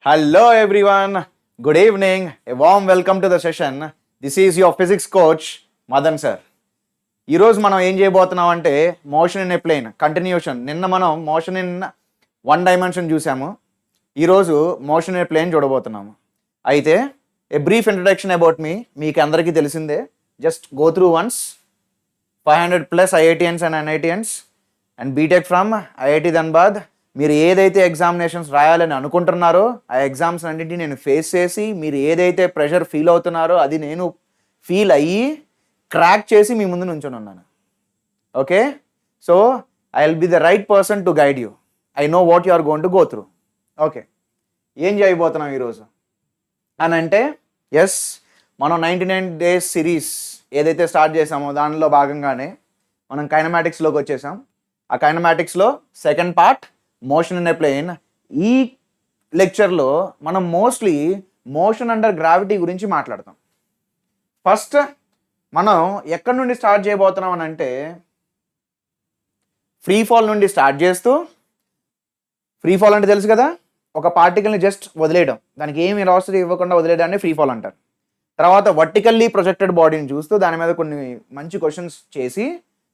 Hello everyone, good evening, a warm welcome to the session. This is your physics coach Madan sir. ఈరోజు మనం ఏం చేయబోతున్నాం అంటే motion in a plane continuation. నిన్న మనం motion in one dimension చూసాము, ఈరోజు మోషన్ ఇన్ ఏ ప్లేన్ చూడబోతున్నాము. అయితే a brief introduction about me, మీకు అందరికీ తెలిసిందే. Just go through once 500+ IITians and NITians and BTech from IIT Dhanbad. మీరు ఏదైతే ఎగ్జామినేషన్స్ రాయాలని అనుకుంటున్నారో ఆ ఎగ్జామ్స్ అన్నింటినీ నేను ఫేస్ చేసి, మీరు ఏదైతే ప్రెషర్ ఫీల్ అవుతున్నారో అది నేను ఫీల్ అయ్యి క్రాక్ చేసి మీ ముందు నుంచొని ఉన్నాను. Okay, so I will be the right person to guide you. I know what you are going to go through. Okay, ఏం చేయబోతున్నాం ఈరోజు అని అంటే, ఎస్, మనం 99 days సిరీస్ ఏదైతే స్టార్ట్ చేసామో దానిలో భాగంగానే మనం కైనమాటిక్స్లోకి వచ్చేసాం. ఆ కైనమాటిక్స్లో second part motion in a plane. ఈ లెక్చర్లో మనం మోస్ట్లీ మోషన్ అండర్ గ్రావిటీ గురించి మాట్లాడతాం. ఫస్ట్ మనం ఎక్కడి నుండి స్టార్ట్ చేయబోతున్నాం అని అంటే, ఫ్రీ ఫాల్ నుండి స్టార్ట్ చేస్తూ, ఫ్రీ ఫాల్ అంటే తెలుసు కదా, ఒక పార్టికల్ని జస్ట్ వదిలేయడం, దానికి ఏమి వెలాసిటీ ఇవ్వకుండా వదిలేయడాన్ని ఫ్రీ ఫాల్ అంటారు. తర్వాత వర్టికల్లీ ప్రొజెక్టెడ్ బాడీని చూస్తూ దాని మీద కొన్ని మంచి క్వశ్చన్స్ చేసి,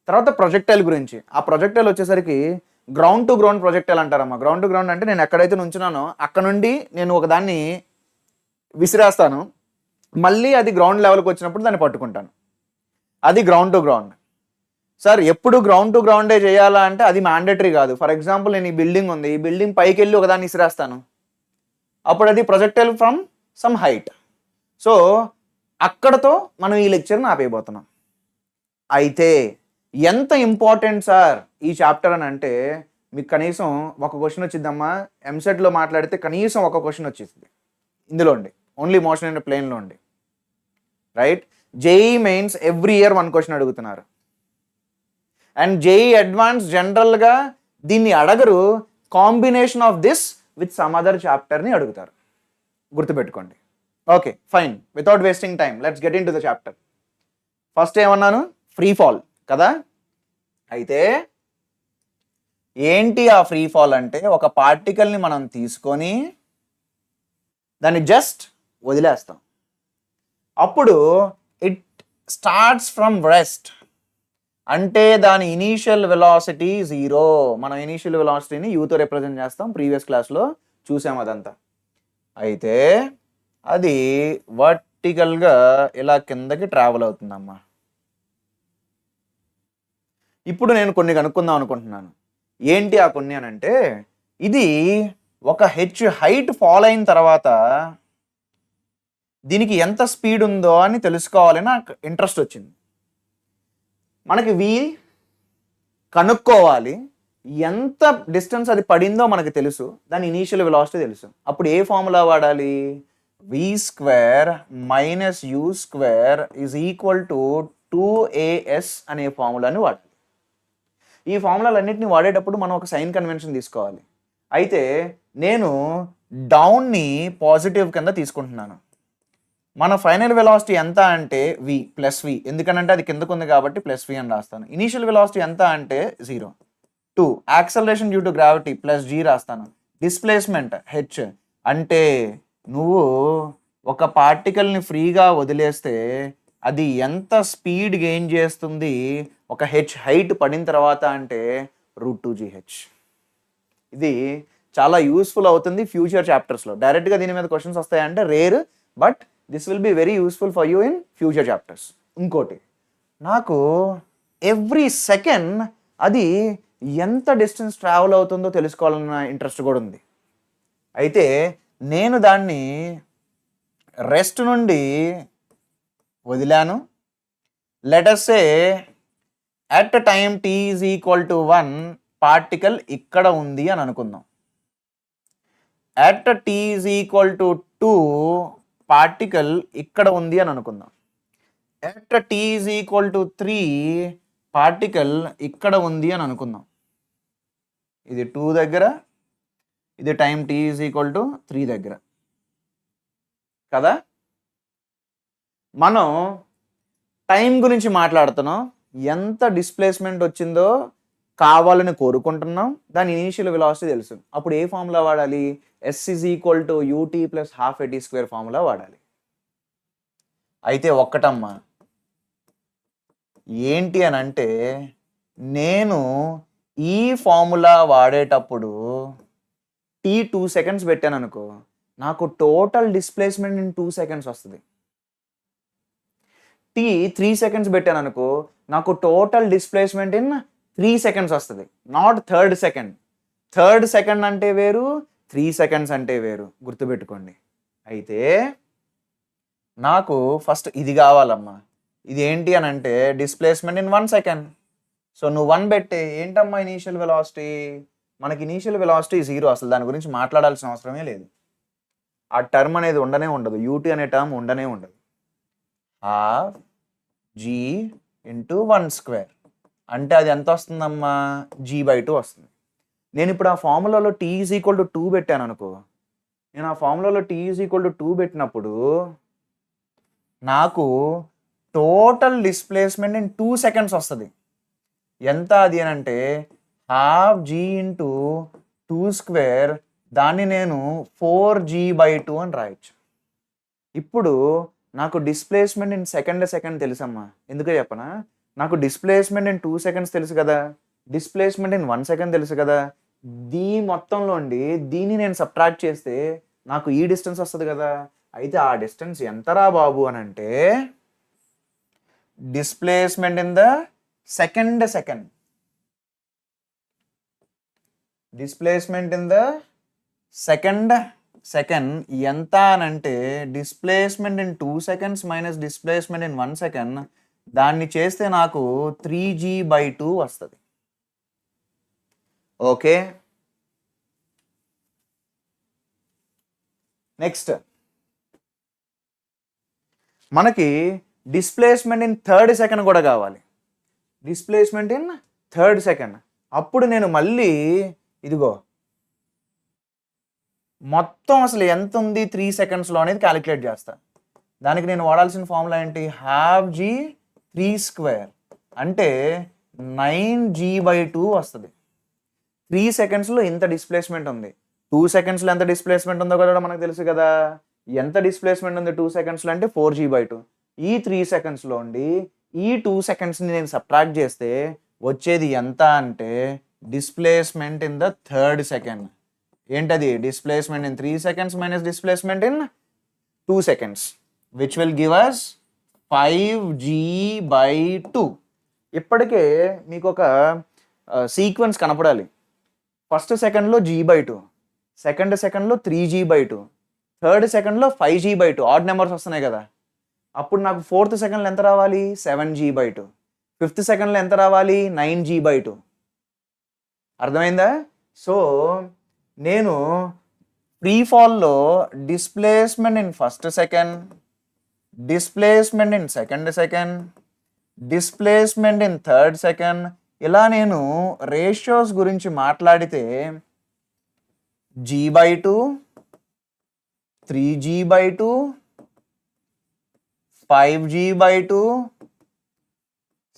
తర్వాత ప్రొజెక్టైల్ గురించి. ఆ ప్రొజెక్టైల్ వచ్చేసరికి గ్రౌండ్ టు గ్రౌండ్ ప్రొజెక్టైల్ అంటారమ్మా. గ్రౌండ్ టు గ్రౌండ్ అంటే నేను ఎక్కడైతే నుంచున్నానో అక్కడ నుండి నేను ఒకదాన్ని విసిరేస్తాను, మళ్ళీ అది గ్రౌండ్ లెవెల్కి వచ్చినప్పుడు దాన్ని పట్టుకుంటాను. అది గ్రౌండ్ టు గ్రౌండ్. సార్ ఎప్పుడు గ్రౌండ్ టు గ్రౌండే చేయాలా అంటే అది మ్యాండేటరీ కాదు. ఫర్ ఎగ్జాంపుల్, నేను ఈ బిల్డింగ్ ఉంది, ఈ బిల్డింగ్ పైకి వెళ్ళి ఒకదాన్ని విసిరేస్తాను, అప్పుడు అది projectile from some height. So అక్కడతో మనం ఈ లెక్చర్ని ఆపేయబోతున్నాం. అయితే ఎంత ఇంపార్టెంట్ సార్ ఈ చాప్టర్ అని అంటే, మీకు కనీసం ఒక క్వశ్చన్ వచ్చిందమ్మా, ఎంసెట్లో మాట్లాడితే కనీసం ఒక క్వశ్చన్ వచ్చేసింది ఇందులో ఉండి, ఓన్లీ మోషన్ ఇన్ ప్లేన్లో ఉండి, right? JEE mains every year 1 question అడుగుతున్నారు. అండ్ జేఈ అడ్వాన్స్ జనరల్గా దీన్ని అడగరు, combination of this with some other చాప్టర్ని అడుగుతారు, గుర్తుపెట్టుకోండి. Okay, fine, without wasting time let's get into the chapter. First ఏమన్నాను? ఫ్రీ ఫాల్ కదా. అయితే ఏంటి ఆ ఫ్రీ ఫాల్ అంటే, ఒక పార్టికల్ని మనం తీసుకొని దాన్ని జస్ట్ వదిలేస్తాం, అప్పుడు ఇట్ స్టార్ట్స్ ఫ్రమ్ రెస్ట్. అంటే దాని ఇనీషియల్ వెలాసిటీ 0. మనం ఇనీషియల్ వెలాసిటీని యూతో రిప్రజెంట్ చేస్తాం, ప్రీవియస్ క్లాస్లో చూసాం అదంతా. అయితే అది వర్టికల్గా ఇలా కిందకి ట్రావెల్ అవుతుందమ్మా. ఇప్పుడు నేను కొన్ని కనుక్కుందాం అనుకుంటున్నాను. ఏంటి ఆ కొన్ని అని అంటే, ఇది ఒక హైట్ ఫాల్ అయిన తర్వాత దీనికి ఎంత స్పీడ్ ఉందో అని తెలుసుకోవాలని నాకు ఇంట్రెస్ట్ వచ్చింది. మనకి కనుక్కోవాలి, ఎంత డిస్టెన్స్ అది పడిందో మనకు తెలుసు, దాని ఇనీషియల్ వెలాసిటీ తెలుసు. అప్పుడు ఏ ఫార్ములా వాడాలి? v² - u² = 2as అనే ఫార్ములాని వాడాలి. ఈ ఫార్ములాలన్నింటినీ వాడేటప్పుడు మనం ఒక సైన్ కన్వెన్షన్ తీసుకోవాలి. అయితే నేను డౌన్ని పాజిటివ్ కింద తీసుకుంటున్నాను. మన ఫైనల్ వెలాసిటీ ఎంత అంటే v+v, ఎందుకనంటే అది కిందకు ఉంది కాబట్టి +v అని రాస్తాను. ఇనీషియల్ వెలాసిటీ ఎంత అంటే 0. 2 acceleration due to gravity +g రాస్తాను. డిస్ప్లేస్మెంట్ h, అంటే నువ్వు ఒక పార్టికల్ని ఫ్రీగా వదిలేస్తే అది ఎంత స్పీడ్ గెయిన్ చేస్తుంది ఒక హైట్ పడిన తర్వాత అంటే √2gh. ఇది చాలా యూస్ఫుల్ అవుతుంది ఫ్యూచర్ చాప్టర్స్లో. డైరెక్ట్గా దీని మీద క్వశ్చన్స్ వస్తాయంటే rare, but this will be very useful for you in future chapters. ఇంకోటి, నాకు ఎవ్రీ సెకండ్ అది ఎంత డిస్టెన్స్ ట్రావెల్ అవుతుందో తెలుసుకోవాలన్న ఇంట్రెస్ట్ కూడా ఉంది. అయితే నేను దాన్ని రెస్ట్ నుండి వదిలాను. Let us say at time t = 1 particle ఇక్కడ ఉంది అని అనుకుందాం. at t = 2 పార్టికల్ ఇక్కడ ఉంది అని అనుకుందాం. at t = 3 పార్టికల్ ఇక్కడ ఉంది అని అనుకుందాం. ఇది 2 దగ్గర, ఇది టైం t = 3 దగ్గర కదా. మనం టైం గురించి మాట్లాడుతున్నాం, ఎంత డిస్ప్లేస్మెంట్ వచ్చిందో కావాలని కోరుకుంటున్నాం, దాని ఇనీషియల్ వెలాసిటీ తెలుసు. అప్పుడు ఏ ఫార్ములా వాడాలి? S = ut + ½ at² ఫార్ములా వాడాలి. అయితే ఒక్కటమ్మా, ఏంటి అని అంటే నేను ఈ ఫార్ములా వాడేటప్పుడు t 2 seconds పెట్టాను అనుకో, నాకు టోటల్ డిస్ప్లేస్మెంట్ ఇన్ 2 seconds వస్తుంది. t 3 seconds పెట్టాను అనుకో, నాకు టోటల్ డిస్ప్లేస్మెంట్ ఇన్ 3 seconds వస్తుంది, not third second. Third second అంటే వేరు, 3 seconds అంటే వేరు, గుర్తుపెట్టుకోండి. అయితే నాకు ఫస్ట్ ఇది కావాలమ్మా. ఇది ఏంటి అని అంటే డిస్ప్లేస్మెంట్ ఇన్ 1 second. సో నువ్వు 1 పెట్టే. ఏంటమ్మా ఇనీషియల్ వెలాసిటీ? మనకి ఇనీషియల్ వెలాసిటీ 0, అసలు దాని గురించి మాట్లాడాల్సిన అవసరమే లేదు. ఆ టర్మ్ అనేది ఉండనే ఉండదు, ut అనే టర్మ్ ఉండనే ఉండదు. ½ g × 1² అంటే అది ఎంత వస్తుందమ్మా? g/2 వస్తుంది. నేను ఇప్పుడు ఆ ఫార్ములాలో t = 2 పెట్టాను అనుకో, నేను ఆ ఫార్ములాలో t = 2 పెట్టినప్పుడు నాకు టోటల్ డిస్ప్లేస్మెంట్ ఇన్ 2 seconds వస్తుంది. ఎంత అది అని అంటే ½ g × 2², దాన్ని నేను 4g/2 అని రాయొచ్చు. ఇప్పుడు నాకు డిస్ప్లేస్మెంట్ ఇన్ సెకండ్ తెలుసమ్మా. ఎందుకో చెప్పనా? నాకు డిస్ప్లేస్మెంట్ ఇన్ 2 seconds తెలుసు కదా, డిస్ప్లేస్మెంట్ ఇన్ 1 second తెలుసు కదా. మొత్తంలోండి దీన్ని నేను సబ్ట్రాక్ట్ చేస్తే నాకు ఈ డిస్టెన్స్ వస్తుంది కదా. అయితే ఆ డిస్టెన్స్ ఎంతరా బాబు అని అంటే displacement in the second. Displacement in the second ఎంత అని అంటే displacement in 2 seconds minus displacement in 1 second, దాన్ని చేస్తే నాకు 3g/2 వస్తుంది. ఓకే, నెక్స్ట్ మనకి డిస్ప్లేస్మెంట్ ఇన్ థర్డ్ సెకండ్ కూడా కావాలి. Displacement in third second. అప్పుడు నేను మళ్ళీ ఇదిగో మొత్తం అసలు ఎంత ఉంది 3 secondsలో అనేది క్యాలిక్యులేట్ చేస్తా. దానికి నేను వాడాల్సిన ఫార్ములా ఏంటి? ½ g 3² అంటే 9g/2 వస్తుంది. 3 secondsలో ఇంత డిస్ప్లేస్మెంట్ ఉంది. 2 secondsలో ఎంత డిస్ప్లేస్మెంట్ ఉందో కూడా మనకు తెలుసు కదా. ఎంత డిస్ప్లేస్మెంట్ ఉంది 2 secondsలో అంటే 4g/2. ఈ 3 secondsలో ఉండి ఈ 2 secondsని నేను సబ్ట్రాక్ట్ చేస్తే వచ్చేది ఎంత అంటే displacement in the third second. ఏంటది? Displacement in 3 seconds minus displacement in 2 seconds, which will give us 5g/2. ఇప్పటికే మీకు ఒక సీక్వెన్స్ కనపడాలి. ఫస్ట్ సెకండ్లో g/2, సెకండ్లో 3g/2, థర్డ్ సెకండ్లో 5g/2. ఆడ్ నెంబర్స్ వస్తున్నాయి కదా. అప్పుడు నాకు ఫోర్త్ సెకండ్లో ఎంత రావాలి? 7g/2. ఫిఫ్త్ సెకండ్లో ఎంత రావాలి? 9g/2. అర్థమైందా? సో నేను ఫ్రీ ఫాల్లో displacement in first second, displacement in second, displacement in third second, ఇలా నేను రేషియోస్ గురించి మాట్లాడితే g/2, 3g/2, 5g/2,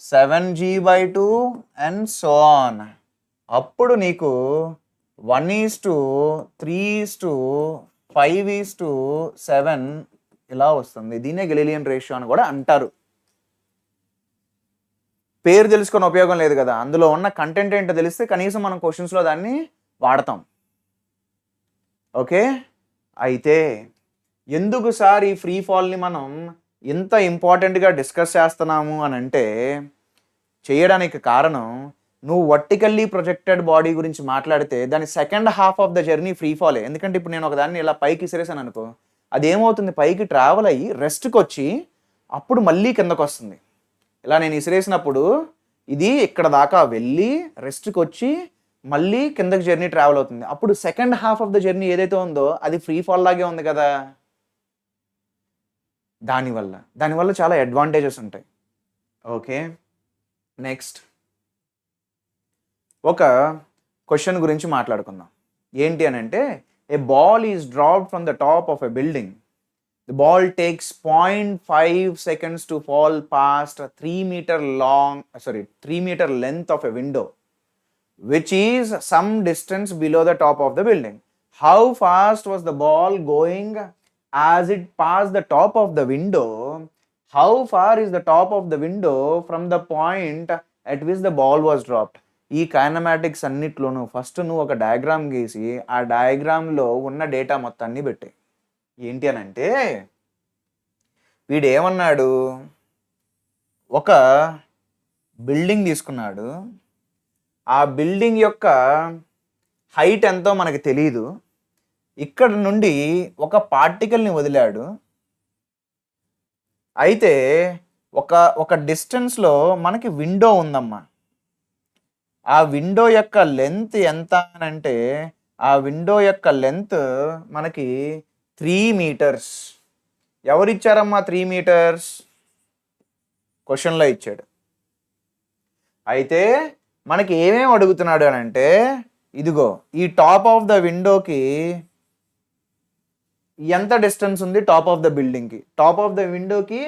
7g/2 and so on. అప్పుడు నీకు 1:3:5:7 ఇలా వస్తుంది. దీన్నే గెలీలియన్ రేషియో అని కూడా అంటారు. పేరు తెలుసుకొని ఉపయోగం లేదు కదా, అందులో ఉన్న కంటెంట్ ఏంటో తెలిస్తే కనీసం మనం క్వశ్చన్స్లో దాన్ని వాడతాం. ఓకే, అయితే ఎందుకు సార్ ఈ ఫ్రీ ఫాల్ని మనం ఇంత ఇంపార్టెంట్గా డిస్కస్ చేస్తున్నాము అని అంటే చేయడానికి కారణం, నువ్వు వర్టికల్లీ ప్రొజెక్టెడ్ బాడీ గురించి మాట్లాడితే దాని second half of the journey free ఫాలే. ఎందుకంటే ఇప్పుడు నేను ఒకదాన్ని ఇలా పైకి విసిరేసాను అనుకో, అదేమవుతుంది? పైకి ట్రావెల్ అయ్యి రెస్ట్కి వచ్చి అప్పుడు మళ్ళీ కిందకు వస్తుంది. ఇలా నేను విసిరేసినప్పుడు ఇది ఇక్కడ దాకా వెళ్ళి రెస్ట్కి వచ్చి మళ్ళీ కిందకి జర్నీ ట్రావెల్ అవుతుంది. అప్పుడు second half of the journey ఏదైతే ఉందో అది ఫ్రీ ఫాల్ లాగే ఉంది కదా. దానివల్ల చాలా అడ్వాంటేజెస్ ఉంటాయి. ఓకే, నెక్స్ట్ ఒక క్వశ్చన్ గురించి మాట్లాడుకుందాం. ఏంటి అని అంటే, a ball is dropped from the top of a building. The ball takes 0.5 seconds to fall past 3 meter length of a window. which is some distance below the top of the building. How fast was the ball going as it passed the top of the window? How far is the top of the window from the point at which the ball was dropped? ఈ kinematics అన్నిట్లోనూ first నువ్వు ఒక diagram గీసి ఆ డయాగ్రామ్లో ఉన్న data మొత్తాన్ని పెట్టాయి. ఏంటి అని అంటే వీడు ఏమన్నాడు, ఒక బిల్డింగ్ తీసుకున్నాడు, ఆ బిల్డింగ్ యొక్క హైట్ ఎంతో మనకు తెలియదు, ఇక్కడ నుండి ఒక పార్టికల్ని వదిలాడు, అయితే ఒక డిస్టెన్స్లో మనకి విండో ఉందమ్మా. ఆ విండో యొక్క లెంత్ ఎంత అని అంటే ఆ విండో యొక్క లెంత్ మనకి 3 మీటర్స్. ఎవరిచ్చారమ్మా 3 మీటర్స్? క్వశ్చన్లో ఇచ్చాడు. అయితే మనకి ఏమేమి అడుగుతున్నాడు అని అంటే ఇదిగో ఈ టాప్ ఆఫ్ ద విండోకి ఎంత డిస్టెన్స్ ఉంది టాప్ ఆఫ్ ద బిల్డింగ్కి, టాప్ ఆఫ్ ద విండోకి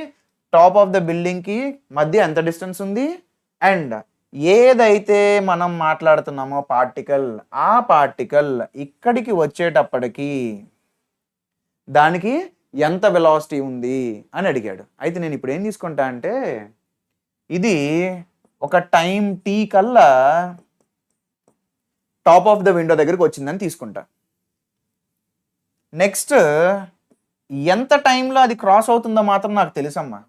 టాప్ ఆఫ్ ద బిల్డింగ్కి మధ్య ఎంత డిస్టెన్స్ ఉంది, అండ్ ఏదైతే మనం మాట్లాడుతున్నామో పార్టికల్, ఆ పార్టికల్ ఇక్కడికి వచ్చేటప్పటికి దానికి ఎంత వెలాసిటీ ఉంది అని అడిగాడు. అయితే నేను ఇప్పుడు ఏం తీసుకుంటా అంటే ఇది ఒక టైం టీ కల్లా టాప్ ఆఫ్ ద విండో దగ్గరికి వచ్చిందని తీసుకుంటా. నెక్స్ట్ ఎంత టైంలో అది క్రాస్ అవుతుందో మాత్రం నాకు తెలుసమ్మా.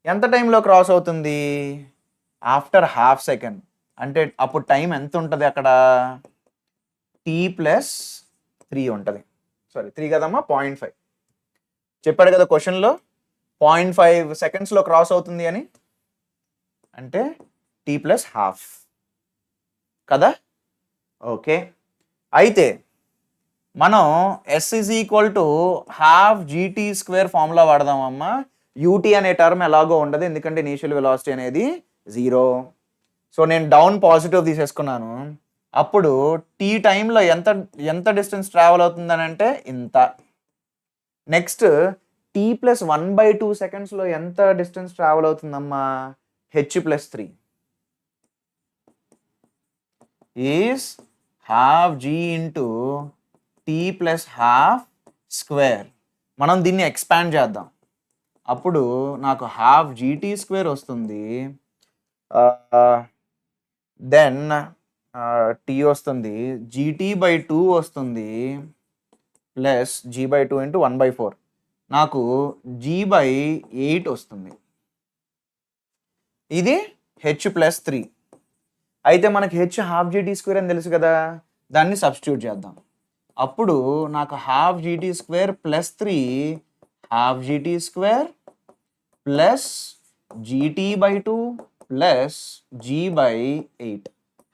ఎంత టైంలో క్రాస్ అవుతుంది? After half second. అంటే అప్పుడు టైం ఎంత ఉంటుంది అక్కడ? t+3 ఉంటుంది. సారీ 3 కదమ్మా, 0.5 చెప్పాడు కదా క్వశ్చన్లో. 0.5 సెకండ్స్లో క్రాస్ అవుతుంది అని అంటే t+12 కదా. ఓకే, అయితే మనం S = ½ GT² ఫార్ములా వాడదామమ్మా. UT అనే టర్మ్ ఎలాగో ఉండదు, ఎందుకంటే ఇనీషియల్ వెలాసిటీ అనేది 0. సో నేను డౌన్ పాజిటివ్ తీసేసుకున్నాను. అప్పుడు టీ టైంలో ఎంత డిస్టెన్స్ ట్రావెల్ అవుతుందని అంటే ఇంత. నెక్స్ట్ t+1/2 సెకండ్స్లో ఎంత డిస్టెన్స్ ట్రావెల్ అవుతుందమ్మా? h+3 is ½ G × t+12². మనం దీన్ని ఎక్స్పాండ్ చేద్దాం. అప్పుడు నాకు ½ GT² వస్తుంది. దెన్ టీ వస్తుంది, GT/2 వస్తుంది, ప్లస్ G/2 × 1/4 నాకు G/8 వస్తుంది. ఇది h+3. అయితే మనకి ½ GT² అని తెలుసు కదా, దాన్ని సబ్స్టిట్యూట్ చేద్దాం. అప్పుడు నాకు ½ GT² + 3 ½ GT² plus GT/2 plus G/8.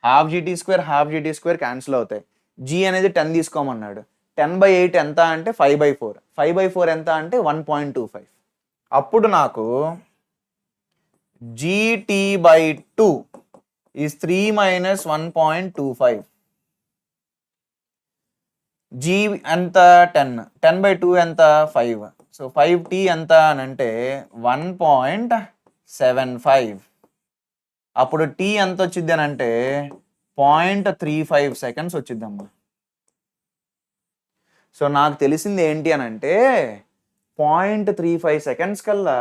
½ GT² cancel అవుతాయి. G అనేది 10 తీసుకోమన్నాడు. 10/8 ఎంత అంటే 5/4. 5/4 ఎంత అంటే 1.25. అప్పుడు నాకు GT/2 ఈజ్ 3 - 1.25. G ఎంత 10, 10/2 ఎంత 5. సో 5t ఎంత అని అంటే 1.75. అప్పుడు t ఎంత వచ్చింది అని అంటే 0.35 సెకండ్స్ వచ్చిందమ్మా. సో నాకు తెలిసింది ఏంటి అని అంటే 0.35 సెకండ్స్ కల్లా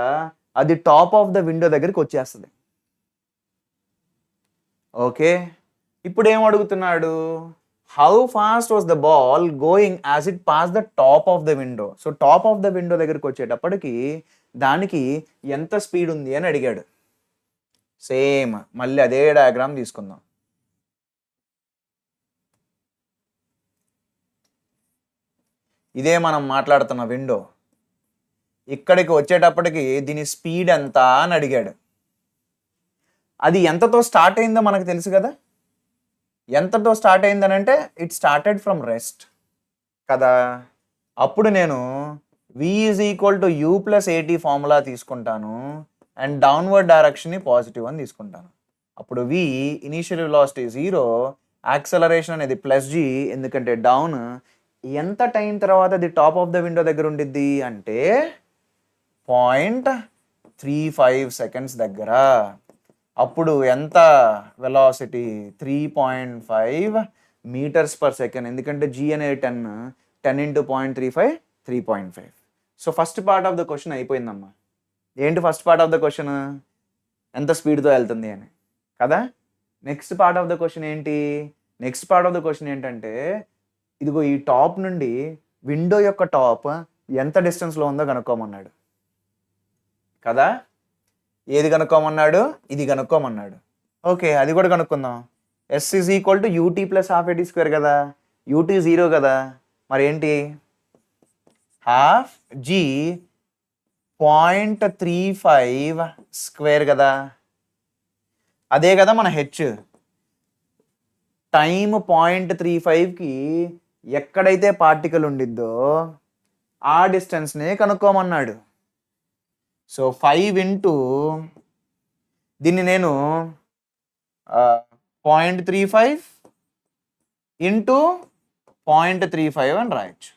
అది టాప్ ఆఫ్ ద విండో దగ్గరికి వచ్చేస్తుంది. ఓకే, ఇప్పుడు ఏం అడుగుతున్నాడు? How fast was the ball going as it pass the top of the window. So top of the window దగ్గరికి వచ్చేటప్పటికి దానికి ఎంత స్పీడ్ ఉంది అని అడిగాడు. సేమ్ మళ్ళీ అదే డయాగ్రామ్ తీసుకుందాం. ఇదే మనం మాట్లాడుతున్న విండో. ఇక్కడికి వచ్చేటప్పటికి దీని స్పీడ్ ఎంత అని అడిగాడు. అది ఎంతతో స్టార్ట్ అయిందో మనకు తెలుసు కదా. ఎంతతో స్టార్ట్ అయిందని అంటే ఇట్ స్టార్టెడ్ ఫ్రమ్ రెస్ట్ కదా. అప్పుడు నేను v = u + at ఫార్ములా తీసుకుంటాను అండ్ డౌన్వర్డ్ డైరెక్షన్ని పాజిటివ్ అని తీసుకుంటాను. అప్పుడు v ఇనీషియల్ వెలాసిటీ 0, యాక్సలరేషన్ అనేది +g, ఎందుకంటే డౌన్. ఎంత టైం తర్వాత అది టాప్ ఆఫ్ ద విండో దగ్గర ఉండిద్ది అంటే 0.35 సెకండ్స్ దగ్గర. అప్పుడు ఎంత వెలాసిటీ 3.5 మీటర్స్ పర్ సెకండ్, ఎందుకంటే జీ అనేది 10 into 0.35 3.5. So first part of the question అయిపోయిందమ్మా. ఏంటి first part of the question? ఎంత స్పీడ్తో వెళ్తుంది అని కదా. Next part of the question ఏంటి? Next part of the question ఏంటంటే ఇదిగో ఈ టాప్ నుండి విండో యొక్క టాప్ ఎంత డిస్టెన్స్లో ఉందో కనుక్కోమన్నాడు కదా. ఏది కనుక్కోమన్నాడు? ఇది కనుక్కోమన్నాడు. ఓకే, అది కూడా కనుక్కుందాం. S is equal to u t plus half a t square కదా. యూటీ 0 కదా, మరి ఏంటి? హాఫ్ జీ 0.35 స్క్వేర్ కదా. అదే కదా మన హెచ్. టైం 0.35కి ఎక్కడైతే పార్టికల్ ఉండిద్దో ఆ డిస్టెన్స్నే కనుక్కోమన్నాడు. సో 5 ఇంటూ దీన్ని నేను 0.35 ఇంటూ 0.35 అని రాయొచ్చు.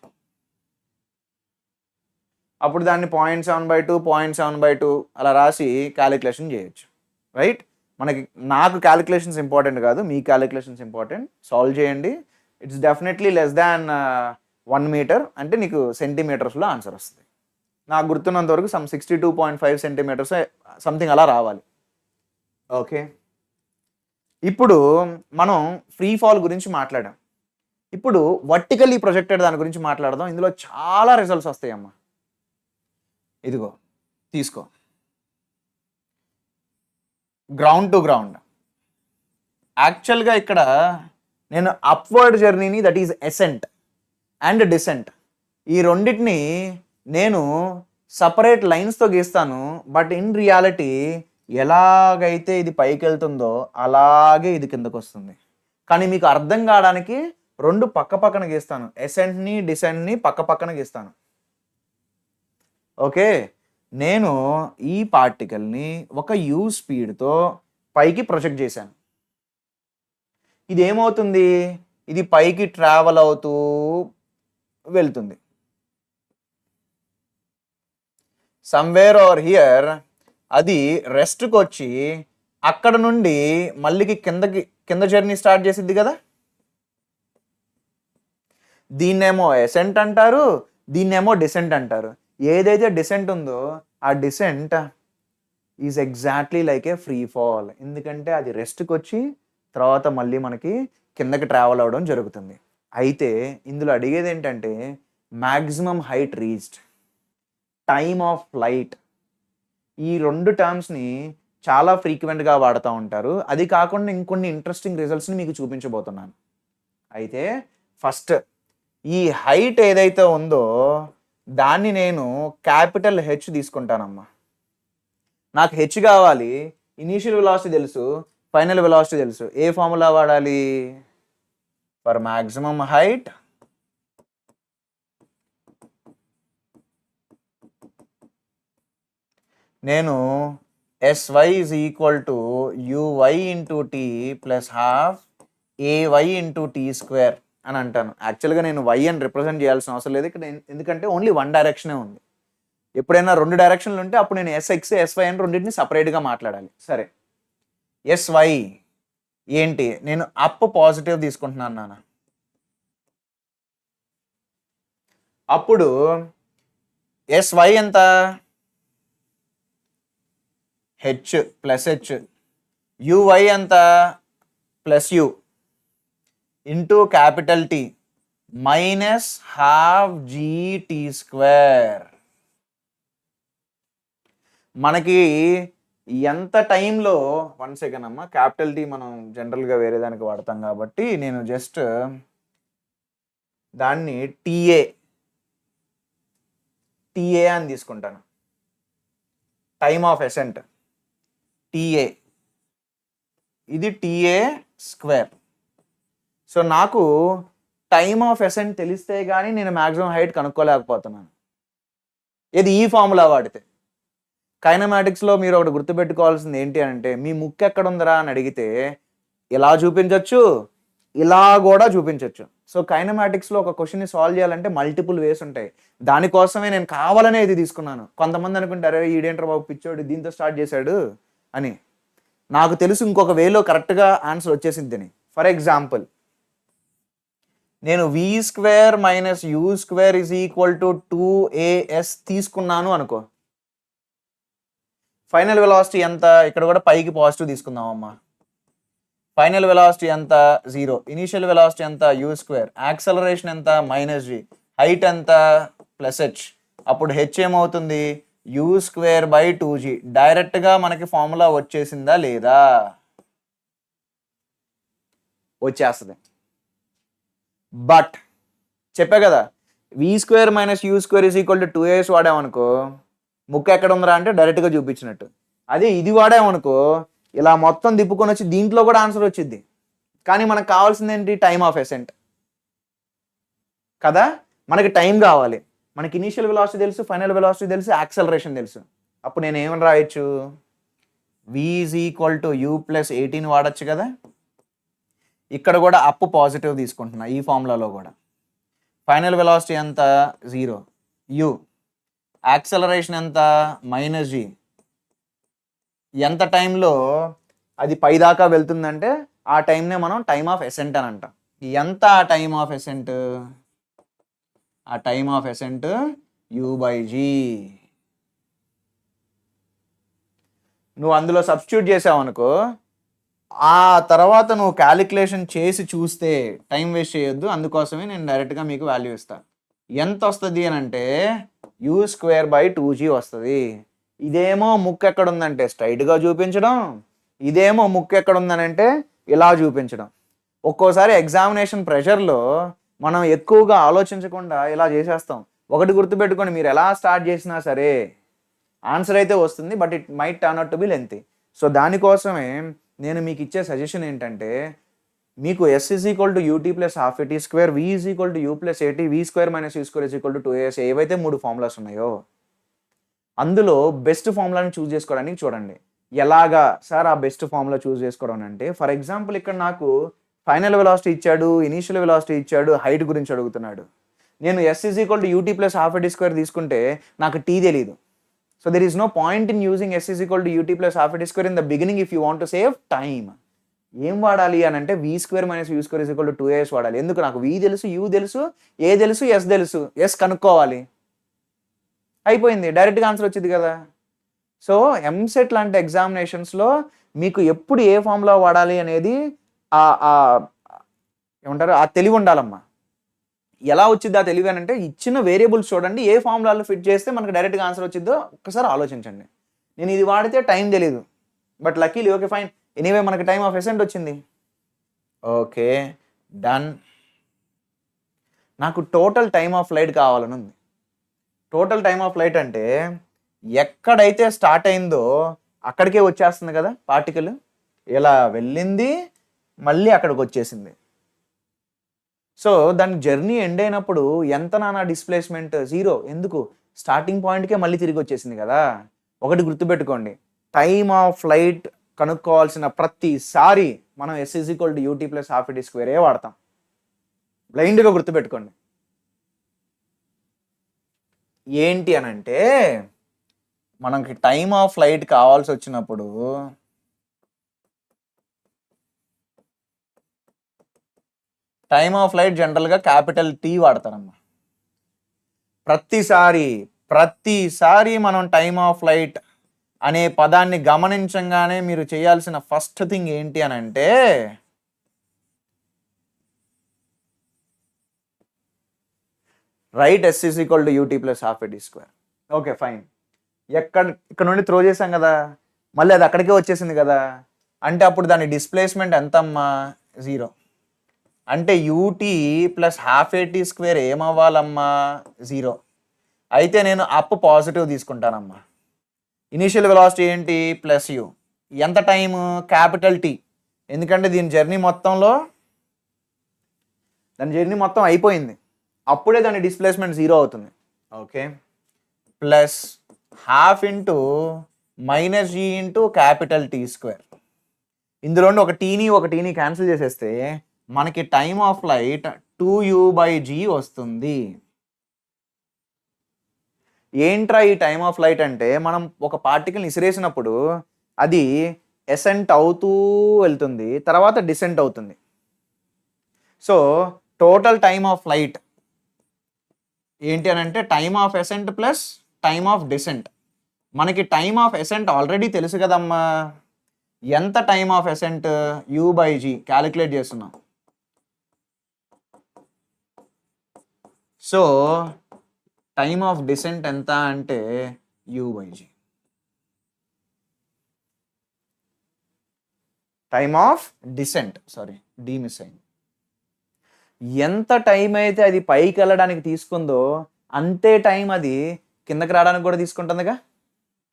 అప్పుడు దాన్ని 0.7/2 0.7/2 అలా రాసి క్యాలిక్యులేషన్ చేయొచ్చు, రైట్? నాకు క్యాలిక్యులేషన్స్ ఇంపార్టెంట్ కాదు, మీ క్యాలిక్యులేషన్స్ ఇంపార్టెంట్. సాల్వ్ చేయండి. It's definitely less than 1 metre, అంటే నీకు సెంటీమీటర్స్లో ఆన్సర్ వస్తుంది. నాకు గుర్తున్నంత వరకు 62.5 సెంటీమీటర్స్ సంథింగ్ అలా రావాలి. ఓకే, ఇప్పుడు మనం ఫ్రీ ఫాల్ గురించి మాట్లాడాం. ఇప్పుడు వర్టికల్లీ ప్రొజెక్టెడ్ దాని గురించి మాట్లాడదాం. ఇందులో చాలా రిజల్ట్స్ వస్తాయమ్మా. ఇదిగో తీసుకో, గ్రౌండ్ టు గ్రౌండ్. యాక్చువల్గా ఇక్కడ నేను అప్వర్డ్ జర్నీని, that is ascent and descent, ఈ రెండింటిని నేను సపరేట్ లైన్స్తో గీస్తాను. బట్ ఇన్ రియాలిటీ ఎలాగైతే ఇది పైకి వెళ్తుందో అలాగే ఇది కిందకు వస్తుంది. కానీ మీకు అర్థం కావడానికి రెండు పక్క పక్కన గీస్తాను, అసెంట్ని డిసెంట్ని పక్క పక్కన గీస్తాను. ఓకే, నేను ఈ పార్టికల్ని ఒక యూ స్పీడ్తో పైకి ప్రొజెక్ట్ చేశాను. ఇది ఏమవుతుంది? ఇది పైకి ట్రావెల్ అవుతూ వెళ్తుంది. సమ్వేర్ ఆర్ హియర్ అది రెస్ట్కి వచ్చి అక్కడ నుండి మళ్ళీ కింద జర్నీ స్టార్ట్ చేసిద్ది కదా. దీన్నేమో అసెంట్ అంటారు, దీన్నేమో డిసెంట్ అంటారు. ఏదైతే డిసెంట్ ఉందో ఆ descent is exactly like a free fall, ఎందుకంటే అది రెస్ట్కి వచ్చి తర్వాత మళ్ళీ మనకి కిందకి ట్రావెల్ అవ్వడం జరుగుతుంది. అయితే ఇందులో అడిగేది ఏంటంటే maximum height reached, time of flight. ఈ రెండు టర్మ్స్ని చాలా ఫ్రీక్వెంట్గా వాడుతూ ఉంటారు. అది కాకుండా ఇంకొన్ని ఇంట్రెస్టింగ్ రిజల్ట్స్ని మీకు చూపించబోతున్నాను. అయితే ఫస్ట్ ఈ హైట్ ఏదైతే ఉందో దాన్ని నేను క్యాపిటల్ హెచ్ తీసుకుంటానమ్మా. నాకు హెచ్ కావాలి, ఇనీషియల్ వెలాసిటీ తెలుసు, ఫైనల్ వెలాసిటీ తెలుసు. ఏ ఫార్ములా వాడాలి? ఫర్ మ్యాక్సిమం హైట్ నేను sy is equal to uy into tea plus half ay into tea square అని అంటాను. యాక్చువల్గా నేను y అని రిప్రజెంట్ చేయాల్సిన అవసరం లేదు ఇక్కడ, ఎందుకంటే ఓన్లీ వన్ డైరెక్షనే ఉంది. ఎప్పుడైనా రెండు డైరెక్షన్లు ఉంటే అప్పుడు నేను sx sy అని రెండింటిని సపరేట్గా మాట్లాడాలి. సరే, sy ఏంటి? నేను అప్ పాజిటివ్ తీసుకుంటున్నాను నాన్న. అప్పుడు sy ఎంత? హెచ్ ప్లస్ హెచ్, uy ఎంత? Plus you into capital T minus half GT square. మనకి ఎంత టైంలో, 1 సెకండ్ అమ్మా, క్యాపిటల్ టీ మనం జనరల్గా వేరే దానికి వాడతాం కాబట్టి నేను జస్ట్ దాన్ని టీఏ అని తీసుకుంటాను. టైమ్ ఆఫ్ అసెంట్ టీఏ, ఇది టీఏ స్క్వేర్. సో నాకు టైమ్ ఆఫ్ అసెంట్ తెలిస్తే కానీ నేను మ్యాక్సిమం హైట్ కనుక్కోలేకపోతున్నాను. ఇది ఈ ఫార్ములా వాడితే. కైనమాటిక్స్లో మీరు ఒకటి గుర్తుపెట్టుకోవాల్సింది ఏంటి అంటే, మీ ముక్కు ఎక్కడ ఉందరా అని అడిగితే ఇలా చూపించవచ్చు, ఇలా కూడా చూపించవచ్చు. సో కైనమాటిక్స్లో ఒక క్వశ్చన్ని సాల్వ్ చేయాలంటే మల్టిపుల్ వేస్ ఉంటాయి. దానికోసమే నేను కావాలనే ఇది తీసుకున్నాను. కొంతమంది అనుకుంటారు ఈడేంటర్ బాబు పిచ్చోడు దీంతో స్టార్ట్ చేశాడు అని. నాకు తెలుసు ఇంకొక వేలో కరెక్ట్గా ఆన్సర్ వచ్చేసిందని. ఫర్ ఎగ్జాంపుల్, నేను v² minus u² is equal to 2as తీసుకున్నాను అనుకో. ఫైనల్ వెలాసిటీ ఎంత? ఇక్కడ కూడా పైకి పాజిటివ్ తీసుకుందాం అమ్మా. ఫైనల్ వెలాసిటీ ఎంత? 0. ఇనీషియల్ వెలాసిటీ ఎంత? u². యాక్సలరేషన్ ఎంత? -g. హైట్ ఎంత? +h. అప్పుడు h ఏమవుతుంది? u²/2g. డైరెక్ట్గా మనకి ఫార్ములా వచ్చేసిందా లేదా? వచ్చేస్తుంది. బట్ చెప్పా కదా, v² minus u² is equal to 2as వాడామనుకో, ముక్క ఎక్కడ ఉందిరా అంటే డైరెక్ట్గా చూపించినట్టు. అదే ఇది వాడామనుకో, ఇలా మొత్తం తిప్పుకొని వచ్చి దీంట్లో కూడా ఆన్సర్ వచ్చింది. కానీ మనకు కావాల్సింది ఏంటి? టైమ్ ఆఫ్ ఎసెంట్ కదా. మనకి టైం కావాలి. మనకి ఇనీషియల్ వెలాసిటీ తెలుసు, ఫైనల్ వెలాసిటీ తెలుసు, యాక్సలరేషన్ తెలుసు. అప్పుడు నేను ఏమని రాయొచ్చు? v is equal to u+18 వాడచ్చు కదా. ఇక్కడ కూడా అప్ పాజిటివ్ తీసుకుంటున్నా ఈ ఫార్ములాలో కూడా. ఫైనల్ వెలాసిటీ ఎంత? 0. u. యాక్సలరేషన్ ఎంత? -g. ఎంత టైంలో అది పై దాకా వెళ్తుందంటే ఆ టైంనే మనం టైమ్ ఆఫ్ ఎసెంట్ అని అంటాం. ఎంత ఆ టైమ్ ఆఫ్ ఎసెంట్? ఆ టైమ్ ఆఫ్ ఎసెంట్ u/g. నువ్వు అందులో సబ్స్టిట్యూట్ చేసావు అనుకో, ఆ తర్వాత నువ్వు క్యాలిక్యులేషన్ చేసి చూస్తే టైం వేస్ట్ చేయొద్దు. అందుకోసమే నేను డైరెక్ట్గా మీకు వాల్యూ ఇస్తాను. ఎంత వస్తుంది అని అంటే u²/2g వస్తుంది. ఇదేమో ముక్కు ఎక్కడ ఉందంటే స్ట్రైట్గా చూపించడం, ఇదేమో ముక్కు ఎక్కడ ఉందనంటే ఇలా చూపించడం. ఒక్కోసారి ఎగ్జామినేషన్ ప్రెషర్లో మనం ఎక్కువగా ఆలోచించకుండా ఇలా చేసేస్తాం. ఒకటి గుర్తుపెట్టుకోండి, మీరు ఎలా స్టార్ట్ చేసినా సరే ఆన్సర్ అయితే వస్తుంది, but it might turn out to be lengthy. So దానికోసమే నేను మీకు ఇచ్చే సజెషన్ ఏంటంటే, మీకు s is equal to ut + ½ at², v is equal to u+80, v² minus u² is equal to 2as, ఏవైతే 3 ఫార్ములాస్ ఉన్నాయో అందులో బెస్ట్ ఫార్ములాని చూస్ చేసుకోవడానికి చూడండి. ఎలాగా సార్ ఆ బెస్ట్ ఫార్ములా చూస్ చేసుకోవడం అంటే, ఫర్ ఎగ్జాంపుల్ ఇక్కడ నాకు ఫైనల్ వెలాసిటీ ఇచ్చాడు, ఇనీషియల్ వెలాసిటీ ఇచ్చాడు, హైట్ గురించి అడుగుతున్నాడు. నేను s is equal to ut + ½ at² తీసుకుంటే నాకు t తెలియదు. So there is no point in using s is equal to ut + ½ at² in the beginning if you want to save time. ఏం వాడాలి అని అంటే v² minus u² is equal to 2as వాడాలి. ఎందుకు? నాకు v తెలుసు, u తెలుసు, a తెలుసు, s తెలుసు. s కనుక్కోవాలి, అయిపోయింది, డైరెక్ట్గా ఆన్సర్ వచ్చింది కదా. సో ఎంసెట్ లాంటి ఎగ్జామినేషన్స్లో మీకు ఎప్పుడు ఏ ఫార్ములా వాడాలి అనేది ఏమంటారు, ఆ తెలివి ఉండాలమ్మా. ఎలా వచ్చింది ఆ తెలివి అని అంటే, ఇచ్చిన వేరియబుల్స్ చూడండి, ఏ ఫార్ములాలో ఫిట్ చేస్తే మనకు డైరెక్ట్గా ఆన్సర్ వచ్చిందో ఒక్కసారి ఆలోచించండి. నేను ఇది వాడితే టైం తెలియదు, but luckily okay fine, anyway మనకి టైమ్ ఆఫ్ ఎసెంట్ వచ్చింది. Okay done. నాకు టోటల్ టైమ్ ఆఫ్ ఫ్లైట్ కావాలని ఉంది. టోటల్ టైమ్ ఆఫ్ ఫ్లైట్ అంటే ఎక్కడైతే స్టార్ట్ అయిందో అక్కడికే వచ్చేస్తుంది కదా పార్టికల్. ఇలా వెళ్ళింది, మళ్ళీ అక్కడికి వచ్చేసింది. సో దాని జర్నీ ఎండ్ అయినప్పుడు ఎంత నానా డిస్ప్లేస్మెంట్? 0. ఎందుకు? స్టార్టింగ్ పాయింట్కే మళ్ళీ తిరిగి వచ్చేసింది కదా. ఒకటి గుర్తుపెట్టుకోండి, టైమ్ ఆఫ్ ఫ్లైట్ కనుక్కోవాల్సిన ప్రతిసారి మనం s is equal to ut + ½ at² వాడతాం. బ్లైండ్గా గుర్తుపెట్టుకోండి. ఏంటి అని అంటే, మనకి టైమ్ ఆఫ్ ఫ్లైట్ కావాల్సి వచ్చినప్పుడు టైమ్ ఆఫ్ ఫ్లైట్ జనరల్గా క్యాపిటల్ T వాడతారమ్మా. ప్రతిసారి మనం టైమ్ ఆఫ్ ఫ్లైట్ అనే పదాన్ని గమనించగానే మీరు చేయాల్సిన ఫస్ట్ థింగ్ ఏంటి అని అంటే, right s is equal to ut + ½ at². Okay fine. ఇక్కడ నుండి త్రో చేసాం కదా, మళ్ళీ అది అక్కడికే వచ్చేసింది కదా. అంటే అప్పుడు దాని డిస్ప్లేస్మెంట్ ఎంతమ్మా? 0. అంటే ut + ½ at² ఏమవ్వాలమ్మా? 0. అయితే నేను అప్ పాజిటివ్ తీసుకుంటానమ్మా. ఇనీషియల్ వెలాసిటీ ఏంటి? +u. ఎంత టైము? Capital T. ఎందుకంటే దీని జర్నీ మొత్తం అయిపోయింది, అప్పుడే దాని డిస్ప్లేస్మెంట్ 0 అవుతుంది. Okay, plus ½ into -g into capital T². ఇందులో ఒక టీని క్యాన్సిల్ చేసేస్తే మనకి టైమ్ ఆఫ్ ఫ్లైట్ 2u/g వస్తుంది. ఏంట్రా ఈ టైమ్ ఆఫ్ ఫ్లైట్ అంటే, మనం ఒక పార్టికల్ని ఇసిరేసినప్పుడు అది ఎసెంట్ అవుతూ వెళ్తుంది, తర్వాత డిసెంట్ అవుతుంది. So total time of flight ఏంటి అని అంటే time of ascent plus time of descent. మనకి టైమ్ ఆఫ్ ఎసెంట్ ఆల్రెడీ తెలుసు కదమ్మా. ఎంత time of ascent? u/g calculate చేస్తున్నాం. సో టైమ్ ఆఫ్ డిసెంట్ ఎంత అంటే u/g. Time of descent, sorry d miss అయింది. ఎంత టైం అయితే అది పైకి వెళ్ళడానికి తీసుకుందో అంతే టైం అది కిందకి రావడానికి కూడా తీసుకుంటుందిగా.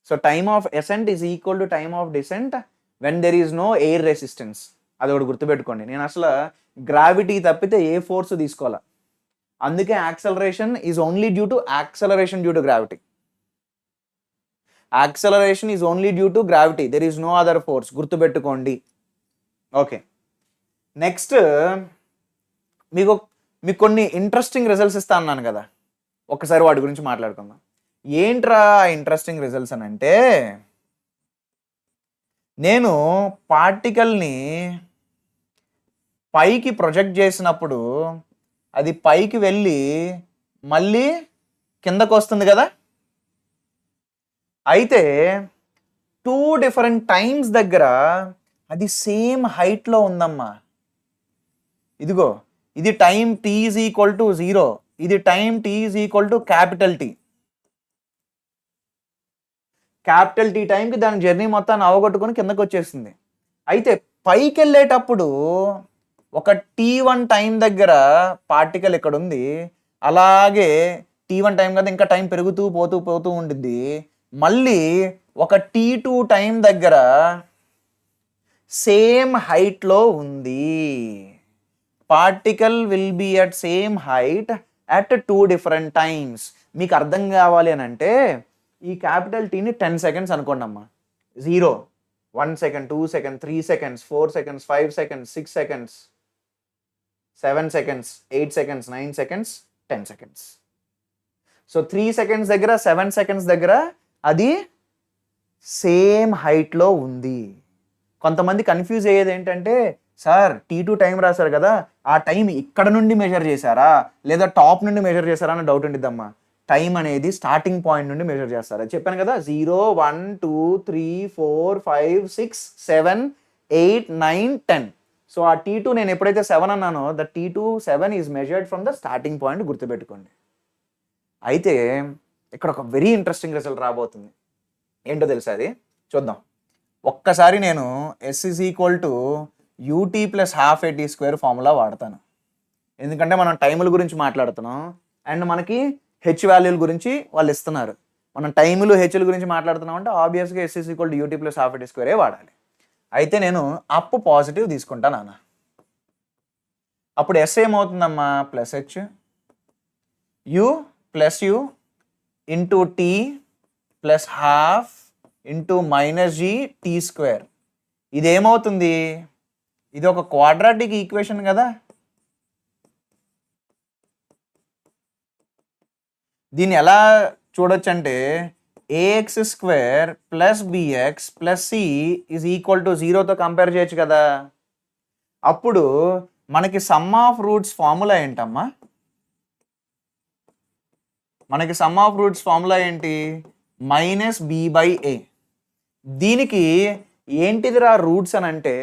So time of ascent is equal to time of descent when there is no air resistance. అది ఒకటి గుర్తుపెట్టుకోండి. నేను అసలు గ్రావిటీ తప్పితే ఏ ఫోర్స్ తీసుకోవాలా. అందుకే acceleration is only due to acceleration due to gravity. Acceleration is only due to gravity, there is no other force. గుర్తుపెట్టుకోండి. Okay, next మీకు కొన్ని ఇంట్రెస్టింగ్ రిజల్ట్స్ ఇస్తా అన్నాను కదా, ఒక్కసారి వాటి గురించి మాట్లాడుకుందాం. ఏంట్రా ఇంట్రెస్టింగ్ రిజల్ట్స్ అని అంటే, నేను పార్టికల్ని పైకి ప్రొజెక్ట్ చేసినప్పుడు అది పైకి వెళ్ళి మళ్ళీ కిందకు వస్తుంది కదా. అయితే 2 డిఫరెంట్ టైమ్స్ దగ్గర అది సేమ్ హైట్లో ఉందమ్మా. ఇదిగో ఇది time t is equal to 0, ఇది time t is equal to capital T. Capital T టైంకి దాని జర్నీ మొత్తాన్ని అవగొట్టుకొని కిందకు వచ్చేసింది. అయితే పైకి వెళ్ళేటప్పుడు ఒక t1 టైం దగ్గర పార్టికల్ ఇక్కడ ఉంది, అలాగే t1 టైం కదా ఇంకా టైం పెరుగుతూ పోతూ ఉండిద్ది. మళ్ళీ ఒక t2 టైం దగ్గర సేమ్ హైట్లో ఉంది. Particle will be at same height at 2 different times. మీకు అర్థం కావాలి అని అంటే ఈ క్యాపిటల్ టీని 10 సెకండ్స్ అనుకోండి అమ్మా. 0, 1 second, 2 second, 3 seconds, 4 seconds, 5 seconds, 6 seconds, 7 seconds, 8 seconds, 9 seconds, 10 seconds. So 3 seconds దగ్గర 7 సెకండ్స్ దగ్గర అది సేమ్ హైట్లో ఉంది. కొంతమంది కన్ఫ్యూజ్ అయ్యేది ఏంటంటే, సార్ t2 టైం రాశారు కదా, ఆ టైం ఇక్కడ నుండి మెజర్ చేశారా లేదా టాప్ నుండి మెజర్ చేశారా అని డౌట్ ఉండిద్దమ్మా. టైం అనేది స్టార్టింగ్ పాయింట్ నుండి మెజర్ చేస్తారు. అది చెప్పాను కదా, 0, 1, 2, 3, 4, 5, 6, 7, 8, 9, 10. సో ఆ t2 నేను ఎప్పుడైతే 7 అన్నానో the t2 7 is measured from the starting point. గుర్తుపెట్టుకోండి. అయితే ఇక్కడ ఒక వెరీ ఇంట్రెస్టింగ్ రిజల్ట్ రాబోతుంది. ఏంటో తెలుసా అది? చూద్దాం. ఒక్కసారి నేను s is equal to ut plus ½ at² formula వాడతాను. ఎందుకంటే మనం టైముల గురించి మాట్లాడుతున్నాం అండ్ మనకి హెచ్ వాల్యూల గురించి వాళ్ళు ఇస్తున్నారు. మనం టైములు హెచ్ల గురించి మాట్లాడుతున్నాం అంటే ఆబ్వియస్గా s is equal to ut plus ½ at² వాడాలి. అయితే నేను అప్ పాజిటివ్ తీసుకుంటాను అన్న. అప్పుడు s ఏమవుతుందమ్మా? Plus h u plus u into t plus ½ into -g t². ఇదేమవుతుంది? ఇది ఒక క్వాడ్రాటిక్ ఈక్వేషన్ కదా. దీన్ని ఎలా చూడొచ్చు అంటే ax² plus bx plus c is equal to 0తో కంపేర్ చేయొచ్చు కదా. అప్పుడు మనకి సమ్ ఆఫ్ రూట్స్ ఫార్ములా ఏంటమ్మా? మనకి సమ్ ఆఫ్ రూట్స్ ఫార్ములా ఏంటి? -b/a. దీనికి ఏంటిదిరా రూట్స్ అని అంటే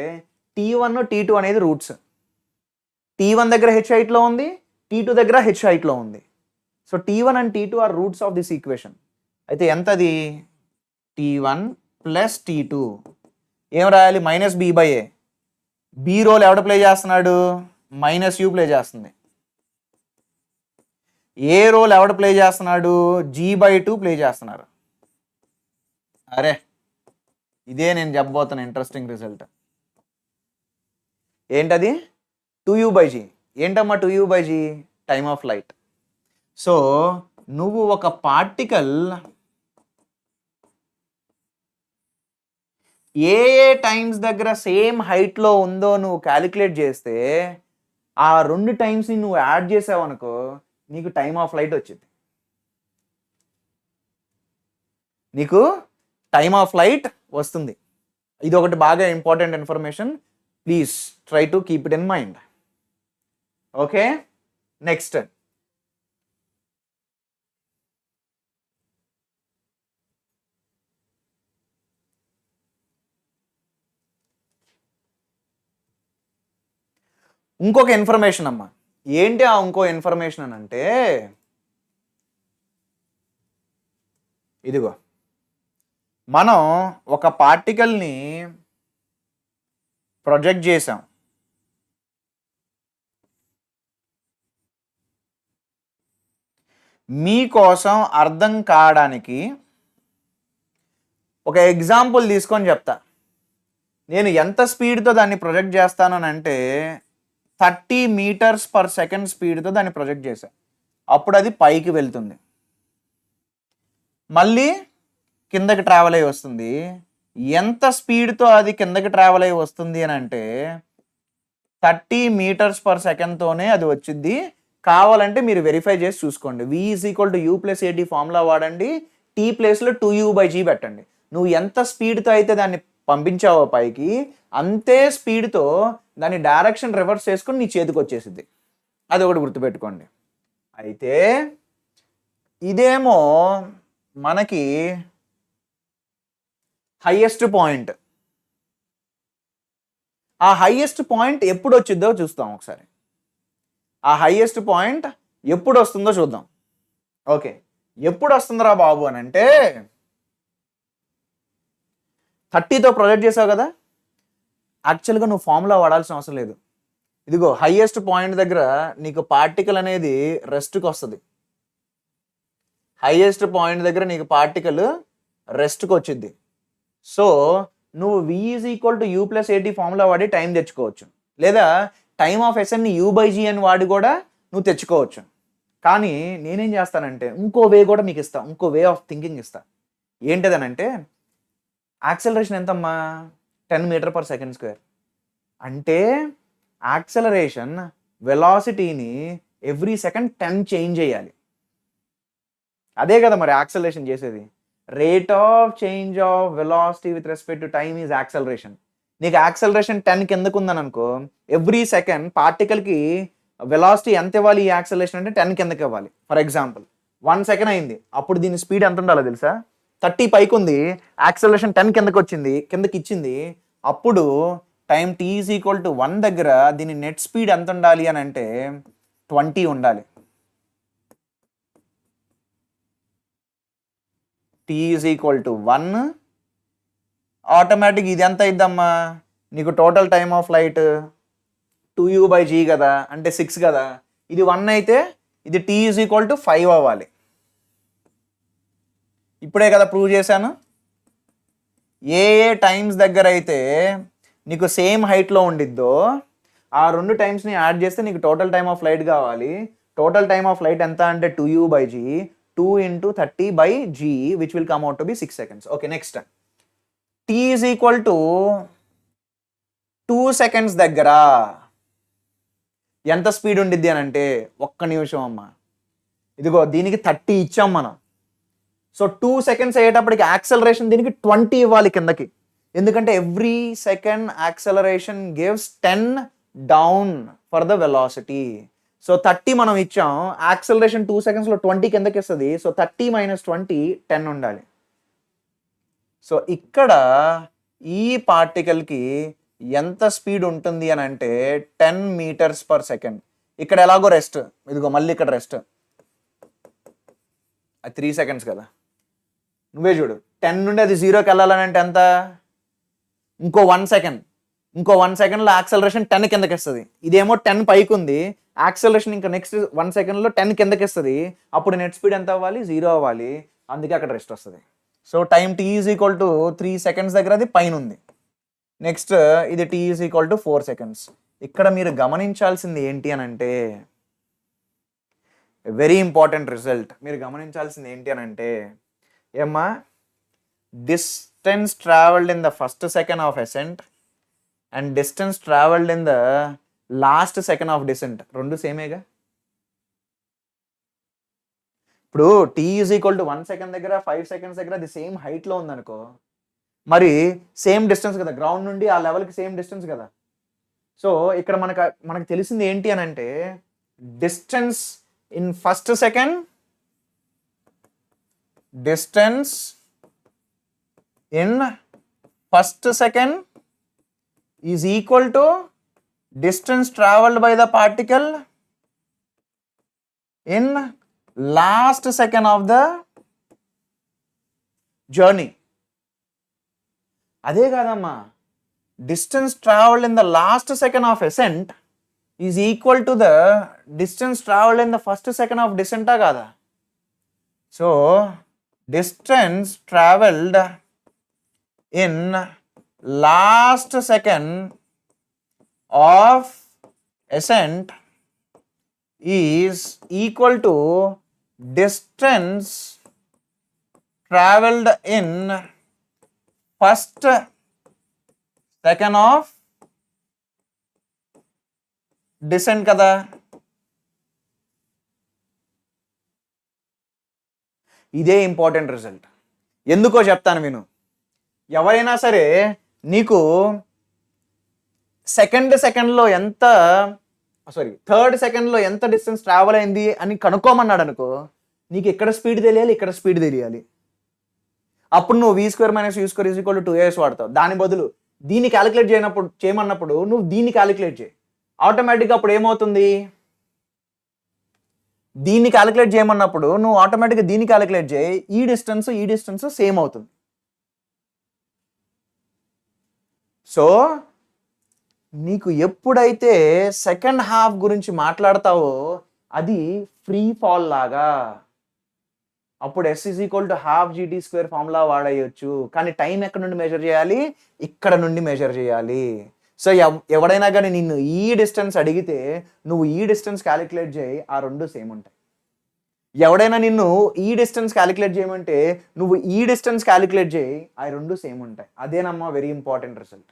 t1 t2 అనేది రూట్స్. t1 దగ్గర h హైట్లో ఉంది, t2 దగ్గర h హైట్లో ఉంది. So t1 and t2 are roots of this equation. అయితే ఎంతది? t1 ప్లస్ t2 ఏం రాయాలి? -b/a. b రోల్ ఎవడ ప్లే చేస్తున్నాడు? -u ప్లే చేస్తుంది. ఏ రోల్ ఎవడ ప్లే చేస్తున్నాడు? g/2 ప్లే చేస్తున్నారు. అరే ఇదే నేను చెప్పబోతున్న ఇంట్రెస్టింగ్ రిజల్ట్. ఏంటది? 2u/g. ఏంటమ్మా 2u/g? Time of light. So నువ్వు ఒక పార్టికల్ ఏ టైమ్స్ దగ్గర సేమ్ హైట్లో ఉందో నువ్వు క్యాలిక్యులేట్ చేస్తే ఆ 2 టైమ్స్ని నువ్వు యాడ్ చేసావు అనుకో, నీకు టైమ్ ఆఫ్ లైట్ వచ్చింది. నీకు టైమ్ ఆఫ్ లైట్ వస్తుంది. ఇది ఒకటి బాగా important information, please try to keep it in mind. Okay, next ఇంకొక ఇన్ఫర్మేషన్ అమ్మా. ఏంటి ఆ ఇంకో ఇన్ఫర్మేషన్ అని అంటే, ఇదిగో మనం ఒక పార్టికల్ని ప్రొజెక్ట్ చేసాం. మీకోసం అర్థం కావడానికి ఒక ఎగ్జాంపుల్ తీసుకొని చెప్తా. నేను ఎంత స్పీడ్తో దాన్ని ప్రొజెక్ట్ చేస్తానని అంటే 30 మీటర్స్ పర్ సెకండ్ స్పీడ్తో దాన్ని ప్రొజెక్ట్ చేశాను. అప్పుడు అది పైకి వెళ్తుంది, మళ్ళీ కిందకి ట్రావెల్ అయ్యి వస్తుంది. ఎంత స్పీడ్తో అది కిందకి ట్రావెల్ అయ్యి వస్తుంది అని అంటే 30 మీటర్స్ పర్ సెకండ్తోనే అది వచ్చింది. కావాలంటే మీరు వెరిఫై చేసి చూసుకోండి. v = u + at ఫార్ములా వాడండి, t ప్లేస్లో 2u/g పెట్టండి. నువ్వు ఎంత స్పీడ్తో అయితే దాన్ని పంపించావో పైకి, అంతే స్పీడ్తో దాని డైరెక్షన్ రివర్స్ చేసుకొని నీ చేతికి వచ్చేసింది. అది ఒకటి గుర్తుపెట్టుకోండి. అయితే ఇదేమో మనకి హైయెస్ట్ పాయింట్. ఆ హైయెస్ట్ పాయింట్ ఎప్పుడు వచ్చిందో చూస్తాం ఒకసారి. ఆ హైయెస్ట్ పాయింట్ ఎప్పుడు వస్తుందో చూద్దాం. ఓకే, ఎప్పుడు వస్తుందిరా బాబు అని అంటే 30తో ప్రొజెక్ట్ చేసావు కదా, యాక్చువల్గా నువ్వు ఫార్ములా వాడాల్సిన అవసరం లేదు. ఇదిగో హైయెస్ట్ పాయింట్ దగ్గర నీకు పార్టికల్ అనేది రెస్ట్కి వస్తుంది. హైయెస్ట్ పాయింట్ దగ్గర నీకు పార్టికల్ రెస్ట్కి వచ్చింది. సో నువ్వు v = u + at ఫార్ములా వాడి టైం తెచ్చుకోవచ్చు, లేదా టైమ్ ఆఫ్ ఎస్ఎన్ని u/g అని వాడి కూడా నువ్వు తెచ్చుకోవచ్చు. కానీ నేనేం చేస్తానంటే ఇంకో వే కూడా మీకు ఇస్తా, ఇంకో వే ఆఫ్ థింకింగ్ ఇస్తా. ఏంటిదనంటే యాక్సెలరేషన్ ఎంతమ్మా, 10 మీటర్/s². అంటే యాక్సెలరేషన్ వెలాసిటీని ఎవ్రీ సెకండ్ 10 చేంజ్ చేయాలి. అదే కదా మరి యాక్సెలరేషన్ చేసేది. Rate of change of velocity with respect to time is acceleration. నీకు యాక్సెలరేషన్ 10 కిందకు ఉందని అనుకో, ఎవ్రీ సెకండ్ పార్టికల్కి వెలాసిటీ ఎంత ఇవ్వాలి ఈ యాక్సెలరేషన్ అంటే 10 కిందకి ఇవ్వాలి. ఫర్ ఎగ్జాంపుల్ 1 సెకండ్ అయింది, అప్పుడు దీని స్పీడ్ ఎంత ఉండాలో తెలుసా? 30 పైకి ఉంది, యాక్సెలరేషన్ 10 కిందకి ఇచ్చింది. అప్పుడు టైం t = 1 దగ్గర దీని నెట్ స్పీడ్ ఎంత ఉండాలి అని అంటే 20 ఉండాలి. t = 1 ఆటోమేటిక్ ఇది ఎంత అయిద్దమ్మా, నీకు total time of flight 2u/g కదా, అంటే 6 కదా. ఇది 1 అయితే ఇది t = 5 అవ్వాలి. ఇప్పుడే కదా ప్రూవ్ చేశాను. ఏ టైమ్స్ దగ్గర అయితే నీకు సేమ్ హైట్లో ఉండిద్దో ఆ 2 టైమ్స్ని యాడ్ చేస్తే నీకు టోటల్ టైమ్ ఆఫ్ ఫ్లైట్ కావాలి. టోటల్ టైమ్ ఆఫ్ ఫ్లైట్ ఎంత అంటే 2u/g, 2 × 30/g, which will come out to be 6 seconds. Okay, next t = 2 seconds దగ్గర ఎంత స్పీడ్ ఉండిద్ది అని అంటే, ఒక్క నిమిషం అమ్మా, ఇదిగో దీనికి 30 ఇచ్చాం మనం. సో 2 seconds అయ్యేటప్పటికి యాక్సెలరేషన్ దీనికి 20 ఇవ్వాలి కిందకి. ఎందుకంటే every second acceleration gives 10 down for the velocity. So 30 మనం ఇచ్చాం, యాక్సెలరేషన్ 2 secondsలో 20 కిందకి ఇస్తుంది. సో 30 - 20 10 ఉండాలి. సో ఇక్కడ ఈ పార్టికల్కి ఎంత స్పీడ్ ఉంటుంది అని అంటే 10 meters/s. ఇక్కడ ఎలాగో రెస్ట్, ఇదిగో మళ్ళీ ఇక్కడ రెస్ట్, అది 3 seconds కదా. నువ్వే చూడు, 10 నుండి అది 0కి వెళ్ళాలని అంటే ఎంత, ఇంకో 1 second, ఇంకో 1 secondలో యాక్సెలరేషన్ 10 కిందకి ఇస్తుంది. ఇదేమో 10 పైకి ఉంది, యాక్సెలరేషన్ ఇంకా నెక్స్ట్ 1 secondలో 10 కిందకి ఇస్తుంది. అప్పుడు నెట్ స్పీడ్ ఎంత అవ్వాలి, 0 అవ్వాలి. అందుకే అక్కడ రెస్ట్ వస్తుంది. సో టైం t = 3 seconds దగ్గర అది పైన ఉంది. నెక్స్ట్ ఇది t = 4 seconds. ఇక్కడ మీరు గమనించాల్సింది ఏంటి అని అంటే, వెరీ ఇంపార్టెంట్ రిజల్ట్. మీరు గమనించాల్సింది ఏంటి అని అంటే, ఏమ్మా, distance travelled in the first second of ascent and distance travelled in the last second of descent రెండు సేమేగా. ఇప్పుడు t = 1 second దగ్గర 5 seconds దగ్గర అది సేమ్ హైట్లో ఉందనుకో, మరి సేమ్ డిస్టెన్స్ కదా, గ్రౌండ్ నుండి ఆ లెవెల్కి సేమ్ డిస్టెన్స్ కదా. సో ఇక్కడ మనకు తెలిసింది ఏంటి అని అంటే distance in first second, distance in first second is equal to distance traveled by the particle in last second of the journey. అదే కాదమ్మా, distance traveled in the last second of ascent is equal to the distance traveled in the first second of descent కాదా. So distance traveled in last second of ascent is equal to distance traveled in first second of descent కదా. ఇదే important result. ఎందుకో చెప్తాను విను. ఎవరైనా సరే నీకు third సెకండ్లో ఎంత డిస్టెన్స్ ట్రావెల్ అయింది అని కనుక్కోమన్నాడు అనుకో, నీకు ఇక్కడ స్పీడ్ తెలియాలి, ఇక్కడ స్పీడ్ తెలియాలి. అప్పుడు నువ్వు v² - u² = 2as వాడతావు. దాని బదులు దీన్ని క్యాలిక్యులేట్ చేయమన్నప్పుడు నువ్వు దీన్ని క్యాలిక్యులేట్ చేయి. ఆటోమేటిక్గా అప్పుడు ఏమవుతుంది, దీన్ని క్యాలిక్యులేట్ చేయమన్నప్పుడు నువ్వు ఆటోమేటిక్గా దీన్ని క్యాలిక్యులేట్ చేయి, ఈ డిస్టెన్స్ సేమ్ అవుతుంది. సో నీకు ఎప్పుడైతే సెకండ్ హాఫ్ గురించి మాట్లాడతావో అది ఫ్రీ ఫాల్ లాగా, అప్పుడు s = ½ GT² ఫార్ములా వాడేయచ్చు. కానీ టైం ఎక్కడ నుండి మెజర్ చేయాలి, ఇక్కడ నుండి మెజర్ చేయాలి. సో ఎవడైనా కానీ నిన్ను ఈ డిస్టెన్స్ అడిగితే నువ్వు ఈ డిస్టెన్స్ క్యాలిక్యులేట్ చేయి, ఆ రెండు సేమ్ ఉంటాయి. ఎవడైనా నిన్ను ఈ డిస్టెన్స్ క్యాలిక్యులేట్ చేయమంటే నువ్వు ఈ డిస్టెన్స్ క్యాలిక్యులేట్ చేయి, ఆ రెండు సేమ్ ఉంటాయి. అదేనమ్మా వెరీ ఇంపార్టెంట్ రిజల్ట్.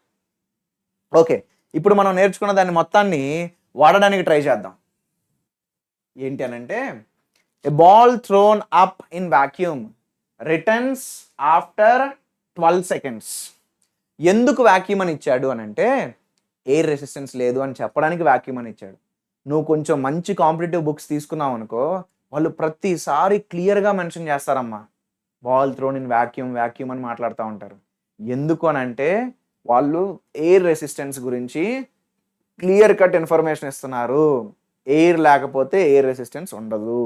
ఓకే, ఇప్పుడు మనం నేర్చుకున్న దాన్ని మొత్తాన్ని వాడడానికి ట్రై చేద్దాం. ఏంటి అనంటే, a ball thrown up in vacuum returns after 12 seconds. ఎందుకు వాక్యూమ్ అని ఇచ్చాడు అని అంటే, ఎయిర్ రెసిస్టెన్స్ లేదు అని చెప్పడానికి వాక్యూమ్ అని ఇచ్చాడు. నువ్వు కొంచెం మంచి కాంపిటేటివ్ బుక్స్ తీసుకున్నావు అనుకో, వాళ్ళు ప్రతిసారి క్లియర్గా మెన్షన్ చేస్తారమ్మా, బాల్ థ్రోన్ ఇన్ వాక్యూమ్ అని మాట్లాడుతూ ఉంటారు. ఎందుకు అని అంటే వాళ్ళు ఎయిర్ రెసిస్టెన్స్ గురించి క్లియర్ కట్ ఇన్ఫర్మేషన్ ఇస్తున్నారు. ఎయిర్ లేకపోతే ఎయిర్ రెసిస్టెన్స్ ఉండదు.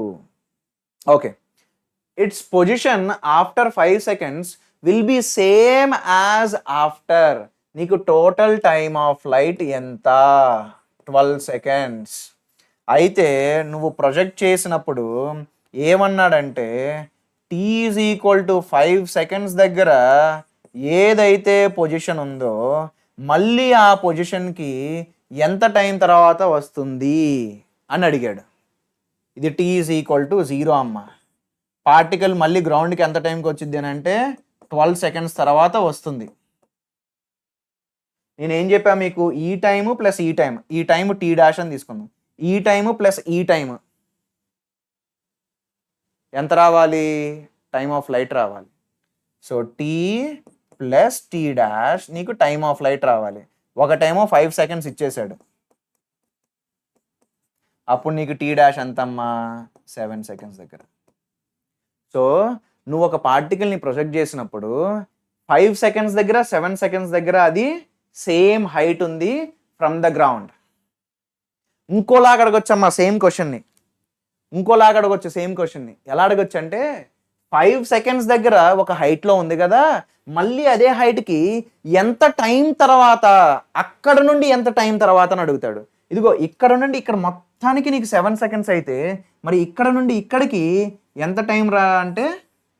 Okay, it's position after 5 seconds will be same as after. నీకు టోటల్ టైమ్ ఆఫ్ ఫ్లైట్ ఎంత, 12 seconds. అయితే నువ్వు ప్రొజెక్ట్ చేసినప్పుడు ఏమన్నాడంటే t = 5 seconds దగ్గర ఏదైతే పొజిషన్ ఉందో మళ్ళీ ఆ పొజిషన్కి ఎంత టైం తర్వాత వస్తుంది అని అడిగాడు. ఇది t = 0 అమ్మ. పార్టికల్ మళ్ళీ గ్రౌండ్కి ఎంత టైంకి వచ్చింది అని అంటే 12 seconds తర్వాత వస్తుంది. నేనేం చెప్పా మీకు, ఈ టైము ప్లస్ ఈ టైము t' అని తీసుకుందాం. ఈ టైము ప్లస్ ఈ టైము ఎంత రావాలి, టైమ్ ఆఫ్ ఫ్లైట్ రావాలి. సో t ప్లస్ t' నీకు టైమ్ ఆఫ్ ఫ్లైట్ రావాలి. ఒకటేమో 5 seconds ఇచ్చేసాడు, అప్పుడు నీకు t' ఎంతమ్మా, 7 seconds దగ్గర. సో నువ్వు ఒక పార్టికల్ని ప్రొజెక్ట్ చేసినప్పుడు 5 seconds దగ్గర 7 seconds దగ్గర అది సేమ్ హైట్ ఉంది ఫ్రమ్ ద గ్రౌండ్. ఇంకోలాగా అడగొచ్చమ్మా సేమ్ క్వశ్చన్ని, ఎలా అడగొచ్చు అంటే 5 seconds దగ్గర ఒక హైట్లో ఉంది కదా, మళ్ళీ అదే హైట్కి ఎంత టైం తర్వాత, అక్కడ నుండి ఎంత టైం తర్వాత అని అడుగుతాడు. ఇదిగో ఇక్కడ నుండి ఇక్కడ మొత్తానికి నీకు 7 seconds అయితే మరి ఇక్కడ నుండి ఇక్కడికి ఎంత టైం రా అంటే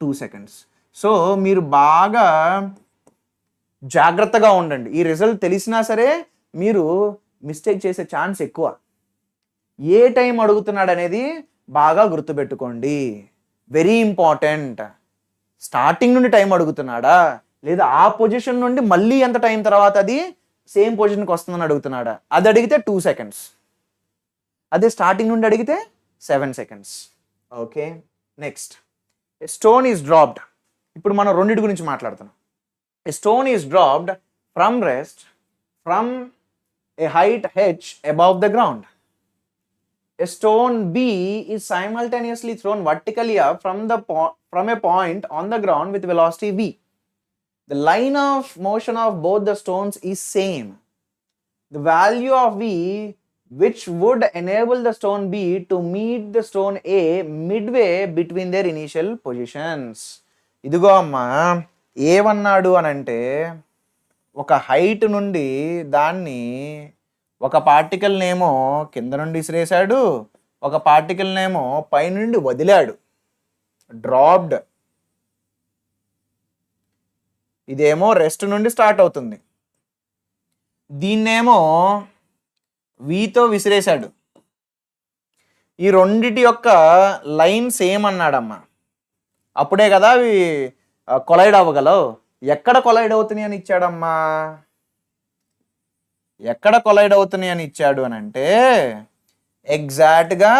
2 seconds. సో మీరు బాగా జాగ్రత్తగా ఉండండి. ఈ రిజల్ట్ తెలిసినా సరే మీరు మిస్టేక్ చేసే ఛాన్స్ ఎక్కువ. ఏ టైం అడుగుతున్నాడు అనేది బాగా గుర్తుపెట్టుకోండి, వెరీ ఇంపార్టెంట్. స్టార్టింగ్ నుండి టైం అడుగుతున్నాడా, లేదా ఆ పొజిషన్ నుండి మళ్ళీ ఎంత టైం తర్వాత అది సేమ్ పొజిషన్కి వస్తుందని అడుగుతున్నాడా. అది అడిగితే 2 seconds, అదే స్టార్టింగ్ నుండి అడిగితే 7 seconds. Okay, next, stone is dropped. ఇప్పుడు మనం రెండింటి గురించి మాట్లాడుతున్నాం. A stone is dropped from rest from a height h above the ground. A stone B is simultaneously thrown vertically up from a point on the ground with velocity v. The line of motion of both the stones is same. The value of v which would enable the stone B to meet the stone A midway between their initial positions. ఇదిగో అమ్మా ఏమన్నాడు అని అంటే ఒక height నుండి దాన్ని ఒక పార్టికల్నేమో కింద నుండి విసిరేశాడు, ఒక పార్టికల్నేమో పైనుండి వదిలాడు, డ్రాప్డ్. ఇదేమో రెస్ట్ నుండి స్టార్ట్ అవుతుంది, దీన్నేమో వీతో విసిరేశాడు. ఈ రెండిటి యొక్క లైన్ సేమ్ అన్నాడమ్మా. అప్పుడే కదా అవి కొలైడ్ అవ్వగలవు. ఎక్కడ కొలైడ్ అవుతున్నాయి అని ఇచ్చాడమ్మా? ఎక్కడ కొలైడ్ అవుతున్నాయి అని ఇచ్చాడు అని అంటే ఎగ్జాక్ట్గా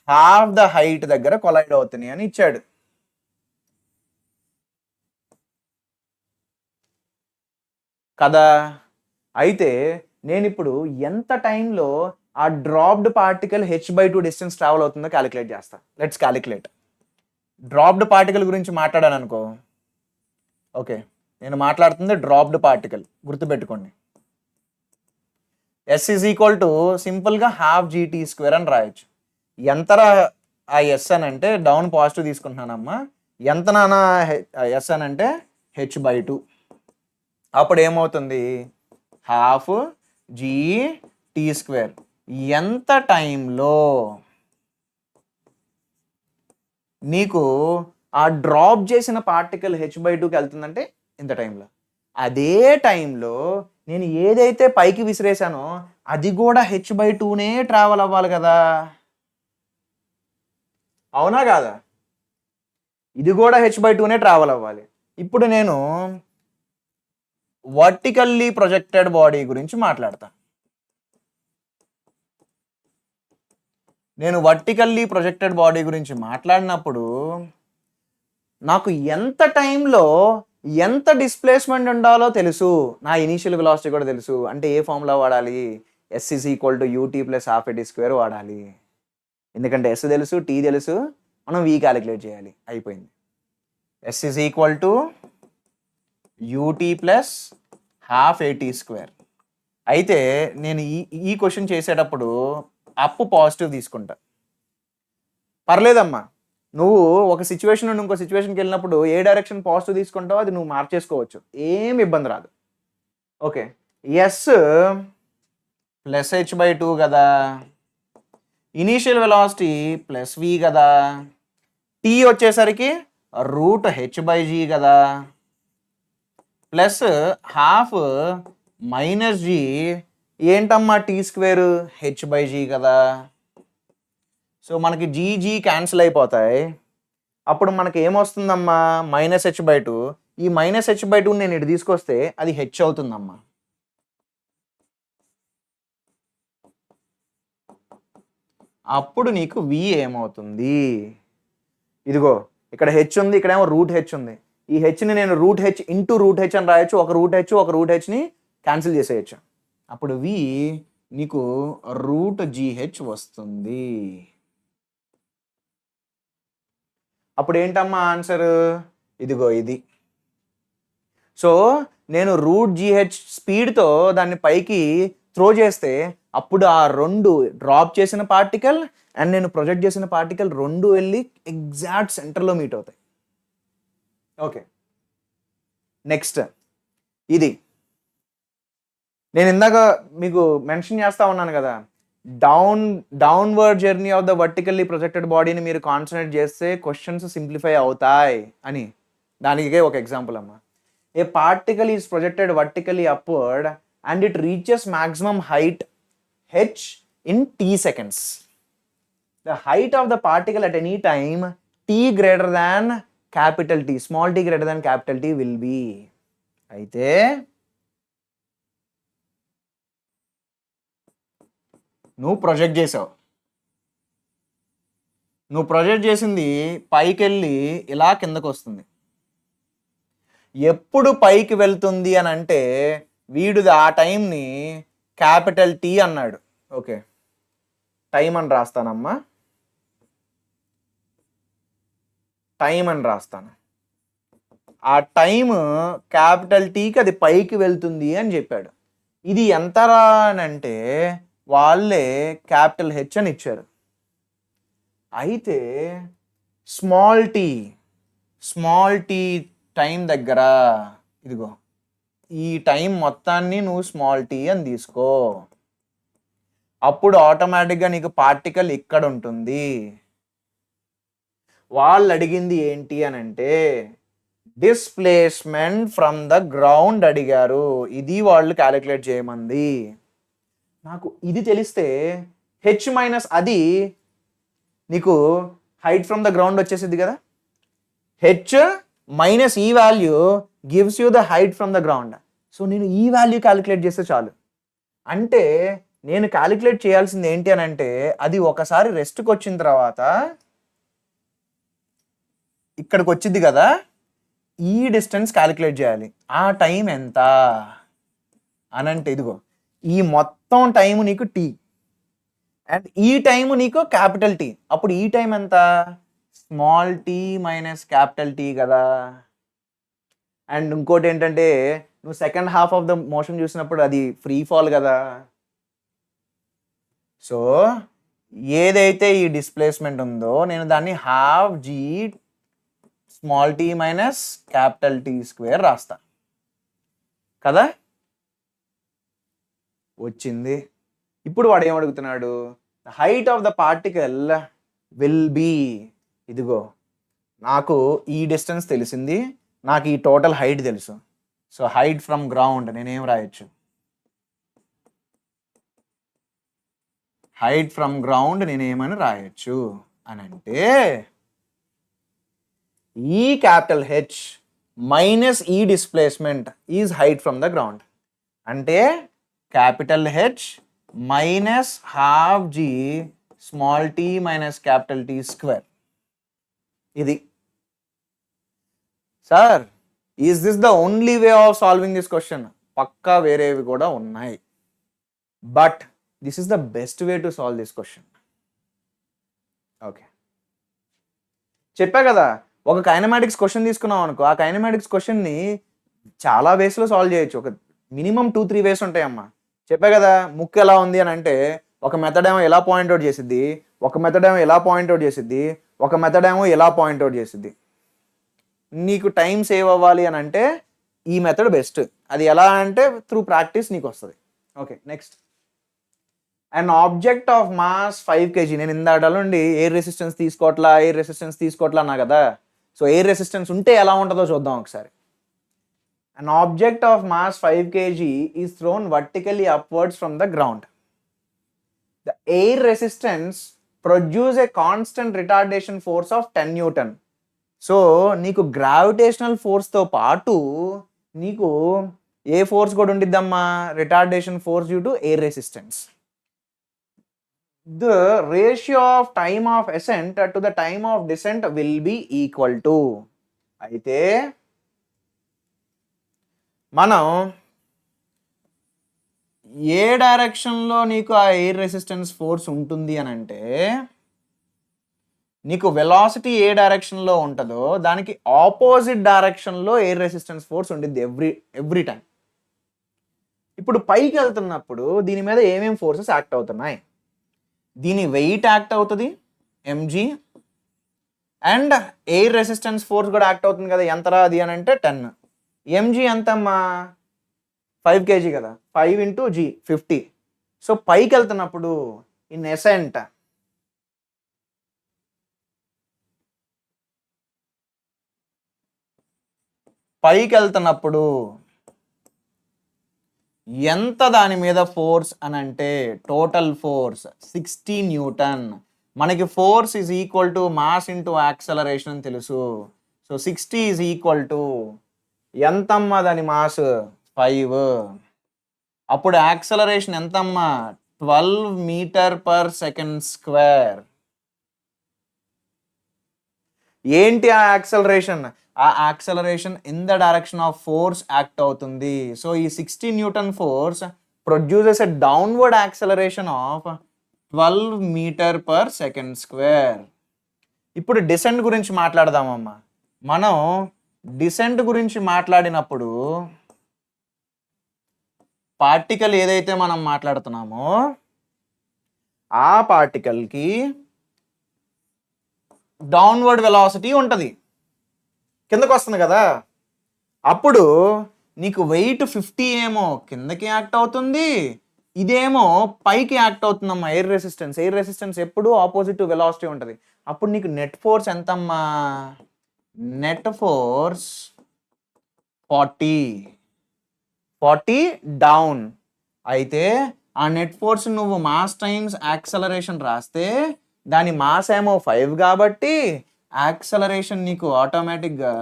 హాఫ్ ద హైట్ దగ్గర కొలైడ్ అవుతున్నాయి అని ఇచ్చాడు. కదా. అయితే నేను ఇప్పుడు ఎంత టైంలో ఆ dropped particle h/2 distance travel అవుతుందో క్యాలిక్యులేట్ చేస్తా. Let's calculate. డ్రాప్డ్ పార్టికల్ గురించి మాట్లాడాను అనుకో. ఓకే, నేను మాట్లాడుతుంది డ్రాప్డ్ పార్టికల్, గుర్తుపెట్టుకోండి. S ఈజ్ ఈక్వల్ టు సింపుల్గా ½ GT² అని రాయొచ్చు. ఎంతరా ఆ ఎస్ అని అంటే డౌన్ పాజిటివ్ తీసుకుంటున్నానమ్మా. ఎంత నానా ఎస్ అని అంటే h/2. అప్పుడు ఏమవుతుంది? ½ GT². ఎంత టైంలో నీకు ఆ డ్రాప్ చేసిన పార్టికల్ h/2కి వెళ్తుందంటే ఇంత టైంలో. అదే టైంలో నేను ఏదైతే పైకి విసిరేసానో అది కూడా h/2నే ట్రావెల్ అవ్వాలి కదా, అవునా కాదా? ఇది కూడా h/2నే ట్రావెల్ అవ్వాలి. ఇప్పుడు నేను వర్టికల్లీ ప్రొజెక్టెడ్ బాడీ గురించి మాట్లాడతా. నేను వర్టికల్లీ ప్రొజెక్టెడ్ బాడీ గురించి మాట్లాడినప్పుడు నాకు ఎంత టైంలో ఎంత డిస్ప్లేస్మెంట్ ఉండాలో తెలుసు, నా ఇనీషియల్ వెలాసిటీ కూడా తెలుసు. అంటే ఏ ఫార్ములా వాడాలి? S is equal to ut + ½ వాడాలి. ఎందుకంటే S తెలుసు, T తెలుసు, మనం V క్యాలిక్యులేట్ చేయాలి. అయిపోయింది. S is equal to ut + ½ అయితే నేను ఈ క్వశ్చన్ చేసేటప్పుడు అప్ పాజిటివ్ తీసుకుంటా. పర్లేదమ్మా, నువ్వు ఒక సిచ్యువేషన్ నుండి ఇంకో సిచ్యువేషన్కి వెళ్ళినప్పుడు ఏ డైరెక్షన్ పాజిటివ్ తీసుకుంటావో అది నువ్వు మార్చేసుకోవచ్చు, ఏం ఇబ్బంది రాదు. ఓకే, S + h/2 కదా, ఇనీషియల్ వెలాసిటీ +v కదా, T వచ్చేసరికి √h/g కదా, ప్లస్ ½ - g ఏంటమ్మా T² h/g కదా. సో మనకి g క్యాన్సిల్ అయిపోతాయి. అప్పుడు మనకి ఏమొస్తుందమ్మా? -h/2. ఈ -h/2 నేను ఇటు తీసుకొస్తే అది h అవుతుందమ్మా. అప్పుడు నీకు v ఏమవుతుంది? ఇదిగో ఇక్కడ h ఉంది, ఇక్కడేమో √h ఉంది. ఈ హెచ్ని నేను √h ఇంటూ √h అని రాయొచ్చు. ఒక √hని క్యాన్సిల్ చేసేయచ్చు. అప్పుడు v నీకు √gh వస్తుంది. అప్పుడు ఏంటమ్మా ఆన్సర్? ఇదిగో ఇది. సో నేను √gh స్పీడ్తో దాన్ని పైకి త్రో చేస్తే అప్పుడు ఆ రెండు డ్రాప్ చేసిన పార్టికల్ అండ్ నేను ప్రొజెక్ట్ చేసిన పార్టికల్ రెండు వెళ్ళి ఎగ్జాక్ట్ సెంటర్లో మీట్ అవుతాయి. ఓకే, నెక్స్ట్ ఇది నేను ఇందాక మీకు మెన్షన్ చేస్తా ఉన్నాను కదా, downward journey of the vertically projected బాడీని మీరు కాన్సన్ట్రేట్ చేస్తే క్వశ్చన్స్ సింప్లిఫై అవుతాయి అని. దానికే ఒక ఎగ్జాంపుల్ అమ్మా. A particle is projected vertically upward and it reaches maximum height h in t seconds. The height of the particle at any time t greater than capital T, small t greater than capital T will be. అయితే నువ్వు project చేసావు, నువ్వు project చేసింది పైకి వెళ్ళి ఇలా కిందకు వస్తుంది. ఎప్పుడు పైకి వెళ్తుంది అని అంటే వీడు ఆ టైంని క్యాపిటల్ టీ అన్నాడు. ఓకే, టైం అని రాస్తానమ్మా, టైం అని రాస్తాను. ఆ టైం క్యాపిటల్ టీకి అది పైకి వెళ్తుంది అని చెప్పాడు. ఇది ఎంతరా అని అంటే వాళ్ళే క్యాపిటల్ హెచ్ అని ఇచ్చారు. అయితే స్మాల్ టీ టైం దగ్గర ఇదిగో ఈ టైం మొత్తాన్ని నువ్వు స్మాల్ టీ అని తీసుకో, అప్పుడు ఆటోమేటిక్గా నీకు పార్టికల్ ఇక్కడ ఉంటుంది. వాళ్ళు అడిగింది ఏంటి అని అంటే డిస్ప్లేస్మెంట్ ఫ్రమ్ ద గ్రౌండ్ అడిగారు. ఇది వాళ్ళు క్యాలిక్యులేట్ చేయమంది. నాకు ఇది తెలిస్తే హెచ్ మైనస్ అది నీకు హైట్ ఫ్రమ్ ద గ్రౌండ్ వచ్చేసింది కదా. హెచ్ మైనస్ ఈ value gives you the height from the ground. So నేను ఈ వాల్యూ క్యాలిక్యులేట్ చేస్తే చాలు. అంటే నేను క్యాలిక్యులేట్ చేయాల్సింది ఏంటి అని అంటే అది ఒకసారి రెస్ట్కి వచ్చిన తర్వాత ఇక్కడికి వచ్చింది కదా, ఈ డిస్టెన్స్ క్యాలిక్యులేట్ చేయాలి. ఆ టైం ఎంత అని అంటే ఇదిగో ఈ మొత్తం టైం నీకు టీ అండ్ ఈ టైం నీకు క్యాపిటల్ టీ. అప్పుడు ఈ టైం ఎంత? Small t minus capital t కదా. అండ్ ఇంకోటి ఏంటంటే నువ్వు second half of the motion చూసినప్పుడు అది ఫ్రీ ఫాల్ కదా. సో ఏదైతే ఈ డిస్ప్లేస్మెంట్ ఉందో నేను దాన్ని half g small t minus capital t square రాస్తా కదా. వచ్చింది. ఇప్పుడు వాడు ఏమడుగుతున్నాడు? Height of the particle will be, ఇదిగో నాకు ఈ డిస్టెన్స్ తెలిసింది, నాకు ఈ టోటల్ హైట్ తెలుసు. సో హైట్ ఫ్రమ్ గ్రౌండ్ నేనేం రాయొచ్చు? హైట్ ఫ్రమ్ గ్రౌండ్ నేనేమని రాయొచ్చు అని అంటే ఈ క్యాపిటల్ హెచ్ మైనస్ ఈ displacement is height from the ground. అంటే capital h minus half g small t minus capital t square. ఇది sir, is this the only way of solving this question? పక్కా వేరేవి కూడా ఉన్నాయి, but this is the best way to solve this question. Okay, చెప్పా కదా, ఒక kinematics question తీసుకున్నాం అనుకో, ఆ కైనమాటిక్స్ క్వశ్చన్ని చాలా వేస్లో సాల్వ్ చేయొచ్చు. ఒక మినిమం 2-3 వేస్ ఉంటాయమ్మా. చెప్పా కదా, ముక్కు ఎలా ఉంది అని అంటే ఒక మెథడ్ ఏమో ఎలా పాయింట్అవుట్ చేసిద్ది, ఒక మెథడ్ ఏమో ఎలా పాయింట్అవుట్ చేసిద్ది, ఒక మెథడ్ ఏమో ఎలా పాయింట్అవుట్ చేసిద్ది. నీకు టైం సేవ్ అవ్వాలి అని అంటే ఈ మెథడ్ బెస్ట్. అది ఎలా అంటే త్రూ ప్రాక్టీస్ నీకు వస్తుంది. Okay, next. And object of mass 5 kg. నేను ఇందాక నుండి ఎయిర్ రెసిస్టెన్స్ తీసుకోవట్లా అన్నా కదా. సో ఎయిర్ రెసిస్టెన్స్ ఉంటే ఎలా ఉంటుందో చూద్దాం ఒకసారి. An object of mass 5 kg is thrown vertically upwards from the ground. The air resistance produces a constant retardation force of 10 Newton. So నీకు గ్రావిటేషనల్ ఫోర్స్తో పాటు నీకు ఏ ఫోర్స్ కూడా ఉండిద్దమ్మా? Retardation force due to air resistance. The ratio of time of ascent to the time of descent will be equal to. అయితే మనం ఏ డైరెక్షన్లో నీకు ఆ ఎయిర్ రెసిస్టెన్స్ ఫోర్స్ ఉంటుంది అని అంటే నీకు వెలాసిటీ ఏ డైరెక్షన్లో ఉంటుందో దానికి ఆపోజిట్ డైరెక్షన్లో ఎయిర్ రెసిస్టెన్స్ ఫోర్స్ ఉండిద్ది ఎవ్రీ టైం. ఇప్పుడు పైకి వెళ్తున్నప్పుడు దీని మీద ఏమేమి ఫోర్సెస్ యాక్ట్ అవుతున్నాయి? దీని వెయిట్ యాక్ట్ అవుతుంది mg, and air resistance force కూడా యాక్ట్ అవుతుంది కదా. ఎంతరా అది అని అంటే 10. mg ఎంతమ్మా? 5 kg కదా. 5 × g 50. సో పైకి వెళ్తున్నప్పుడు ఇన్ ఎసెంట్ ఎంత దాని మీద ఫోర్స్ అని అంటే టోటల్ ఫోర్స్ 60 న్యూటన్. మనకి force is equal to mass into acceleration అని తెలుసు. సో 60 ఈజ్ ఈక్వల్ టు ఎంతమ్మా దాని మాస్? 5. అప్పుడు యాక్సలరేషన్ ఎంతమ్మా? 12 మీటర్/సెకండ్ స్క్వేర్. ఏంటి ఆ యాక్సలరేషన్? ఆ acceleration in the direction of force act అవుతుంది. సో ఈ 60 newton force produces a downward acceleration of 12 metre per second square. ఇప్పుడు డిసెంట్ గురించి మాట్లాడదామమ్మా. మనం డిసెంట్ గురించి మాట్లాడినప్పుడు పార్టికల్ ఏదైతే మనం మాట్లాడుతున్నామో ఆ పార్టికల్కి డౌన్వర్డ్ వెలాసిటీ ఉంటుంది, కిందకు వస్తుంది కదా. అప్పుడు నీకు వెయిట్ 50 ఏమో కిందకి యాక్ట్ అవుతుంది, ఇదేమో పైకి యాక్ట్ అవుతుందమ్మా. ఎయిర్ రెసిస్టెన్స్ ఎప్పుడు ఆపోజిట్ టు వెలాసిటీ ఉంటుంది. అప్పుడు నీకు నెట్ ఫోర్స్ ఎంతమ్మా? Net force 40 down. అయితే ఆ నెట్ ఫోర్స్ నువ్వు మాస్ టైమ్స్ యాక్సలరేషన్ రాస్తే దాని మాస్ ఏమో 5 కాబట్టి యాక్సలరేషన్ నీకు ఆటోమేటిక్గా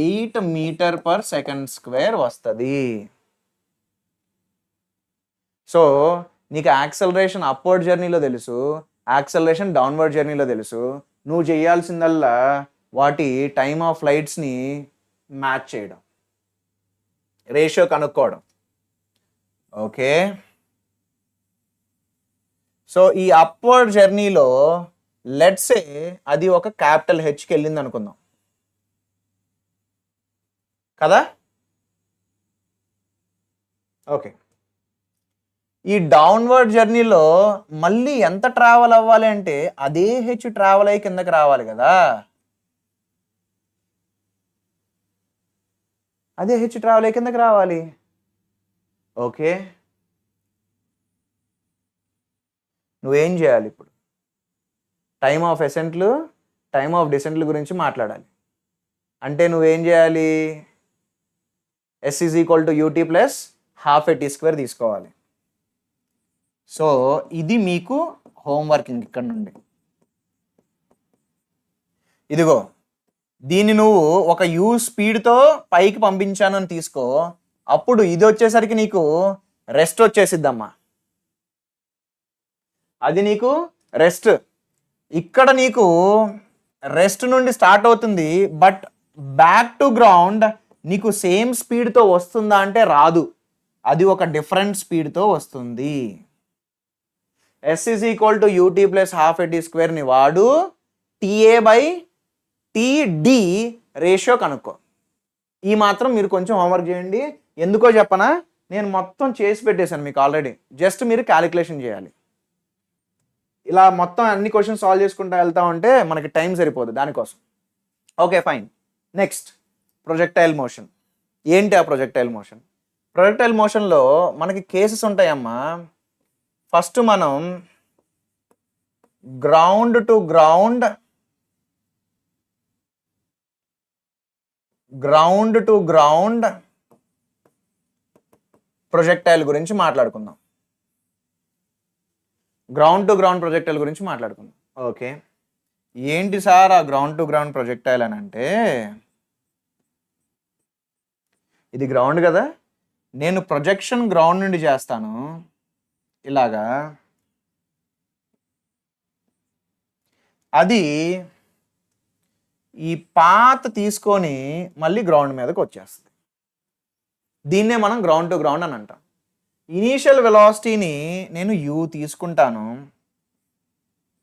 8 మీటర్ పర్ సెకండ్ స్క్వేర్ వస్తుంది. సో నీకు యాక్సలరేషన్ అప్వర్డ్ జర్నీలో తెలుసు, యాక్సలరేషన్ డౌన్వర్డ్ జర్నీలో తెలుసు. నువ్వు చేయాల్సిందల్లా వాటి టైమ్ ఆఫ్ ఫ్లైట్స్ని మ్యాచ్ చేయడం, రేషియో కనుక్కోవడం. ఓకే, సో ఈ అప్వర్డ్ జర్నీలో లెట్స్ సే అది ఒక క్యాపిటల్ హెచ్కి వెళ్ళింది అనుకుందాం కదా. ఓకే, ఈ డౌన్వర్డ్ జర్నీలో మళ్ళీ ఎంత ట్రావెల్ అవ్వాలి అంటే అదే హెచ్ ట్రావెల్ అయ్యి కిందకి రావాలి కదా. అదే హెచ్ ట్రావెల్ అయ్యి కిందకి రావాలి. ఓకే, నువ్వేం చేయాలి ఇప్పుడు? టైమ్ ఆఫ్ అసెంట్లు, టైమ్ ఆఫ్ డిసెంట్లు గురించి మాట్లాడాలి. అంటే నువ్వేం చేయాలి? S is equal to UT plus ½ AT² తీసుకోవాలి. సో ఇది మీకు హోంవర్కింగ్ ఇక్కడ నుండి. ఇదిగో దీన్ని నువ్వు ఒక U స్పీడ్తో పైకి పంపించాను అని తీసుకో. అప్పుడు ఇది వచ్చేసరికి నీకు రెస్ట్ వచ్చేసిద్దమ్మా. అది నీకు రెస్ట్. ఇక్కడ నీకు రెస్ట్ నుండి స్టార్ట్ అవుతుంది, బట్ బ్యాక్ టు గ్రౌండ్ నీకు సేమ్ స్పీడ్తో వస్తుందా అంటే రాదు. అది ఒక డిఫరెంట్ స్పీడ్తో వస్తుంది. S is equal to UT plus ½ AT²ని వాడు TA/TD రేషియో కనుక్కో. ఈ మాత్రం మీరు కొంచెం హోంవర్క్ చేయండి. ఎందుకో చెప్పనా, నేను మొత్తం చేసి పెట్టేశాను మీకు ఆల్రెడీ. జస్ట్ మీరు క్యాలిక్యులేషన్ చేయాలి. ఇలా మొత్తం అన్ని క్వశ్చన్స్ సాల్వ్ చేసుకుంటూ వెళ్తా ఉంటే మనకి టైం సరిపోదు దానికోసం. Okay fine. Next projectile motion. ఏంటి ఆ ప్రొజెక్టైల్ మోషన్? ప్రొజెక్టైల్ మోషన్లో మనకి కేసెస్ ఉంటాయమ్మా. ఫస్ట్ మనం గ్రౌండ్ టు గ్రౌండ్ ప్రొజెక్టైల్ గురించి మాట్లాడుకుందాం. గ్రౌండ్ టు గ్రౌండ్ ప్రొజెక్టైల్ గురించి మాట్లాడుకుందాం. ఓకే, ఏంటి సార్ ఆ గ్రౌండ్ టు గ్రౌండ్ ప్రొజెక్టైల్ అని అంటే, ఇది గ్రౌండ్ కదా, నేను ప్రొజెక్షన్ గ్రౌండ్ నుండి చేస్తాను ఇలాగా. అది ఈ పాత్ తీసుకొని మళ్ళీ గ్రౌండ్ మీదకి వచ్చేస్తుంది. దీన్నే మనం గ్రౌండ్ టు గ్రౌండ్ అని అంటాం. ఇనీషియల్ వెలాసిటీని నేను U తీసుకుంటాను,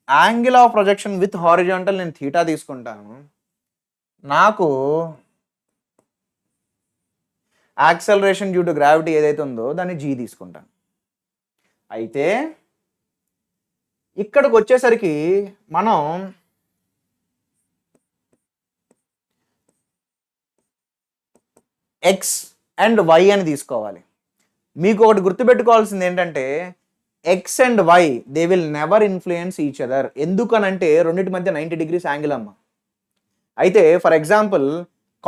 angle of projection with horizontal నేను θ తీసుకుంటాను, నాకు యాక్సలరేషన్ డ్యూ టు గ్రావిటీ ఏదైతే ఉందో దాన్ని G తీసుకుంటాను. అయితే ఇక్కడికి వచ్చేసరికి మనం X అండ్ Y అని తీసుకోవాలి. మీకు ఒకటి గుర్తుపెట్టుకోవాల్సింది ఏంటంటే x and y they will never influence each other. ఎందుకనంటే రెండింటి మధ్య 90 degrees యాంగిల్ అమ్మ. అయితే for example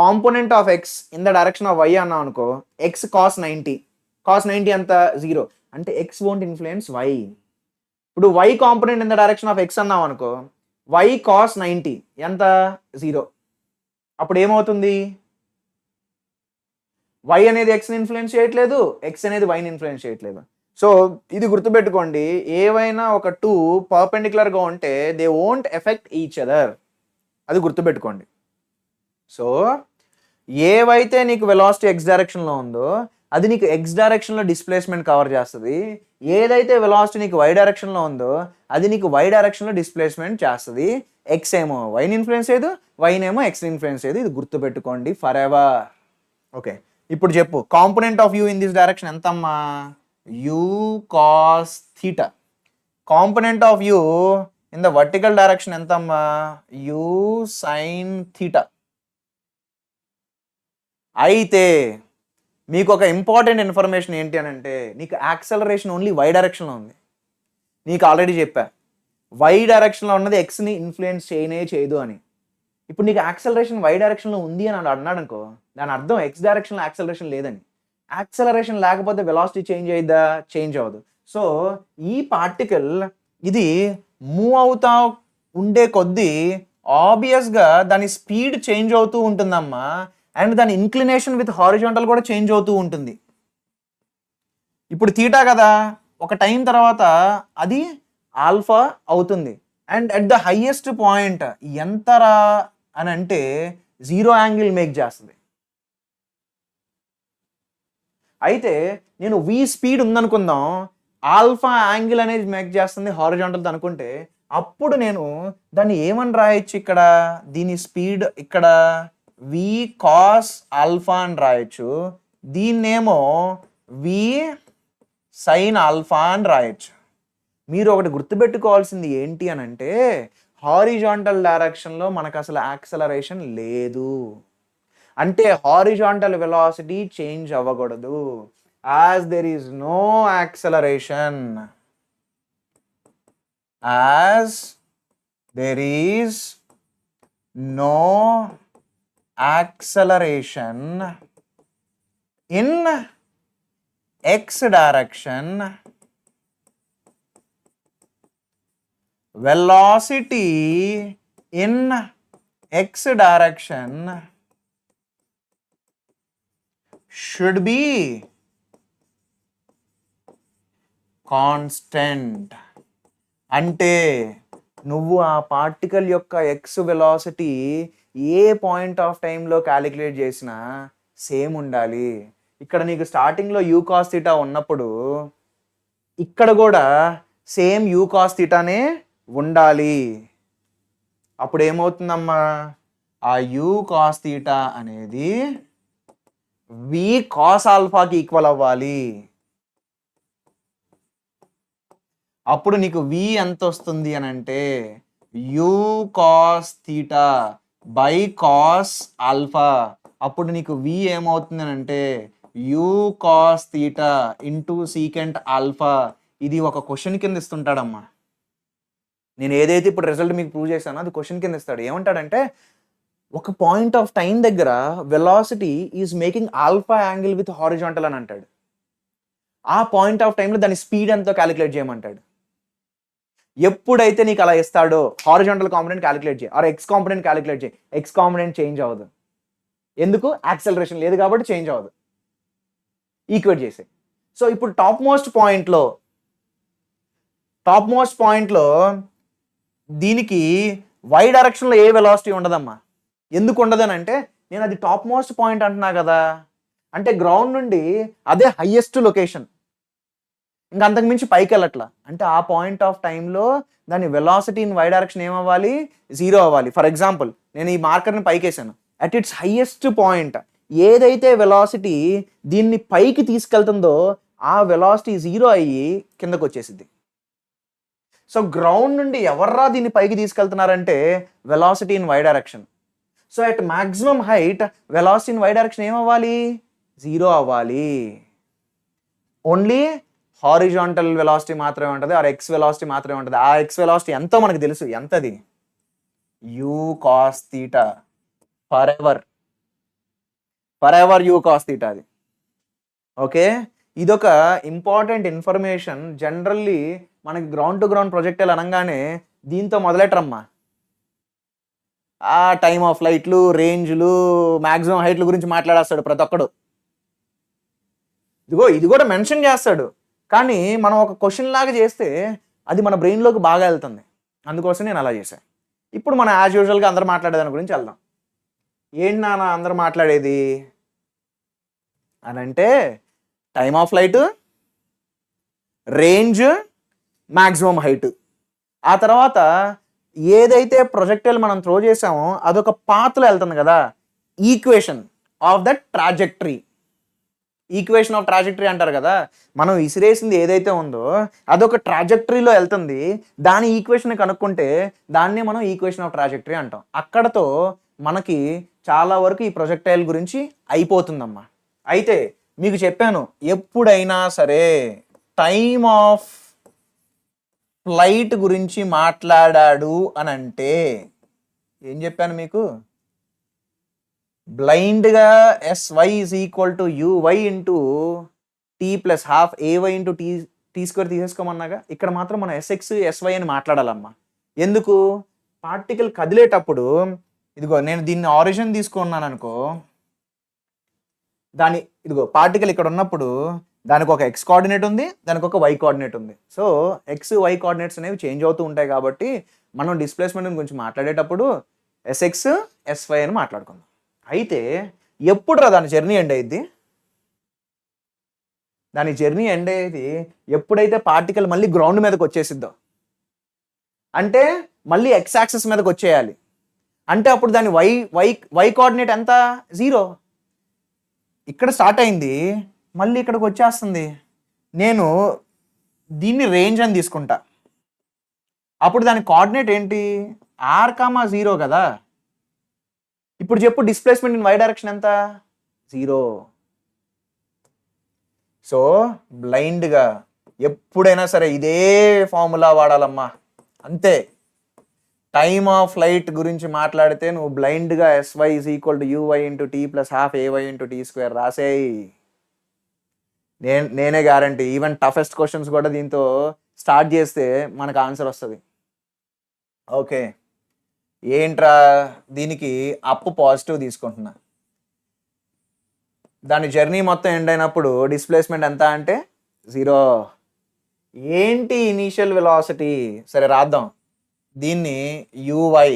component of x in the direction of y అన్నాం అనుకో, ఎక్స్ cos 90 ఎంత 0 అంటే ఎక్స్ వోంట్ ఇన్ఫ్లుయెన్స్ వై. ఇప్పుడు y component in the direction of x అన్నాం అనుకో, వై cos 90 ఎంత 0. అప్పుడు ఏమవుతుంది? వై అనేది ఎక్స్ని ఇన్ఫ్లుయెన్స్ చేయట్లేదు, ఎక్స్ అనేది వైని ఇన్ఫ్లుయెన్స్ చేయట్లేదు. సో ఇది గుర్తుపెట్టుకోండి, ఏవైనా ఒక 2 పర్పెండిక్యులర్గా ఉంటే they won't effect each other. అది గుర్తుపెట్టుకోండి. సో ఏవైతే నీకు వెలాసిటీ ఎక్స్ డైరెక్షన్లో ఉందో అది నీకు ఎక్స్ డైరెక్షన్లో డిస్ప్లేస్మెంట్ కవర్ చేస్తుంది. ఏదైతే వెలాసిటీ నీకు వై డైరెక్షన్లో ఉందో అది నీకు వై డైరెక్షన్లో డిస్ప్లేస్మెంట్ చేస్తుంది. ఎక్స్ ఏమో వైని ఇన్ఫ్లుయెన్స్ చేయదు, వైనేమో ఎక్స్ ఇన్ఫ్లుయెన్స్ చేయదు. ఇది గుర్తుపెట్టుకోండి ఫర్ ఎవర్. ఓకే, ఇప్పుడు చెప్పు component of u in this direction ఎంతమ్మా? U cos theta. Component of u in the vertical direction ఎంతమ్మా? U sine theta. అయితే మీకు ఒక ఇంపార్టెంట్ ఇన్ఫర్మేషన్ ఏంటి అని అంటే నీకు యాక్సలరేషన్ ఓన్లీ వై డైరెక్షన్లో ఉంది. నీకు ఆల్రెడీ చెప్పా వై డైరెక్షన్లో ఉన్నది ఎక్స్ని ఇన్ఫ్లుయెన్స్ చేయదు అని. ఇప్పుడు నీకు యాక్సలరేషన్ వై డైరెక్షన్లో ఉంది అని అన్నాడు అనుకో, దాని అర్థం ఎక్స్ డైరెక్షన్లో యాక్సలరేషన్ లేదని. యాక్సలరేషన్ లేకపోతే వెలాసిటీ చేంజ్ అయ్యిద్దా? చేంజ్ అవ్వదు. సో ఈ పార్టికల్ ఇది మూవ్ అవుతా ఉండే కొద్దీ ఆబ్వియస్గా దాని స్పీడ్ చేంజ్ అవుతూ ఉంటుందమ్మా. అండ్ దాని ఇంక్లినేషన్ విత్ హారిజాంటల్ కూడా చేంజ్ అవుతూ ఉంటుంది. ఇప్పుడు థీటా కదా, ఒక టైం తర్వాత అది ఆల్ఫా అవుతుంది. And at the highest point ఎంతరా అని అంటే 0 యాంగిల్ మేక్ చేస్తుంది. అయితే నేను వి స్పీడ్ ఉందనుకుందాం, ఆల్ఫా యాంగిల్ అనేది మేక్ చేస్తుంది హారిజాంటల్ అనుకుంటే, అప్పుడు నేను దాన్ని ఏమని రాయొచ్చు? ఇక్కడ దీని స్పీడ్ ఇక్కడ వి కాస్ ఆల్ఫా అని రాయొచ్చు, దీన్నేమో వి సైన్ ఆల్ఫా అని రాయొచ్చు. మీరు ఒకటి గుర్తుపెట్టుకోవాల్సింది ఏంటి అని అంటే హారిజాంటల్ డైరెక్షన్లో మనకు అసలు యాక్సలరేషన్ లేదు. అంటే హారిజాంటల్ వెలాసిటీ చేంజ్ అవ్వకూడదు. As there is no acceleration, as there is no acceleration in x direction, velocity in x direction should be constant. అంటే నువ్వు ఆ పార్టికల్ యొక్క X velocity A point of టైంలో క్యాలిక్యులేట్ చేసినా same ఉండాలి. ఇక్కడ నీకు స్టార్టింగ్లో యూ కాస్ థీటా ఉన్నప్పుడు ఇక్కడ కూడా సేమ్ యూ కాస్ థీటానే ఉండాలి. అప్పుడు ఏమవుతుందమ్మా? ఆ యూ కాస్ థీటా అనేది వి కాస్ ఆల్ఫాకి ఈక్వల్ అవ్వాలి. అప్పుడు నీకు వి ఎంత వస్తుంది అని అంటే you cos theta by cos alpha. అప్పుడు నీకు వి ఏమవుతుంది అని అంటే you cos theta into secant alpha. ఇది ఒక క్వశ్చన్ కింద ఇస్తుంటాడమ్మా. నేను ఏదైతే ఇప్పుడు రిజల్ట్ మీకు ప్రూవ్ చేశానో అది క్వశ్చన్ కింద ఇస్తాడు. ఏమంటాడంటే ఒక పాయింట్ ఆఫ్ టైం దగ్గర velocity is making alpha angle with horizontal అని అంటాడు. ఆ పాయింట్ ఆఫ్ టైంలో దాని స్పీడ్ ఎంతో క్యాలిక్యులేట్ చేయమంటాడు. ఎప్పుడైతే నీకు అలా ఇస్తాడో హారిజాంటల్ కాంపోనెంట్ క్యాలిక్యులేట్ చేయి, ఆర్ ఎక్స్ కాంపోనెంట్ క్యాలిక్యులేట్ చేయి, ఎక్స్ కాంపోనెంట్ చేంజ్ అవ్వదు. ఎందుకు? యాక్సలరేషన్ లేదు కాబట్టి చేంజ్ అవ్వదు. ఈక్వేట్ చేసే. సో ఇప్పుడు టాప్ మోస్ట్ పాయింట్లో దీనికి వై డైరెక్షన్లో ఏ వెలాసిటీ ఉండదమ్మా. ఎందుకు ఉండదని అంటే నేను అది టాప్ మోస్ట్ పాయింట్ అంటున్నా కదా, అంటే గ్రౌండ్ నుండి అదే హైయెస్ట్ లొకేషన్, ఇంకా అంతకు మించి పైకి వెళ్ళట్లా. అంటే ఆ పాయింట్ ఆఫ్ టైంలో దాని వెలాసిటీ ఇన్ వై డైరెక్షన్ ఏమవ్వాలి? 0 అవ్వాలి. ఫర్ ఎగ్జాంపుల్ నేను ఈ మార్కర్ని పైకి వేసాను. అట్ ఇట్స్ హైయెస్ట్ పాయింట్ ఏదైతే వెలాసిటీ దీన్ని పైకి తీసుకెళ్తుందో ఆ వెలాసిటీ 0 అయ్యి కిందకు వచ్చేసింది. సో గ్రౌండ్ నుండి ఎవర్రా దీన్ని పైకి తీసుకెళ్తున్నారంటే velocity in y direction. So at maximum height velocity in y direction ఏమవ్వాలి? 0 అవ్వాలి. ఓన్లీ హారిజాంటల్ వెలాసిటీ మాత్రమే ఉంటుంది, ఆ ఎక్స్ వెలాసిటీ మాత్రమే ఉంటుంది. ఆ ఎక్స్ వెలాసిటీ ఎంతో మనకు తెలుసు. ఎంతది? U cos theta for ever u cos theta. అది ఓకే. ఇదొక ఇంపార్టెంట్ ఇన్ఫర్మేషన్. జనరల్లీ మనకి గ్రౌండ్ టు గ్రౌండ్ ప్రొజెక్టైల్ అనగానే దీంతో మొదలెట్టరమ్మా. ఆ టైమ్ ఆఫ్ ఫ్లైట్లు, రేంజ్లు, మ్యాక్సిమం హైట్ల గురించి మాట్లాడేస్తాడు ప్రతి ఒక్కడు. ఇది కూడా మెన్షన్ చేస్తాడు, కానీ మనం ఒక క్వశ్చన్ లాగా చేస్తే అది మన బ్రెయిన్లోకి బాగా వెళ్తుంది. అందుకోసం నేను అలా చేశాను. ఇప్పుడు మనం యాజ్ యూజువల్గా అందరూ మాట్లాడేదాని గురించి వెళ్దాం. ఏంటి నాన్న అందరూ మాట్లాడేది అని అంటే, time of flight, range, maximum height. ఆ తర్వాత ఏదైతే ప్రొజెక్టైల్ మనం త్రో చేసామో అదొక పాత్లో వెళ్తుంది కదా, equation of the trajectory. Equation of trajectory అంటారు కదా, మనం విసిరేసింది ఏదైతే ఉందో అదొక ట్రాజెక్టరీలో వెళ్తుంది, దాని ఈక్వేషన్ కనుక్కుంటే దాన్ని మనం ఈక్వేషన్ ఆఫ్ ట్రాజెక్టరీ అంటాం. అక్కడతో మనకి చాలా వరకు ఈ ప్రొజెక్టైల్ గురించి అయిపోతుందమ్మా. అయితే మీకు చెప్పాను, ఎప్పుడైనా సరే టైమ్ ఆఫ్ ఫ్లైట్ గురించి మాట్లాడాడు అని అంటే ఏం చెప్పాను మీకు, బ్లైండ్గా SY is equal to UY into T plus half AY into tea square తీసేసుకోమన్నాగా. ఇక్కడ మాత్రం మనం SX SY అని మాట్లాడాలమ్మా. ఎందుకు, పార్టికల్ కదిలేటప్పుడు ఇదిగో నేను దీన్ని ఆరిజిన్ తీసుకున్నాను అనుకో, ఇదిగో పార్టికల్ ఇక్కడ ఉన్నప్పుడు దానికి ఒక X కోఆర్డినేట్ ఉంది, దానికి ఒక Y కోఆర్డినేట్ ఉంది. సో X Y కోఆర్డినేట్స్ అనేవి చేంజ్ అవుతూ ఉంటాయి కాబట్టి మనం డిస్ప్లేస్మెంట్ గురించి మాట్లాడేటప్పుడు SX SY అని మాట్లాడుకుందాం. అయితే ఎప్పుడు దాని జర్నీ ఎండ్ అయ్యిద్ది, దాని జర్నీ ఎండ్ అయ్యేది ఎప్పుడైతే పార్టికల్ మళ్ళీ గ్రౌండ్ మీదకి వచ్చేసిద్దో, అంటే మళ్ళీ X యాక్సిస్ మీదకి వచ్చేయాలి. అంటే అప్పుడు దాని వై కోఆర్డినేట్ ఎంత, 0. ఇక్కడ స్టార్ట్ అయింది, మళ్ళీ ఇక్కడికి వచ్చేస్తుంది. నేను దీన్ని రేంజ్ అని తీసుకుంటా, అప్పుడు దాని కోఆర్డినేట్ ఏంటి, R,0 కదా. ఇప్పుడు చెప్పు డిస్ప్లేస్మెంట్ ఇన్ వై డైరెక్షన్ ఎంత, 0. సో బ్లైండ్గా ఎప్పుడైనా సరే ఇదే ఫార్ములా వాడాలమ్మా, అంతే. టైమ్ ఆఫ్ ఫ్లైట్ గురించి మాట్లాడితే నువ్వు బ్లైండ్గా SY is equal to UY into T plus half AY into T square రాసేయి. నేనే గ్యారంటీ, ఈవెన్ టఫెస్ట్ క్వశ్చన్స్ కూడా దీంతో స్టార్ట్ చేస్తే మనకు ఆన్సర్ వస్తుంది. ఓకే, ఏంట్రా దీనికి అప్ పాజిటివ్ తీసుకుంటున్నా, దాని జర్నీ మొత్తం ఎండ్ అయినప్పుడు డిస్ప్లేస్మెంట్ ఎంత అంటే 0. ఏంటి ఇనీషియల్ వెలాసిటీ, సరే రాద్దాం. దీన్ని UY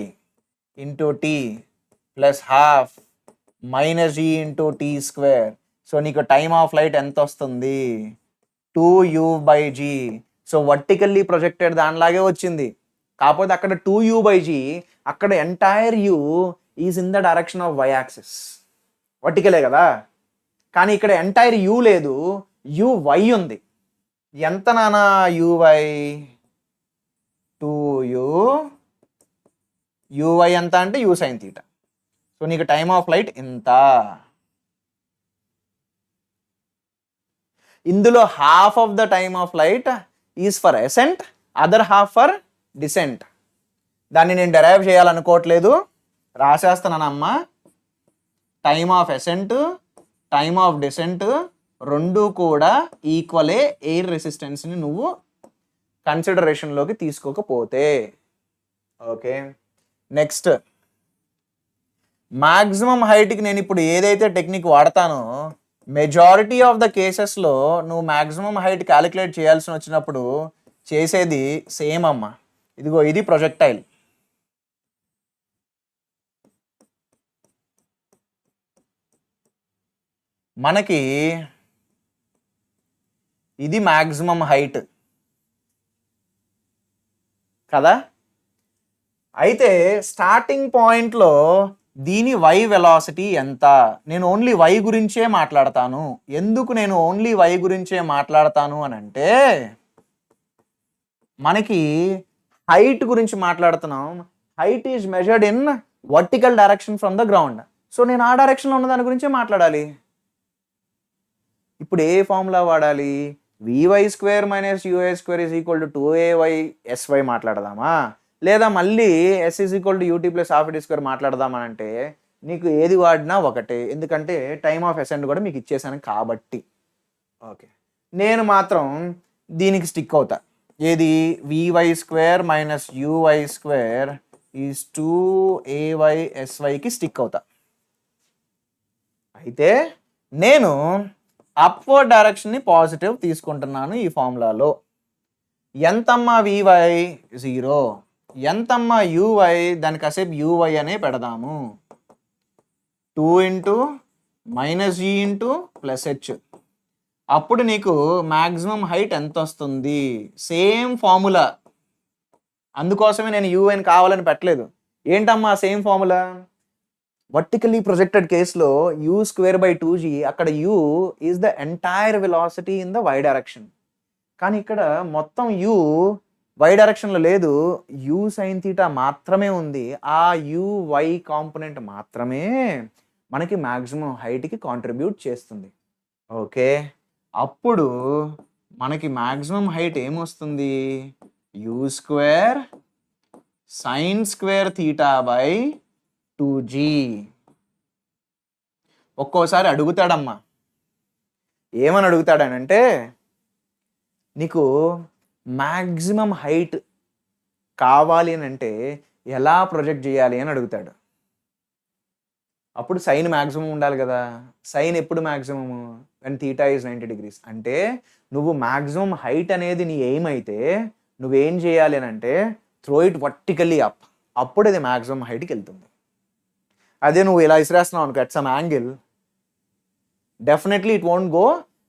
into T plus half minus G into T square. So నీకు టైమ్ ఆఫ్ ఫ్లైట్ ఎంత వస్తుంది, 2U/G. సో వర్టికల్లీ ప్రొజెక్టెడ్ దానిలాగే వచ్చింది, కాకపోతే అక్కడ 2U/G, అక్కడ entire U is in the direction of Y axis, వర్టికలే కదా. కానీ ఇక్కడ ఎంటైర్ U లేదు, UY ఉంది. ఎంత నానా UY, 2U. UY ఎంత అంటే U sin θ. సో నీకు టైమ్ ఆఫ్ ఫ్లైట్ ఎంత, ఇందులో half of the time of flight is for ascent, other half for descent. దాన్ని నేను డెరైవ్ చేయాలనుకోవట్లేదు, రాసేస్తానమ్మా. Time of ascent, time of descent రెండు కూడా ఈక్వలే ఎయిర్ రెసిస్టెన్స్ని నువ్వు కన్సిడరేషన్లోకి తీసుకోకపోతే. ఓకే, నెక్స్ట్ మ్యాక్సిమం హైట్కి నేను ఇప్పుడు ఏదైతే టెక్నిక్ వాడతానో మెజారిటీ ఆఫ్ ద కేసెస్లో నువ్వు మ్యాక్సిమం హైట్ క్యాలిక్యులేట్ చేయాల్సి వచ్చినప్పుడు చేసేది సేమ్ అమ్మ. ఇదిగో ఇది ప్రొజెక్టైల్, మనకి ఇది మ్యాక్సిమం హైట్ కదా. అయితే స్టార్టింగ్ పాయింట్లో దీని వై వెలాసిటీ ఎంత, నేను ఓన్లీ వై గురించే మాట్లాడతాను. ఎందుకు నేను ఓన్లీ వై గురించే మాట్లాడతాను అని అంటే, మనకి హైట్ గురించి మాట్లాడుతున్నాం. Height is measured in vertical direction from the ground. So నేను ఆ డైరెక్షన్లో ఉన్న దాని గురించే మాట్లాడాలి. ఇప్పుడు ఏ ఫార్ములా వాడాలి, VY² - UY² is equal to 2AY SY మాట్లాడదామా, లేదా మళ్ళీ S is equal to UT plus half D² మాట్లాడదామని అంటే నీకు ఏది వాడినా ఒకటే, ఎందుకంటే టైమ్ ఆఫ్ అసెంట్ కూడా మీకు ఇచ్చేసాను కాబట్టి. ఓకే, నేను మాత్రం దీనికి స్టిక్ అవుతా. ఏది, VY² - UY² is 2AY SYకి stick అవుతా. అయితే నేను అప్వర్డ్ డైరెక్షన్ని పాజిటివ్ తీసుకుంటున్నాను ఈ ఫార్ములాలో. ఎంతమ్మా VY, 0. ఎంతమ్మా యూవై, దానికి కాసేపు యూవై అనే పెడదాము. 2 into minus g into plus h. అప్పుడు నీకు మ్యాక్సిమం హైట్ ఎంత వస్తుంది? సేమ్ ఫార్ములా, అందుకోసమే నేను యూఎన్ కావాలని పెట్టలేదు. ఏంటమ్మా సేమ్ ఫార్ములా? వర్టికలీ ప్రొజెక్టెడ్ కేసులో యూ స్క్వేర్ బై 2g, అక్కడ u is the entire velocity in the y direction. కానీ ఇక్కడ మొత్తం యూ వై డైరెక్షన్లో లేదు, యూ సైన్ థీటా మాత్రమే ఉంది. ఆ యూ వై కాంపోనెంట్ మాత్రమే మనకి మ్యాక్సిమం హైట్కి కాంట్రిబ్యూట్ చేస్తుంది. ఓకే, అప్పుడు మనకి మ్యాక్సిమం హైట్ ఏమొస్తుంది? You square sine square theta by 2g. ఒక్కోసారి అడుగుతాడమ్మా, ఏమని అడుగుతాడనంటే నీకు మ్యాక్సిమం హైట్ కావాలి అని అంటే ఎలా ప్రొజెక్ట్ చేయాలి అని అడుగుతాడు. అప్పుడు సైన్ మ్యాక్సిమం ఉండాలి కదా. సైన్ ఎప్పుడు maximum? And theta is 90 degrees. అంటే నువ్వు మ్యాక్సిమం హైట్ అనేది నీ ఎయిమ్ అయితే నువ్వేం చేయాలి అని అంటే త్రో ఇట్ వర్టికల్లీ అప్, అప్పుడు అది మ్యాక్సిమం హైట్కి వెళ్తుంది. అదే నువ్వు ఇలా ఇసిరేస్తున్నావు అనుకో at some angle, definitely it won't go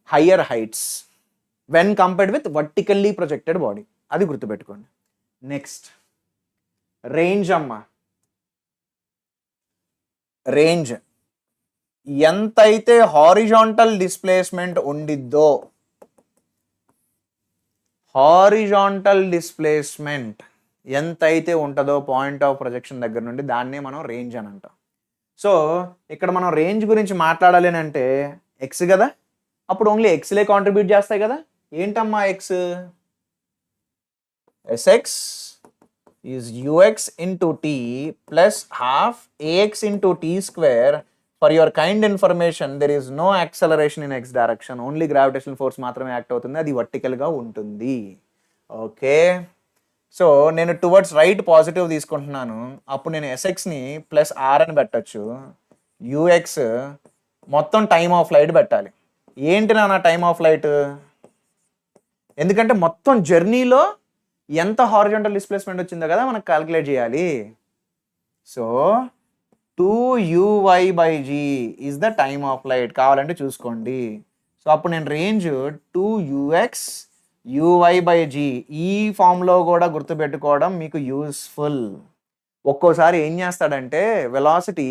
higher heights when compared with vertically projected body. అది గుర్తుపెట్టుకోండి. నెక్స్ట్ రేంజ్ అమ్మా. రేంజ్ ఎంతైతే హారిజాంటల్ డిస్ప్లేస్మెంట్ ఉండిద్దో, హారిజాంటల్ డిస్ప్లేస్మెంట్ ఎంతైతే ఉంటుందో పాయింట్ ఆఫ్ ప్రొజెక్షన్ దగ్గర నుండి, దాన్నే మనం రేంజ్ అని అంటాం. సో ఇక్కడ మనం రేంజ్ గురించి మాట్లాడాలి అని అంటే ఎక్స్ కదా, అప్పుడు ఓన్లీ ఎక్స్లే కాంట్రిబ్యూట్ చేస్తాయి కదా. ఏంటమ్మా x? S x is u x into tea plus half a x into tea square. For your kind information, there is no acceleration in X direction, only gravitational force మాత్రమే యాక్ట్ అవుతుంది, అది వర్టికల్గా ఉంటుంది. ఓకే, సో నేను towards right positive తీసుకుంటున్నాను, అప్పుడు నేను ఎస్ఎక్స్ని plus are అని పెట్టచ్చు, యూఎక్స్ మొత్తం టైమ్ ఆఫ్ ఫ్లైట్ పెట్టాలి. ఏంటి నా టైమ్ ఆఫ్ ఫ్లైట్? ఎందుకంటే మొత్తం జర్నీలో ఎంత హారిజాంటల్ డిస్ప్లేస్మెంట్ వచ్చిందో కదా మనకు క్యాలిక్యులేట్ చేయాలి. So 2uy/g is the time of flight, కావాలంటే చూసుకోండి. సో అప్పుడు నేను రేంజ్ 2ux uy/g ఈ ఫామ్లో కూడా గుర్తుపెట్టుకోవడం మీకు యూస్ఫుల్. ఒక్కోసారి ఏం చేస్తాడంటే velocity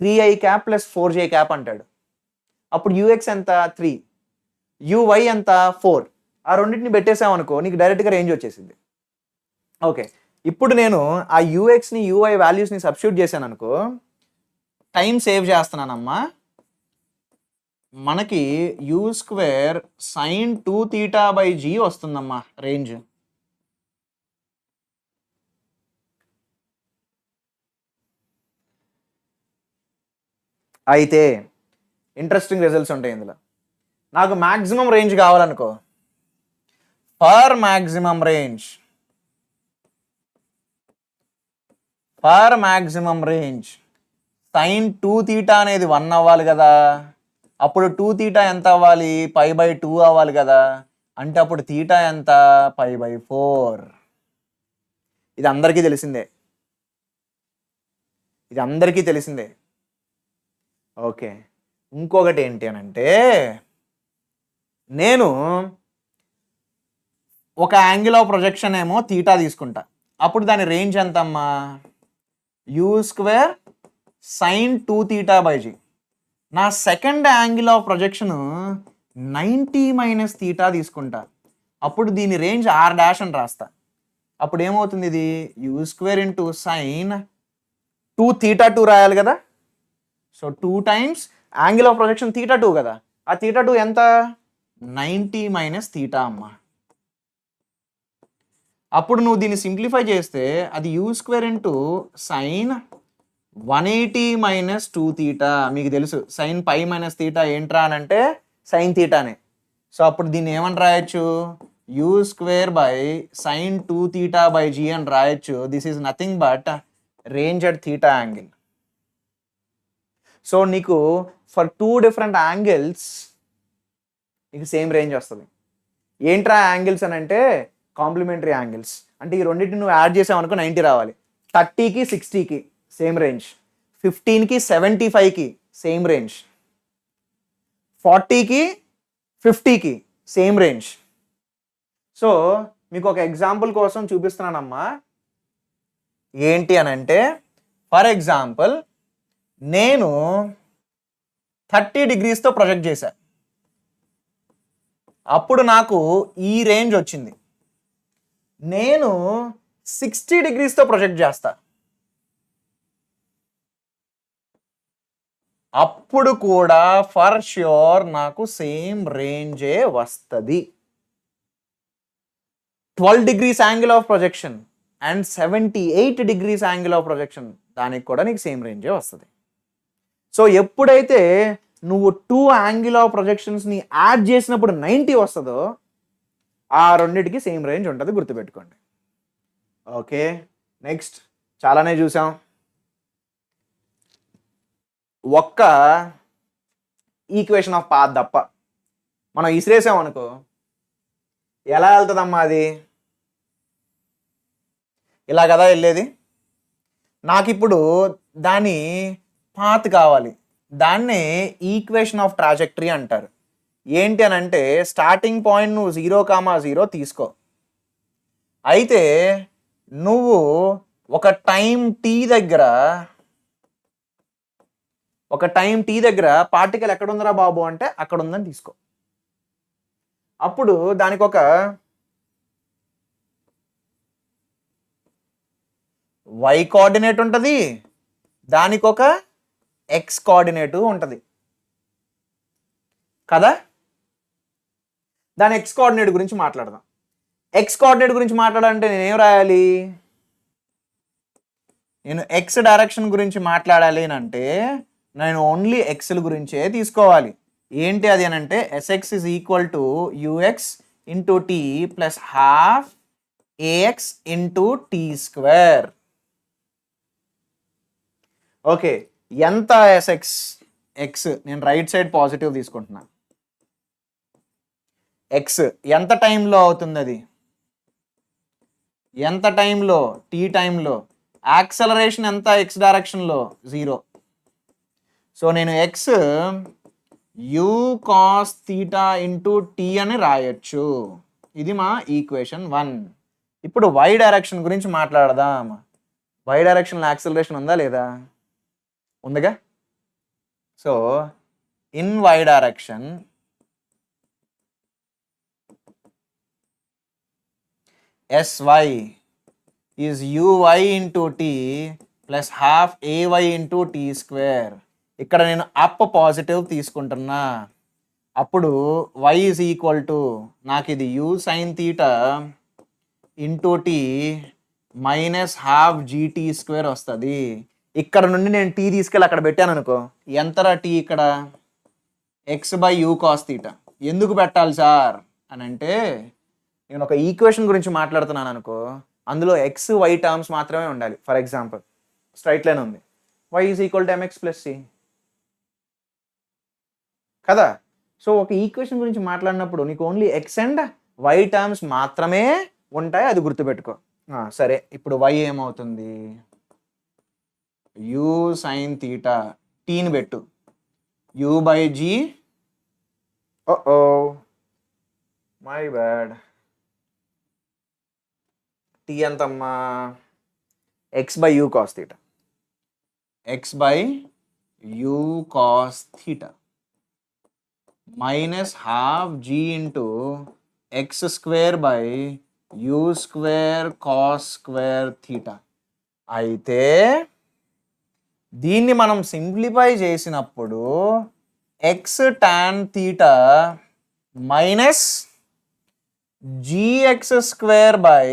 3i cap plus 4j cap అంటాడు, అప్పుడు ux ఎంత? 3, uy ఎంత? 4. ఆ రెండింటిని పెట్టేసామనుకో నీకు డైరెక్ట్గా రేంజ్ వచ్చేసింది. ఓకే, ఇప్పుడు నేను ఆ యూఎక్స్ని యూఐ వాల్యూస్ని సబ్స్టిట్యూట్ చేశాను అనుకో, టైం సేవ్ చేస్తున్నానమ్మా. మనకి యూ స్క్వేర్ సైన్ 2θ/g వస్తుందమ్మా రేంజ్. అయితే ఇంట్రెస్టింగ్ రిజల్ట్స్ ఉంటాయి ఇందులో. నాకు మ్యాక్సిమం రేంజ్ కావాలనుకో, ఫర్ మ్యాక్సిమం రేంజ్ సైన్ 2θ అనేది 1 అవ్వాలి కదా, అప్పుడు 2θ ఎంత అవ్వాలి? π/2 అవ్వాలి కదా, అంటే అప్పుడు θ ఎంత? π/4. ఇది అందరికీ తెలిసిందే. ఓకే, ఇంకొకటి ఏంటి అని అంటే, నేను ఒక యాంగిల్ ఆఫ్ ప్రొజెక్షన్ ఏమో θ తీసుకుంటా, అప్పుడు దాని రేంజ్ ఎంతమ్మా? U square sine 2θ/g. నా second angle of projection 90 minus θ తీసుకుంటా, అప్పుడు దీని రేంజ్ r' అని రాస్తా. అప్పుడు ఏమవుతుంది? ఇది యూ స్క్వేర్ ఇంటూ సైన్ 2θ2 రాయాలి కదా. So 2 times angle of projection θ2 కదా, ఆ θ2 ఎంత? 90 మైనస్ θ అమ్మా. అప్పుడు నువ్వు దీన్ని సింప్లిఫై చేస్తే అది U square into sine 180 minus 2θ. మీకు తెలుసు సైన్ π మైనస్ θ ఏంట్రా అని అంటే సైన్ థీటానే. సో అప్పుడు దీన్ని ఏమని రాయొచ్చు? You square by sine 2θ/g అని రాయొచ్చు. This is nothing but range at θ angle. So నీకు ఫర్ 2 డిఫరెంట్ యాంగిల్స్ నీకు సేమ్ రేంజ్ వస్తుంది. ఏంట్రా యాంగిల్స్ అని అంటే కాంప్లిమెంటరీ యాంగిల్స్. అంటే ఈ రెండింటిని నువ్వు యాడ్ చేసావు అనుకో 90 రావాలి. 30కి 60కి సేమ్ రేంజ్, 15కి 75కి సేమ్ రేంజ్, 40కి 50కి సేమ్ రేంజ్. సో మీకు ఒక ఎగ్జాంపుల్ కోసం చూపిస్తున్నానమ్మా. ఏంటి అని అంటే, ఫర్ ఎగ్జాంపుల్ నేను 30 degreesతో ప్రొజెక్ట్ చేశా, అప్పుడు నాకు ఈ రేంజ్ వచ్చింది. నేను 60 degreesతో ప్రొజెక్ట్ చేస్తా, అప్పుడు కూడా ఫర్ ష్యూర్ నాకు సేమ్ రేంజే వస్తుంది. 12 degrees angle of projection and 78 degrees angle of projection, దానికి కూడా నీకు సేమ్ రేంజే వస్తుంది. సో ఎప్పుడైతే నువ్వు 2 యాంగిల్ ఆఫ్ ప్రొజెక్షన్స్ని యాడ్ చేసినప్పుడు 90 వస్తుందో, ఆ రెండింటికి సేమ్ రేంజ్ ఉంటుంది, గుర్తుపెట్టుకోండి. ఓకే, నెక్స్ట్ చాలానే చూసాం. ఒక్క ఈక్వేషన్ ఆఫ్ పాత్ తప్ప మనం ఇసిరేసాం అనుకో, ఎలా వెళ్తుందమ్మా అది? ఇలా కదా వెళ్ళేది. నాకు ఇప్పుడు దాని పాత్ కావాలి, దాన్నే ఈక్వేషన్ ఆఫ్ ట్రాజెక్టరీ అంటారు. ఏంటి అని అంటే, స్టార్టింగ్ పాయింట్ నువ్వు 0,0 తీసుకో, అయితే నువ్వు ఒక టైం టీ దగ్గర పార్టికల్ ఎక్కడ ఉందిరా బాబు అంటే అక్కడ ఉందని తీసుకో. అప్పుడు దానికి ఒక y కోఆర్డినేట్ ఉంటుంది, దానికి ఒక x కోఆర్డినేటు ఉంటుంది కదా. దాని x కోఆర్డినేట్ గురించి మాట్లాడదాం. x కోఆర్డినేట్ గురించి మాట్లాడాలంటే నేనేం రాయాలి? నేను x డైరెక్షన్ గురించి మాట్లాడాలి అని అంటే నేను ఓన్లీ xల గురించే తీసుకోవాలి. ఏంటి అది అని అంటే, sx is equal to ux into t plus half ax into t square. Okay, ఎంత sx? x నేను రైట్ సైడ్ పాజిటివ్ తీసుకుంటున్నా. x ఎంత టైంలో అవుతుంది? అది ఎంత టైంలో? t టైంలో. యాక్సలరేషన్ ఎంత x డైరెక్షన్లో? 0. సో నేను x u cos theta into t అని రాయొచ్చు. ఇది మా ఈక్వేషన్ 1. ఇప్పుడు y డైరెక్షన్ గురించి మాట్లాడదాం. y డైరెక్షన్లో యాక్సలరేషన్ ఉందా లేదా? ఉందిగా. So in y direction sy is uy into t plus half ay into t square. ఇక్కడ నేను అప్ పాజిటివ్ తీసుకుంటున్నా, అప్పుడు y is equal to నాకు ఇది u sin theta into t minus half gt square వస్తుంది. ఇక్కడ నుండి నేను t తీసుకెళ్ళి అక్కడ పెట్టాను అనుకో, ఎంతరా t ఇక్కడ? x by u cos theta. ఎందుకు పెట్టాలి సార్ అని అంటే, నేను ఒక ఈక్వేషన్ గురించి మాట్లాడుతున్నాను అనుకో, అందులో x y టర్మ్స్ మాత్రమే ఉండాలి. ఫర్ ఎగ్జాంపుల్ స్ట్రైట్ లైన్ ఉంది, y is equal to mx plus c కదా. సో ఒక ఈక్వేషన్ గురించి మాట్లాడినప్పుడు నీకు only x and y terms మాత్రమే ఉంటాయి, అది గుర్తుపెట్టుకో. సరే, ఇప్పుడు y ఏమవుతుంది? u sin theta, టీని పెట్టు, u by g, my bad, t ఎంతమ్మా? x by u cos theta, x by u cos theta minus half g into x square by u square cos square theta. అయితే దీన్ని మనం simplify చేసినప్పుడు x tan theta minus gx square by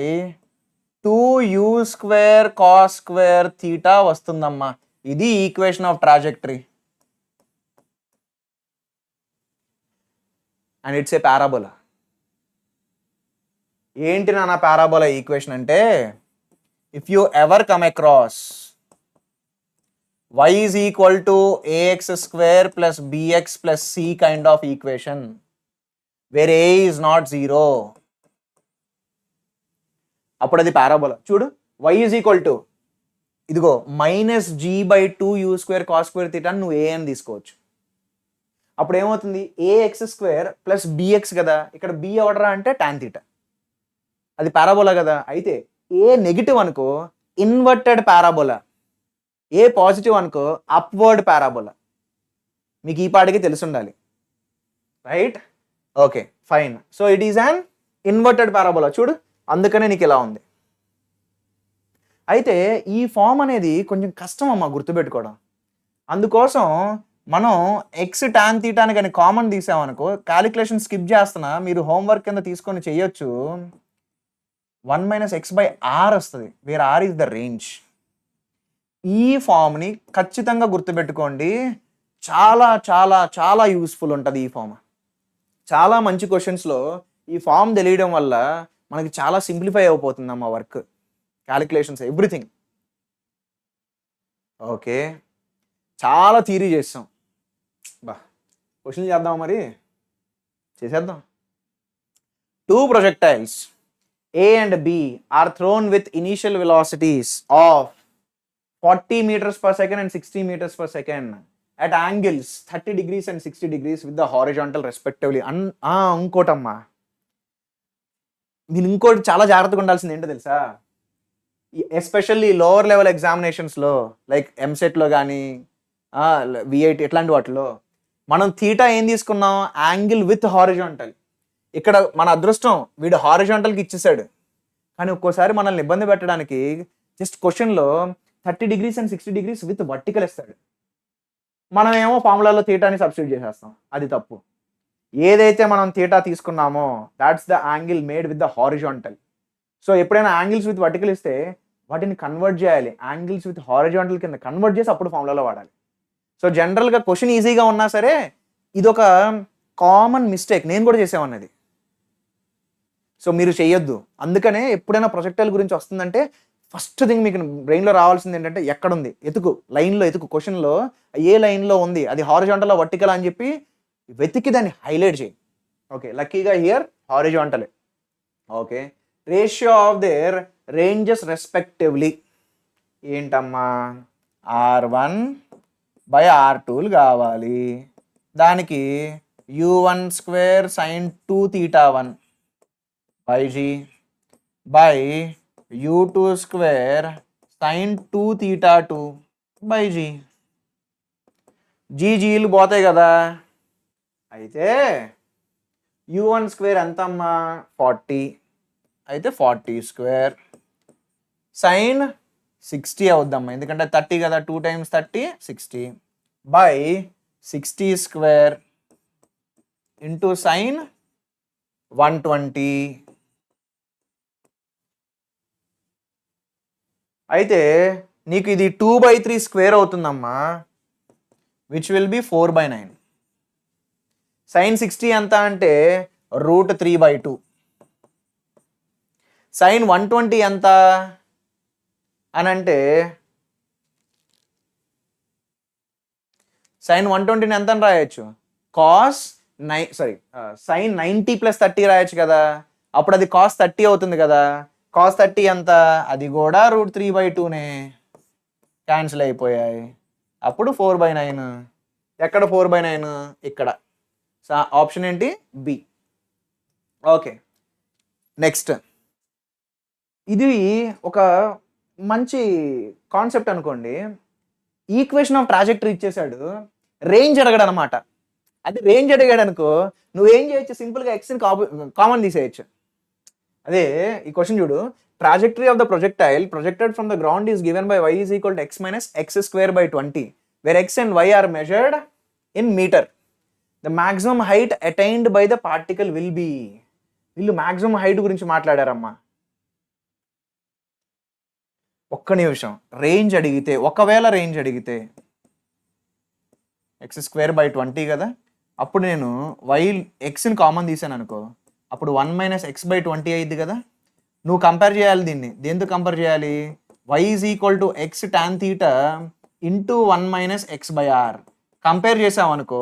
2u square cos square theta వస్తుందమ్మా. ఇది equation of trajectory and it's a parabola. ఏంటి నాన్న parabola equation అంటే, if you ever come across y is equal to ax square plus bx plus c kind of equation where a is not 0, అప్పుడు అది parabola. చూడు y is equal to ఇదిగో -g/2u² cos² θ అని నువ్వు a అని తీసుకోవచ్చు. అప్పుడు ఏమవుతుంది ax² ప్లస్ bx కదా, ఇక్కడ b ఎవడరా అంటే tan θ. అది పారాబోలా కదా. అయితే ఏ నెగిటివ్ అనుకో ఇన్వర్టెడ్ పారాబోలా, ఏ పాజిటివ్ అనుకో అప్వర్డ్ పారాబోలా. మీకు ఈ పాటికి తెలిసి ఉండాలి, right? Okay fine. So it is an inverted parabola. చూడు అందుకనే నీకు ఇలా ఉంది. అయితే ఈ ఫామ్ అనేది కొంచెం కష్టం అమ్మా గుర్తుపెట్టుకోవడం. అందుకోసం మనం ఎక్స్ టాన్ తీటాని కానీ కామన్ తీసామనుకో క్యాలిక్యులేషన్ స్కిప్ చేస్తున్నా, మీరు హోంవర్క్ కింద తీసుకొని చేయొచ్చు. 1 - x/r వస్తుంది, where r is the range. ఈ ఫామ్ని ఖచ్చితంగా గుర్తుపెట్టుకోండి, చాలా చాలా చాలా యూస్ఫుల్ ఉంటుంది ఈ ఫామ్. చాలా మంచి క్వశ్చన్స్లో ఈ ఫామ్ తెలియడం వల్ల మనకి చాలా సింప్లిఫై అయిపోతుంది అమ్మ వర్క్, క్యాలిక్యులేషన్స్, ఎవ్రీథింగ్. ఓకే చాలా థియరీ చేస్తాం. బా క్వశ్చన్ చేద్దాం, మరి చేసేద్దాం. 2 projectiles A and B are thrown with initial velocities of 40 meters per second and 60 meters per second at angles 30 degrees and 60 degrees with the horizontal respectively. ఇంకోటమ్మా, మీరు ఇంకోటి చాలా జాగ్రత్తగా ఉండాల్సింది ఏంటో తెలుసా? ఎస్పెషల్లీ లోవర్ లెవెల్ ఎగ్జామినేషన్స్లో లైక్ ఎంసెట్లో కానీ V8 ఇట్లాంటి వాటిలో మనం థీటా ఏం తీసుకున్నాం? Angle with horizontal. ఇక్కడ మన అదృష్టం వీడు హారిజాంటల్కి ఇచ్చేసాడు, కానీ ఒక్కోసారి మనల్ని ఇబ్బంది పెట్టడానికి జస్ట్ క్వశ్చన్లో 30 degrees and 60 degrees with vertical ఇస్తాడు. మనమేమో ఫార్ములాలో థీటాని సబ్స్టిట్యూట్ చేసేస్తాం, అది తప్పు. ఏదైతే మనం థీటా తీసుకున్నామో that's the angle made with the horizontal. So ఎప్పుడైనా యాంగిల్స్ విత్ వర్టికల్ ఇస్తే వాటిని కన్వర్ట్ చేయాలి, యాంగిల్స్ విత్ హారిజాంటల్ కింద కన్వర్ట్ చేసి అప్పుడు ఫార్ములాలో వాడాలి. సో జనరల్గా క్వశ్చన్ ఈజీగా ఉన్నా సరే ఇదొక కామన్ మిస్టేక్, నేను కూడా చేసామన్నది. సో మీరు చెయ్యొద్దు. అందుకనే ఎప్పుడైనా ప్రొజెక్టైల్ గురించి వస్తుందంటే ఫస్ట్ థింగ్ మీకు బ్రెయిన్లో రావాల్సింది ఏంటంటే ఎక్కడుంది ఎతుకు, లైన్లో ఎతుకు, క్వశ్చన్లో ఏ లైన్లో ఉంది, అది హారిజాంటల్ వర్టికల్ అని చెప్పి వెతికి దాన్ని హైలైట్ చేయి. ఓకే లక్కీగా హియర్ హారిజాంటలే. Okay ratio of their ranges respectively ఏంటమ్మా? R1/R2 కావాలి. దానికి u1² sin 2θ1 g by u2² sin 2θ2 g. జీలు పోతాయి కదా. అయితే u1² ఎంతమ్మా? 40. అయితే 40² sin 60 అవుద్దమ్మా, ఎందుకంటే 30 కదా, 2 times 30 60 by 60² ఇంటూ sin 120. అయితే నీకు ఇది 2/3² అవుతుందమ్మా, విచ్ విల్ బి 4/9. sin 60 ఎంత అంటే √3/2. sin 120 ఎంత అని అంటే sin 120 ఎంత అని రాయొచ్చు? sin 90 + 30 రాయొచ్చు కదా, అప్పుడు అది cos 30 అవుతుంది కదా. cos 30 ఎంత? అది కూడా √3/2నే, క్యాన్సిల్ అయిపోయాయి. అప్పుడు 4/9. ఎక్కడ 4/9? ఇక్కడ. ఆప్షన్ ఏంటి? బి. ఓకే నెక్స్ట్, ఇది ఒక మంచి కాన్సెప్ట్ అనుకోండి. ఈక్వేషన్ ఆఫ్ ట్రాజెక్టరీ ఇచ్చేసాడు, రేంజ్ అడగడు అనమాట. అది రేంజ్ అడిగాడు అనుకో నువ్వేం చేయొచ్చు? సింపుల్గా ఎక్స్ని కామన్ తీసేయచ్చు. అదే ఈ క్వశ్చన్ చూడు, trajectory of the projectile projected from the ground is given by y is equal to x - x²/20 where x and y are measured in metre. The maximum height attained by the particle will be. వీళ్ళు maximum height గురించి మాట్లాడారమ్మా. ఒక్క నిమిషం, range అడిగితే, ఒకవేళ range అడిగితే x²/20 కదా, అప్పుడు నేను ఎక్స్ని కామన్ తీసాను అనుకో, అప్పుడు 1 - x/20 అయ్యింది కదా. నువ్వు కంపేర్ చేయాలి దీన్ని, దేంతో కంపేర్ చేయాలి? y is equal to x tan θ ఇంటూ 1 - x/r కంపేర్ చేసావు అనుకో.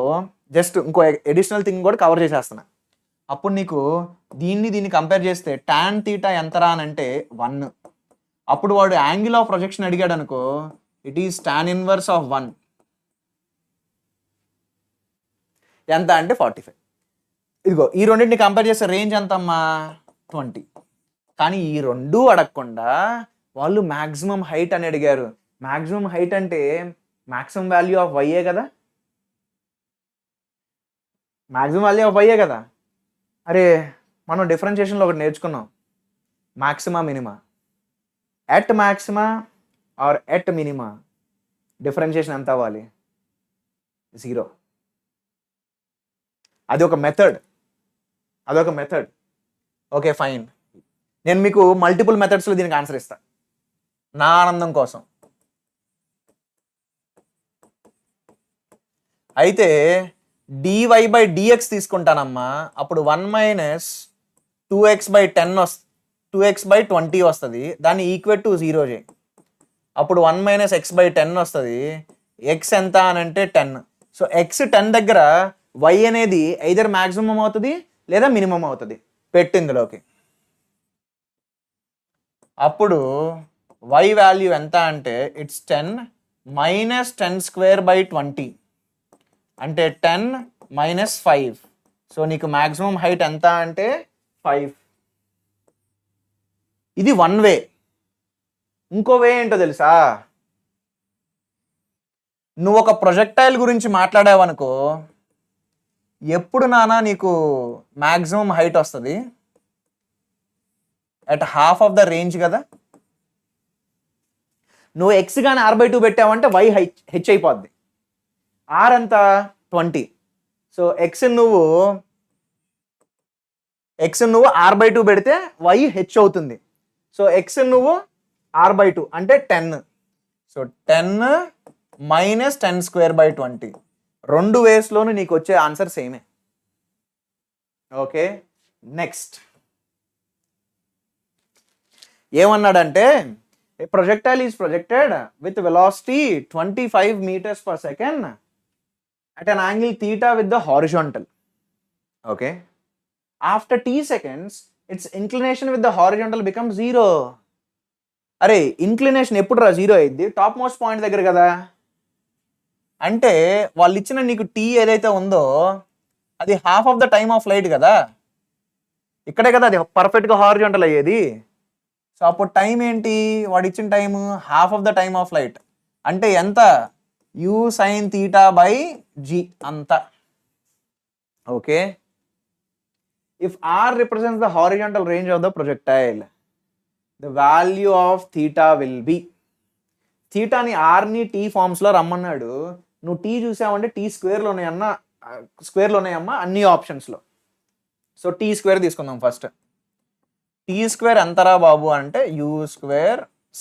జస్ట్ ఇంకో ఎడిషనల్ థింగ్ కూడా కవర్ చేసేస్తున్నా. అప్పుడు నీకు దీన్ని కంపేర్ చేస్తే tan తీటా ఎంతరా అని అంటే 1. అప్పుడు వాడు యాంగిల్ ఆఫ్ ప్రొజెక్షన్ అడిగాడు అనుకో, it is tan inverse of 1 ఎంత అంటే 45. ఇదిగో ఈ రెండింటిని కంపేర్ చేస్తే రేంజ్ ఎంత అమ్మా 20. కానీ ఈ రెండు అడగకుండా వాళ్ళు మ్యాక్సిమం హైట్ అని అడిగారు. మ్యాక్సిమం హైట్ అంటే మ్యాక్సిమం వాల్యూ ఆఫ్ వైఏ కదా, మ్యాక్సిమం వాల్యూ ఆఫ్ వైఏ కదా. అరే మనం డిఫరెన్షియేషన్లో ఒకటి నేర్చుకున్నాం, maxima minima. At maxima or at minima differentiation ఎంత అవ్వాలి? 0. అదొక మెథడ్. ఓకే ఫైన్, నేను మీకు మల్టిపుల్ మెథడ్స్లో దీనికి ఆన్సర్ ఇస్తా నా ఆనందం కోసం. అయితే dy/dx తీసుకుంటానమ్మా, అప్పుడు 1 - 2x/20 వస్తుంది. దాన్ని ఈక్వల్ టు 0 చేయి, అప్పుడు 1 - x/10 వస్తుంది. x ఎంత అని అంటే 10. సో x 10 దగ్గర y అనేది ఐదర్ మ్యాక్సిమం అవుతుంది లేదా మినిమం అవుతుంది. పెట్టు ఇందులోకి. అప్పుడు y వాల్యూ ఎంత అంటే ఇట్స్ 10 - 10²/20 అంటే 10 - 5. సో నీకు మ్యాక్సిమం హైట్ ఎంత అంటే 5. ఇది వన్ వే. ఇంకో వే ఏంటో తెలుసా? నువ్వు ఒక ప్రొజెక్టైల్ గురించి మాట్లాడావనుకో, ఎప్పుడు నానా నీకు మ్యాక్సిమం హైట్ వస్తుంది at half of the range కదా. నువ్వు ఎక్స్ కానీ r/2 పెట్టావంటే y హెచ్ అయిపోద్ది. ఆర్ ఎంత 20. సో ఎక్స్ నువ్వు r/2 పెడితే y హెచ్ అవుతుంది. సో ఎక్స్ నువ్వు r/2 అంటే 10. సో 10 - 10²/20 రెండు వేస్లోనూ నీకు వచ్చే ఆన్సర్ సేమే. ఓకే నెక్స్ట్ ఏమన్నాడంటే a projectile is projected with velocity 25 meters per second at an angle theta with the horizontal. Okay, after t seconds its inclination with the horizontal becomes 0. అరే inclination ఎప్పుడు రా 0 అయింది? Top most point దగ్గర కదా. అంటే వాళ్ళు ఇచ్చిన నీకు టీ ఏదైతే ఉందో అది half of the time of flight కదా, ఇక్కడే కదా అది పర్ఫెక్ట్గా హారిజాంటల్ అయ్యేది. సో అప్పుడు టైం ఏంటి? వాడు ఇచ్చిన time half of the time of flight అంటే ఎంత? u sin θ/g అంత. Okay, if r represents the horizontal range of the projectile, the value of theta will be. థీటాని ఆర్ని టీ ఫార్మ్స్లో రమ్మన్నాడు. నువ్వు టీ చూసావంటే t² స్క్వేర్లోనే అన్ని ఆప్షన్స్లో. సో t² తీసుకుందాం ఫస్ట్. t² ఎంతరా బాబు అంటే u²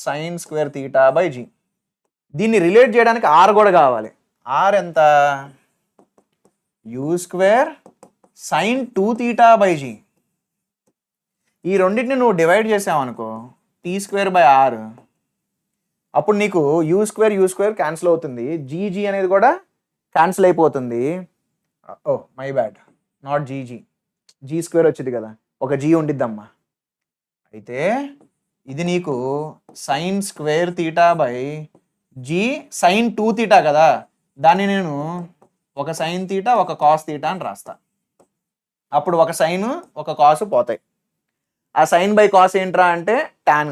sin² θ/g. దీన్ని రిలేట్ చేయడానికి r కూడా కావాలి. r ఎంత? u² sin 2θ/g. ఈ రెండింటిని నువ్వు డివైడ్ చేసావనుకో t²/r, అప్పుడు నీకు u² క్యాన్సిల్ అవుతుంది, gg అనేది కూడా క్యాన్సిల్ అయిపోతుంది. Oh my bad, not g² వచ్చింది కదా, ఒక g ఉండిద్దమ్మా. అయితే ఇది నీకు sin² θ/g sin 2θ కదా, దాన్ని నేను ఒక sin θ ఒక cos θ అని రాస్తా. అప్పుడు ఒక సైన్ ఒక కాసు పోతాయి. ఆ సైన్ బై కాస్ ఏంట్రా అంటే tan.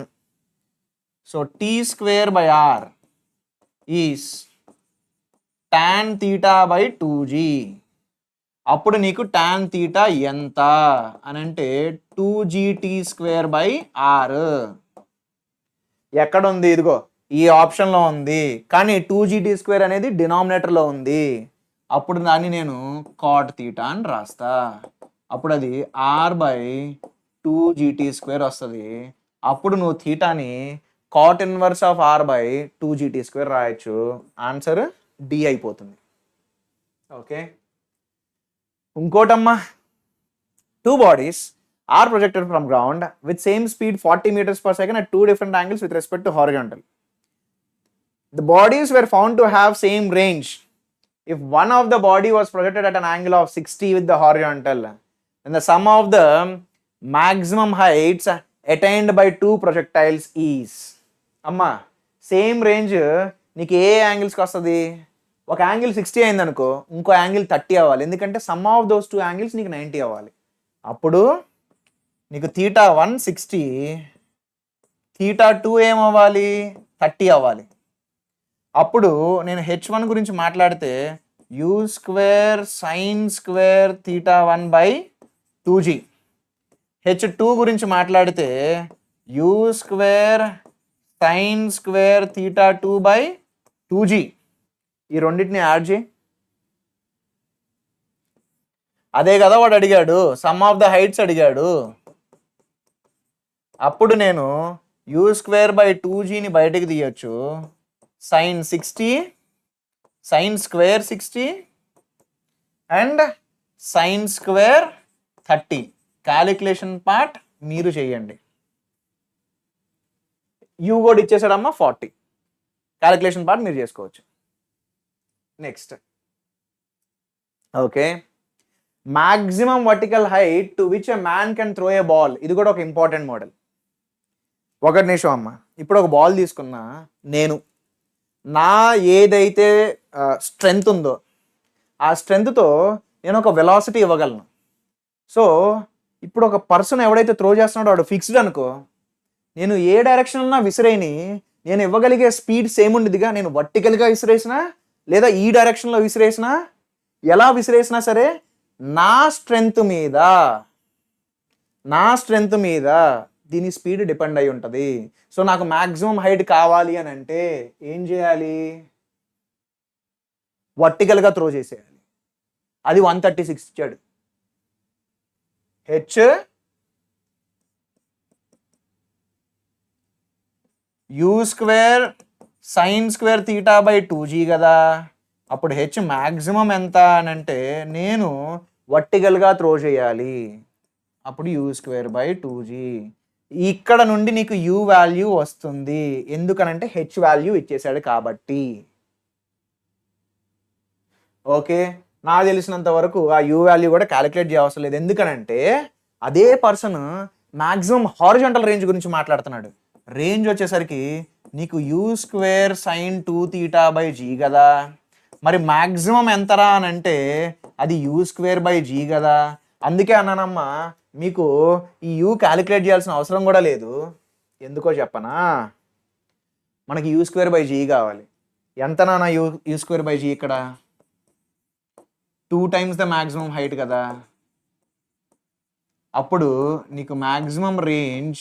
So t²/r is tan θ/2g. అప్పుడు నీకు tan θ ఎంత అని అంటే 2gt²/r. ఎక్కడుంది? ఇదిగో ఈ ఆప్షన్లో ఉంది, కానీ 2gt² అనేది డినామినేటర్లో ఉంది. అప్పుడు దాన్ని నేను cot θ అని రాస్తా. అప్పుడు అది r/2gt² వస్తుంది. అప్పుడు నువ్వు థీటాని cot ఇన్వర్స్ ఆఫ్ r/2gt² రాయొచ్చు. ఆన్సర్ డి అయిపోతుంది. ఓకే, ఇంకోటమ్మా, 2 bodies are projected from ground with same speed 40 meters per second at 2 different angles with respect to horizontal. The bodies were found to have same range if one of the body was projected at an angle of 60 with the horizontal, and the sum of the maximum heights attained by two projectiles is. అమ్మా same range నీకు ఏ యాంగిల్స్కి వస్తుంది? ఒక angle 60 అయింది అనుకో, ఇంకో angle 30 అవ్వాలి, ఎందుకంటే some of those two angles నీకు 90 అవ్వాలి. అప్పుడు నీకు θ1 60, θ2 ఏమవ్వాలి? 30 అవ్వాలి. అప్పుడు నేను h1 గురించి మాట్లాడితే u² sin² θ1/2g, h2 గురించి మాట్లాడితే u² sin² θ2/2g. ఈ రెండింటిని యాడ్ చేయి. అదే కదా వాడు అడిగాడు, సమ్ ఆఫ్ ద హైట్స్ అడిగాడు. అప్పుడు నేను u²/2gని బయటకు తీయచ్చు. sin 60 sin² 60 and sin² 30. Calculation part మీరు చేయండి. యూ కూడా ఇచ్చేసాడమ్మా 40. క్యాలిక్యులేషన్ పార్ట్ మీరు చేసుకోవచ్చు. Next okay, maximum vertical height to which a man can throw A ball. ఇది కూడా ఒక ఇంపార్టెంట్ మోడల్. ఒకటి నిమిషం అమ్మ, ఇప్పుడు ఒక బాల్ తీసుకున్నా, నేను నా ఏదైతే స్ట్రెంగ్త్ ఉందో ఆ స్ట్రెంగ్త్తో నేను ఒక వెలాసిటీ ఇవ్వగలను. సో ఇప్పుడు ఒక పర్సన్ ఎవడైతే త్రో చేస్తున్నాడో వాడు ఫిక్స్డ్ అనుకో, నేను ఏ డైరెక్షన్లో విసిరేని నేను ఇవ్వగలిగే స్పీడ్ సేమ్ ఉండిదిగా. నేను వర్టికల్గా విసిరేసినా లేదా ఈ డైరెక్షన్లో విసిరేసినా, ఎలా విసిరేసినా సరే నా స్ట్రెంగ్త్ మీద దీని స్పీడ్ డిపెండ్ అయి ఉంటుంది. సో నాకు మ్యాక్సిమం హైట్ కావాలి అని అంటే ఏం చేయాలి? వర్టికల్గా త్రో చేసేయాలి. అది 136 ఇచ్చాడు. h u² sin² θ/2g కదా. అప్పుడు h మ్యాక్సిమం ఎంత అని అంటే నేను వర్టికల్గా త్రో చేయాలి. అప్పుడు u²/2g. ఇక్కడ నుండి నీకు u వాల్యూ వస్తుంది, ఎందుకనంటే h వాల్యూ ఇచ్చేసాడు కాబట్టి. ఓకే, నాకు తెలిసినంత వరకు ఆ u వాల్యూ కూడా క్యాలిక్యులేట్ చేయవసరం లేదు, ఎందుకనంటే అదే పర్సన్ మ్యాక్సిమం హారిజాంటల్ రేంజ్ గురించి మాట్లాడుతున్నాడు. రేంజ్ వచ్చేసరికి నీకు u² sin 2θ/g కదా. మరి మ్యాక్సిమం ఎంతరా అని అంటే అది u²/g కదా. అందుకే అన్నానమ్మా మీకు ఈ u క్యాలిక్యులేట్ చేయాల్సిన అవసరం కూడా లేదు. ఎందుకో చెప్పనా, మనకి u²/g కావాలి. ఎంత నాన్న u²/g? ఇక్కడ 2 times ద మ్యాక్సిమం హైట్ కదా. అప్పుడు నీకు మ్యాక్సిమం రేంజ్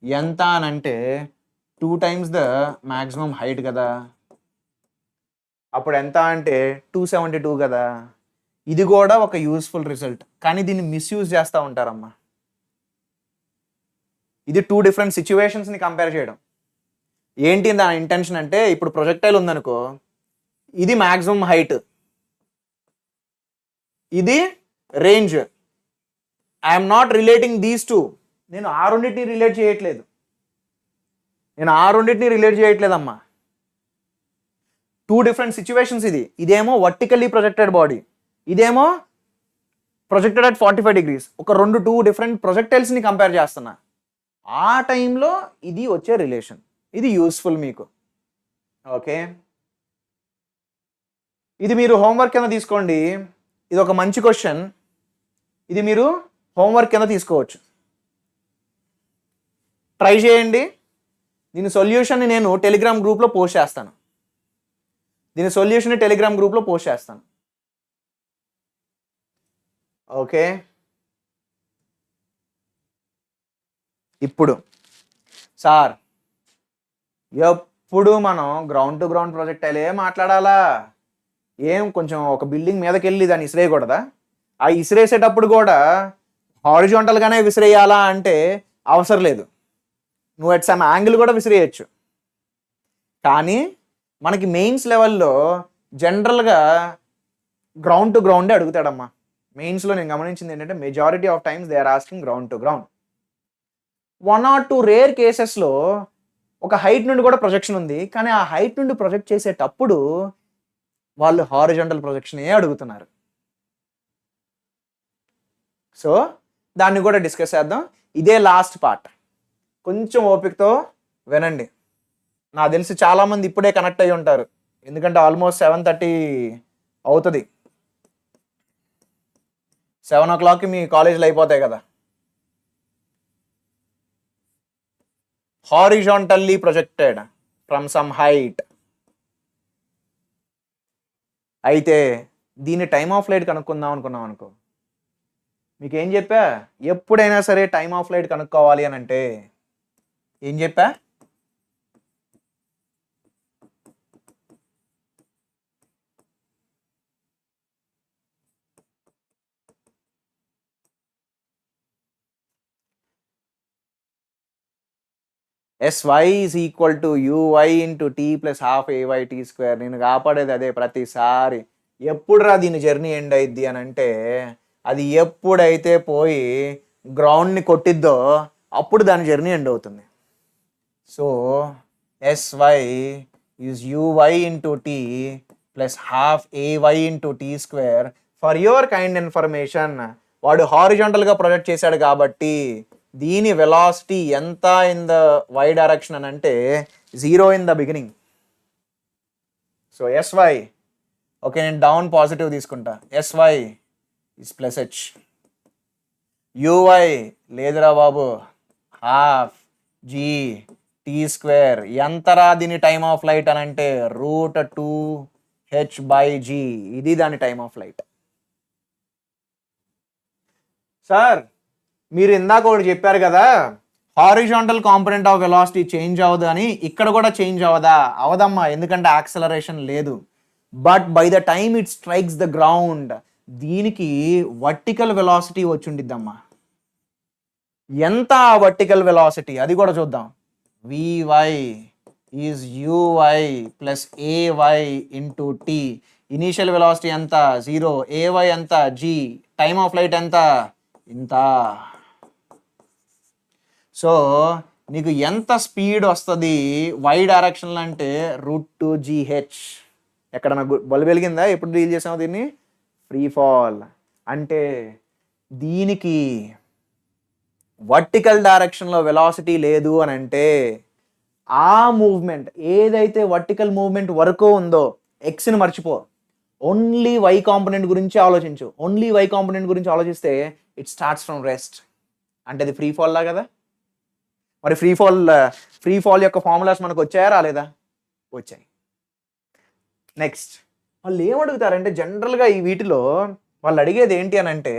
ఎంత అని అంటే 2 times ద మ్యాక్సిమం హైట్ కదా. అప్పుడు ఎంత అంటే 272 కదా. ఇది కూడా ఒక యూస్ఫుల్ రిజల్ట్, కానీ దీన్ని మిస్యూజ్ చేస్తూ ఉంటారమ్మా. ఇది 2 డిఫరెంట్ సిచ్యువేషన్స్ని కంపేర్ చేయడం. ఏంటి దాని ఇంటెన్షన్ అంటే, ఇప్పుడు ప్రొజెక్టైల్ ఉందనుకో, ఇది మ్యాక్సిమం హైట్, ఇది range. I'm not relating these two. నేను ఆ రెండింటిని రిలేట్ చేయట్లేదమ్మా. 2 different situations. ఇదేమో వర్టికల్లీ ప్రొజెక్టెడ్ బాడీ, ఇదేమో ప్రొజెక్టెడ్ అట్ 45 degrees. ఒక 2 డిఫరెంట్ ప్రొజెక్టైల్స్ని కంపేర్ చేస్తున్నా. ఆ టైంలో ఇది వచ్చే రిలేషన్, ఇది యూస్ఫుల్ మీకు. ఓకే, ఇది మీరు హోంవర్క్ కింద తీసుకోండి. ఇది ఒక మంచి క్వశ్చన్, ఇది మీరు హోంవర్క్ కింద తీసుకోవచ్చు, ట్రై చేయండి. దీని సొల్యూషన్ని నేను టెలిగ్రామ్ గ్రూప్లో పోస్ట్ చేస్తాను. ఓకే, ఇప్పుడు సార్ ఎప్పుడు మనం గ్రౌండ్ టు గ్రౌండ్ ప్రాజెక్టైలే మాట్లాడాలా? ఏం కొంచెం ఒక బిల్డింగ్ మీదకి వెళ్ళి దాన్ని ఇసిరేయకూడదా? ఆ ఇసిరేసేటప్పుడు కూడా హారిజాంటల్గానే విసిరేయాలా అంటే అవసరం లేదు. నువ్వు ఎట్ సమ్ యాంగిల్ కూడా విసిరేయచ్చు. కానీ మనకి మెయిన్స్ లెవెల్లో జనరల్గా గ్రౌండ్ టు గ్రౌండే అడుగుతాడమ్మా. మెయిన్స్లో నేను గమనించింది ఏంటంటే majority of times they are asking ground to ground. 1 or 2 rare కేసెస్లో ఒక హైట్ నుండి కూడా ప్రొజెక్షన్ ఉంది, కానీ ఆ హైట్ నుండి ప్రొజెక్ట్ చేసేటప్పుడు వాళ్ళు హారిజాంటల్ ప్రొజెక్షనే అడుగుతున్నారు. సో దాన్ని కూడా డిస్కస్ చేద్దాం. ఇదే లాస్ట్ పార్ట్, కొంచెం ఓపికతో వినండి. నాకు తెలిసి చాలామంది ఇప్పుడే కనెక్ట్ అయ్యి ఉంటారు, ఎందుకంటే ఆల్మోస్ట్ 7:30 అవుతుంది. 7 o'clockకి మీ కాలేజీలు అయిపోతాయి కదా. Horizontally projected from some height. అయితే దీని టైమ్ ఆఫ్ ఫ్లైట్ కనుక్కుందాం అనుకున్నాం అనుకో, మీకు ఏం చెప్పా, ఎప్పుడైనా సరే టైమ్ ఆఫ్ ఫ్లైట్ కనుక్కోవాలి అని అంటే ఏం చెప్పా, sy is equal to uy into tea plus half ay t square. నేను కాపాడేది అదే ప్రతిసారి. ఎప్పుడురా దీని జర్నీ ఎండ్ అయిద్ది అని అంటే, అది ఎప్పుడైతే పోయి గ్రౌండ్ని కొట్టిద్దో అప్పుడు దాని జర్నీ ఎండ్ అవుతుంది. So sy is uy into tea plus half ay into tea square. For your kind information, వాడు హారిజాంటల్గా ప్రొజెక్ట్ చేశాడు కాబట్టి దీని వెలాసిటీ ఎంత ఇన్ ద వై డైరెక్షన్ అని అంటే 0 in the beginning. So sy, okay నేను డౌన్ పాజిటివ్ తీసుకుంటా, sy is plus h. uy లేదురా బాబు, హాఫ్ g టీ స్క్వేర్. ఎంతరా దీని టైమ్ ఆఫ్ ఫ్లైట్ అని అంటే √2h/g. ఇది దాని టైమ్ ఆఫ్ ఫ్లైట్. సార్ మీరు ఇందాక ఒకటి చెప్పారు కదా, horizontal component of velocity change అవ్వదు అని. ఇక్కడ కూడా చేంజ్ అవ్వదా? అవదమ్మా, ఎందుకంటే యాక్సలరేషన్ లేదు. But by the time it strikes the ground, దీనికి వర్టికల్ వెలాసిటీ వచ్చి ఉండిద్దమ్మా. ఎంత వర్టికల్ వెలాసిటీ అది కూడా చూద్దాం. vy is uy plus ay into t. Initial velocity ఎంత? 0. ay ఎంత? g. టైమ్ ఆఫ్ ఫ్లైట్ ఎంత? ఇంత. సో నీకు ఎంత స్పీడ్ వస్తుంది వై డైరెక్షన్లో అంటే √2gh. ఎక్కడన్నా బల్బు వెలిగిందా? ఎప్పుడు డీల్ చేసాము దీన్ని? Free fall. అంటే దీనికి వర్టికల్ డైరెక్షన్లో వెలాసిటీ లేదు అని అంటే ఆ మూవ్మెంట్ ఏదైతే వర్టికల్ మూవ్మెంట్ వరకు ఉందో ఎక్స్ని మర్చిపో, ఓన్లీ వై కాంపోనెంట్ గురించి ఆలోచించు. ఓన్లీ వై కాంపోనెంట్ గురించి ఆలోచిస్తే ఇట్ స్టార్ట్స్ ఫ్రమ్ రెస్ట్. అంటే అది ఫ్రీ ఫాల్ లా కదా. మరి ఫ్రీ ఫాల్ యొక్క ఫార్ములాస్ మనకు వచ్చాయా రాలేదా? వచ్చాయి. నెక్స్ట్ వాళ్ళు ఏమడుగుతారంటే జనరల్గా ఈ వీటిలో వాళ్ళు అడిగేది ఏంటి అని అంటే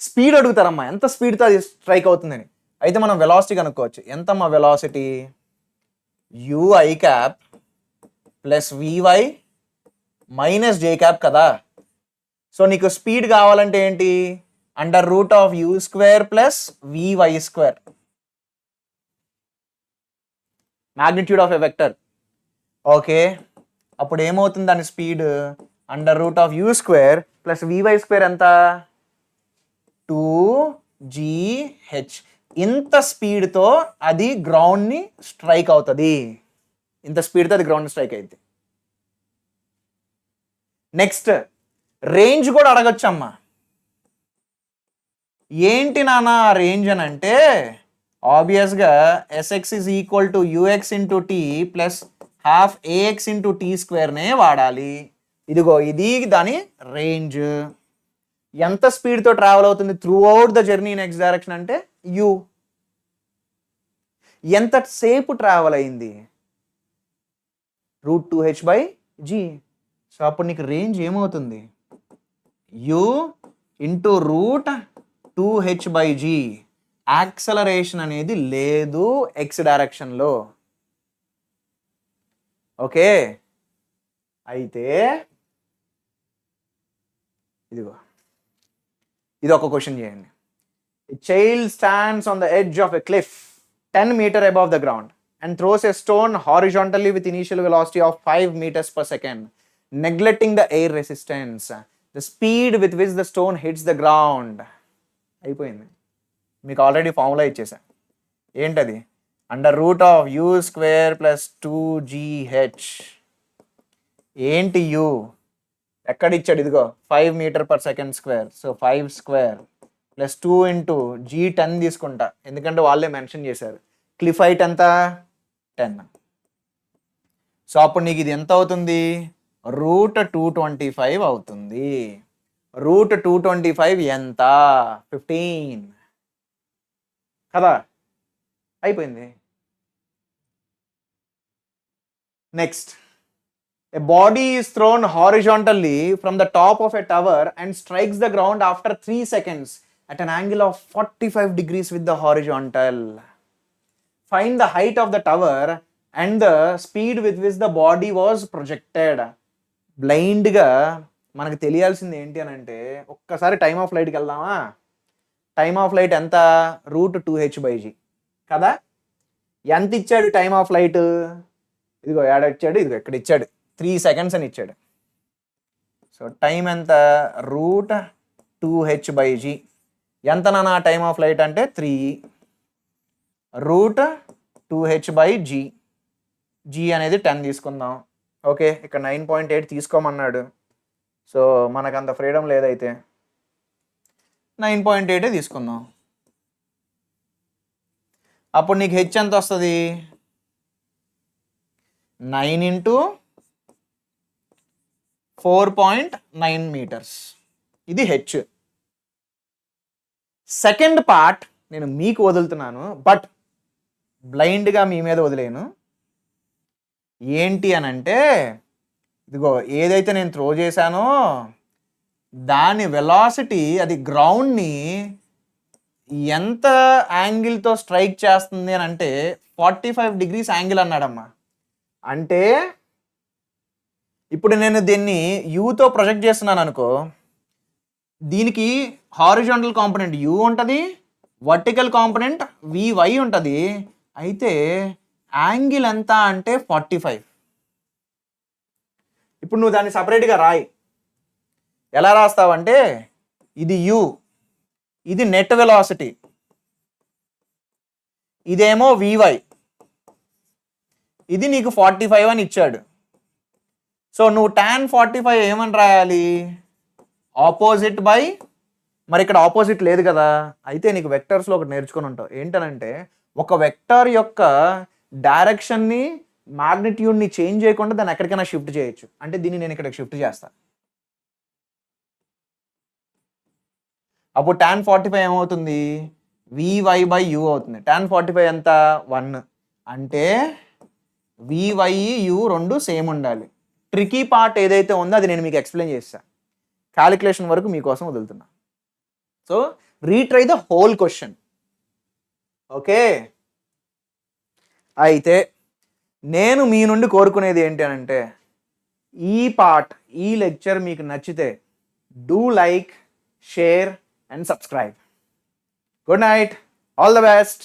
స్పీడ్ అడుగుతారమ్మా, ఎంత స్పీడ్తో అది స్ట్రైక్ అవుతుందని. అయితే మనం వెలాసిటీ కనుక్కోవచ్చు. ఎంతమ్మా velocity? ui cap plus vy minus j cap కదా. సో నీకు స్పీడ్ కావాలంటే ఏంటి? √u² plus vy square, magnitude of a vector. Okay, అప్పుడు ఏమవుతుంది దాని speed? √u² plus vy square ఎంత? 2gh. ఇంత స్పీడ్తో అది గ్రౌండ్ని స్ట్రైక్ అవుతుంది. ఇంత స్పీడ్తో అది గ్రౌండ్ స్ట్రైక్ అయింది. నెక్స్ట్ రేంజ్ కూడా అడగచ్చమ్మా. ఏంటి నాన్న రేంజ్ అని అంటే ఆబ్వియస్గా sx is equal to ux into tea plus half ax into T స్క్వేర్నే వాడాలి. ఇదిగో ఇది దాని రేంజ్. ఎంత స్పీడ్తో ట్రావెల్ అవుతుంది throughout the journey in X direction అంటే u. ఎంతసేపు ట్రావెల్ అయింది? √2h/g. సో అప్పుడు నీకు రేంజ్ ఏమవుతుంది? u into √2h/g. యాక్సలరేషన్ అనేది లేదు ఎక్స్ డైరెక్షన్లో. ఓకే, అయితే ఇదిగో ఇది ఒక క్వశ్చన్ చేయండి. A child stands on the edge of a cliff 10 meters above the ground and throws a stone horizontally with initial velocity of 5 meters per second, neglecting the air resistance. The speed with which the stone hits the ground. అయిపోయింది. మీకు already formula ఇచ్చేసా. ఏంటది? √u² plus 2gh. ఏంటి u? ఎక్కడ ఇచ్చాడు, ఇదిగో 5 metre per second square. So 5 square plus 2 into G10 తీసుకుంటా, ఎందుకంటే వాళ్ళే మెన్షన్ చేశారు. క్లిఫ్ హైట్ ఎంత, 10. సో అప్పుడు నీకు ఇది ఎంత అవుతుంది, √225 అవుతుంది. √225 ఎంత, 15 కదా, అయిపోయింది. Next, a body is thrown horizontally from the top of a tower and strikes the ground after 3 seconds at an angle of 45 degrees with the horizontal. Find the height of the tower and the speed with which the body was projected. బ్లైండ్గా మనకు తెలియాల్సింది ఏంటి అని అంటే, ఒక్కసారి time of ఫ్లైట్కి వెళ్దామా. Time of flight ఎంత, √2h/g కదా. ఎంత ఇచ్చాడు టైమ్ ఆఫ్ ఫ్లైట్, ఇదిగో ఏడ ఇచ్చాడు, ఇదిగో ఇక్కడ ఇచ్చాడు, 3 seconds అని ఇచ్చాడు. సో టైం ఎంత, √2h/g. ఎంత నాన్న టైమ్ ఆఫ్ ఫ్లైట్ అంటే 3, √2h/g. g అనేది 10 తీసుకుందాం. ఓకే, ఇక్కడ 9.8 తీసుకోమన్నాడు. సో మనకు అంత ఫ్రీడమ్ లేదైతే 9.8 తీసుకుందాం. అప్పుడు నీకు హెచ్ ఎంత వస్తుంది, 9 ఇంటూ 4.9 మీటర్స్. ఇది హెచ్. సెకండ్ పార్ట్ నేను మీకు వదులుతున్నాను, బట్ బ్లైండ్గా మీ మీద వదిలేను. ఏంటి అని అంటే, ఇదిగో ఏదైతే నేను త్రో చేశానో దాని వెలాసిటీ అది గ్రౌండ్ని ఎంత యాంగిల్తో స్ట్రైక్ చేస్తుంది అని అంటే 45 degrees యాంగిల్ అన్నాడమ్మా. అంటే ఇప్పుడు నేను దీన్ని యూతో ప్రొజెక్ట్ చేస్తున్నాను అనుకో, దీనికి హారిజాంటల్ కాంపోనెంట్ యూ ఉంటుంది, వర్టికల్ కాంపోనెంట్ vy ఉంటుంది. అయితే యాంగిల్ ఎంత అంటే 45. ఇప్పుడు నువ్వు దాన్ని సపరేట్గా రాయి. ఎలా రాస్తావంటే, ఇది యూ, ఇది నెట్ వెలాసిటీ, ఇదేమో vy, ఇది నీకు 45 అని ఇచ్చాడు. సో నువ్వు tan 45 ఏమని రాయాలి, ఆపోజిట్ బై, మరి ఇక్కడ ఆపోజిట్ లేదు కదా. అయితే నీకు వెక్టర్స్లో ఒకటి నేర్చుకొని ఉంటావు, ఏంటనంటే ఒక వెక్టర్ యొక్క డైరెక్షన్ని మ్యాగ్నిట్యూడ్ని చేంజ్ చేయకుండా దాన్ని ఎక్కడికైనా షిఫ్ట్ చేయొచ్చు. అంటే దీన్ని నేను ఇక్కడ షిఫ్ట్ చేస్తాను. అప్పుడు tan 45 ఏమవుతుంది, vy/u అవుతుంది. tan 45 ఎంత, 1. అంటే vy u రెండు సేమ్ ఉండాలి. ట్రికీ పార్ట్ ఏదైతే ఉందో అది నేను మీకు ఎక్స్ప్లెయిన్ చేస్తాను. క్యాలిక్యులేషన్ వరకు మీకోసం వదులుతున్నా. So retry the whole question. Okay, అయితే నేను మీ నుండి కోరుకునేది ఏంటి అని అంటే, ఈ పార్ట్, ఈ లెక్చర్ మీకు నచ్చితే do like, share and subscribe. Good night, all the best.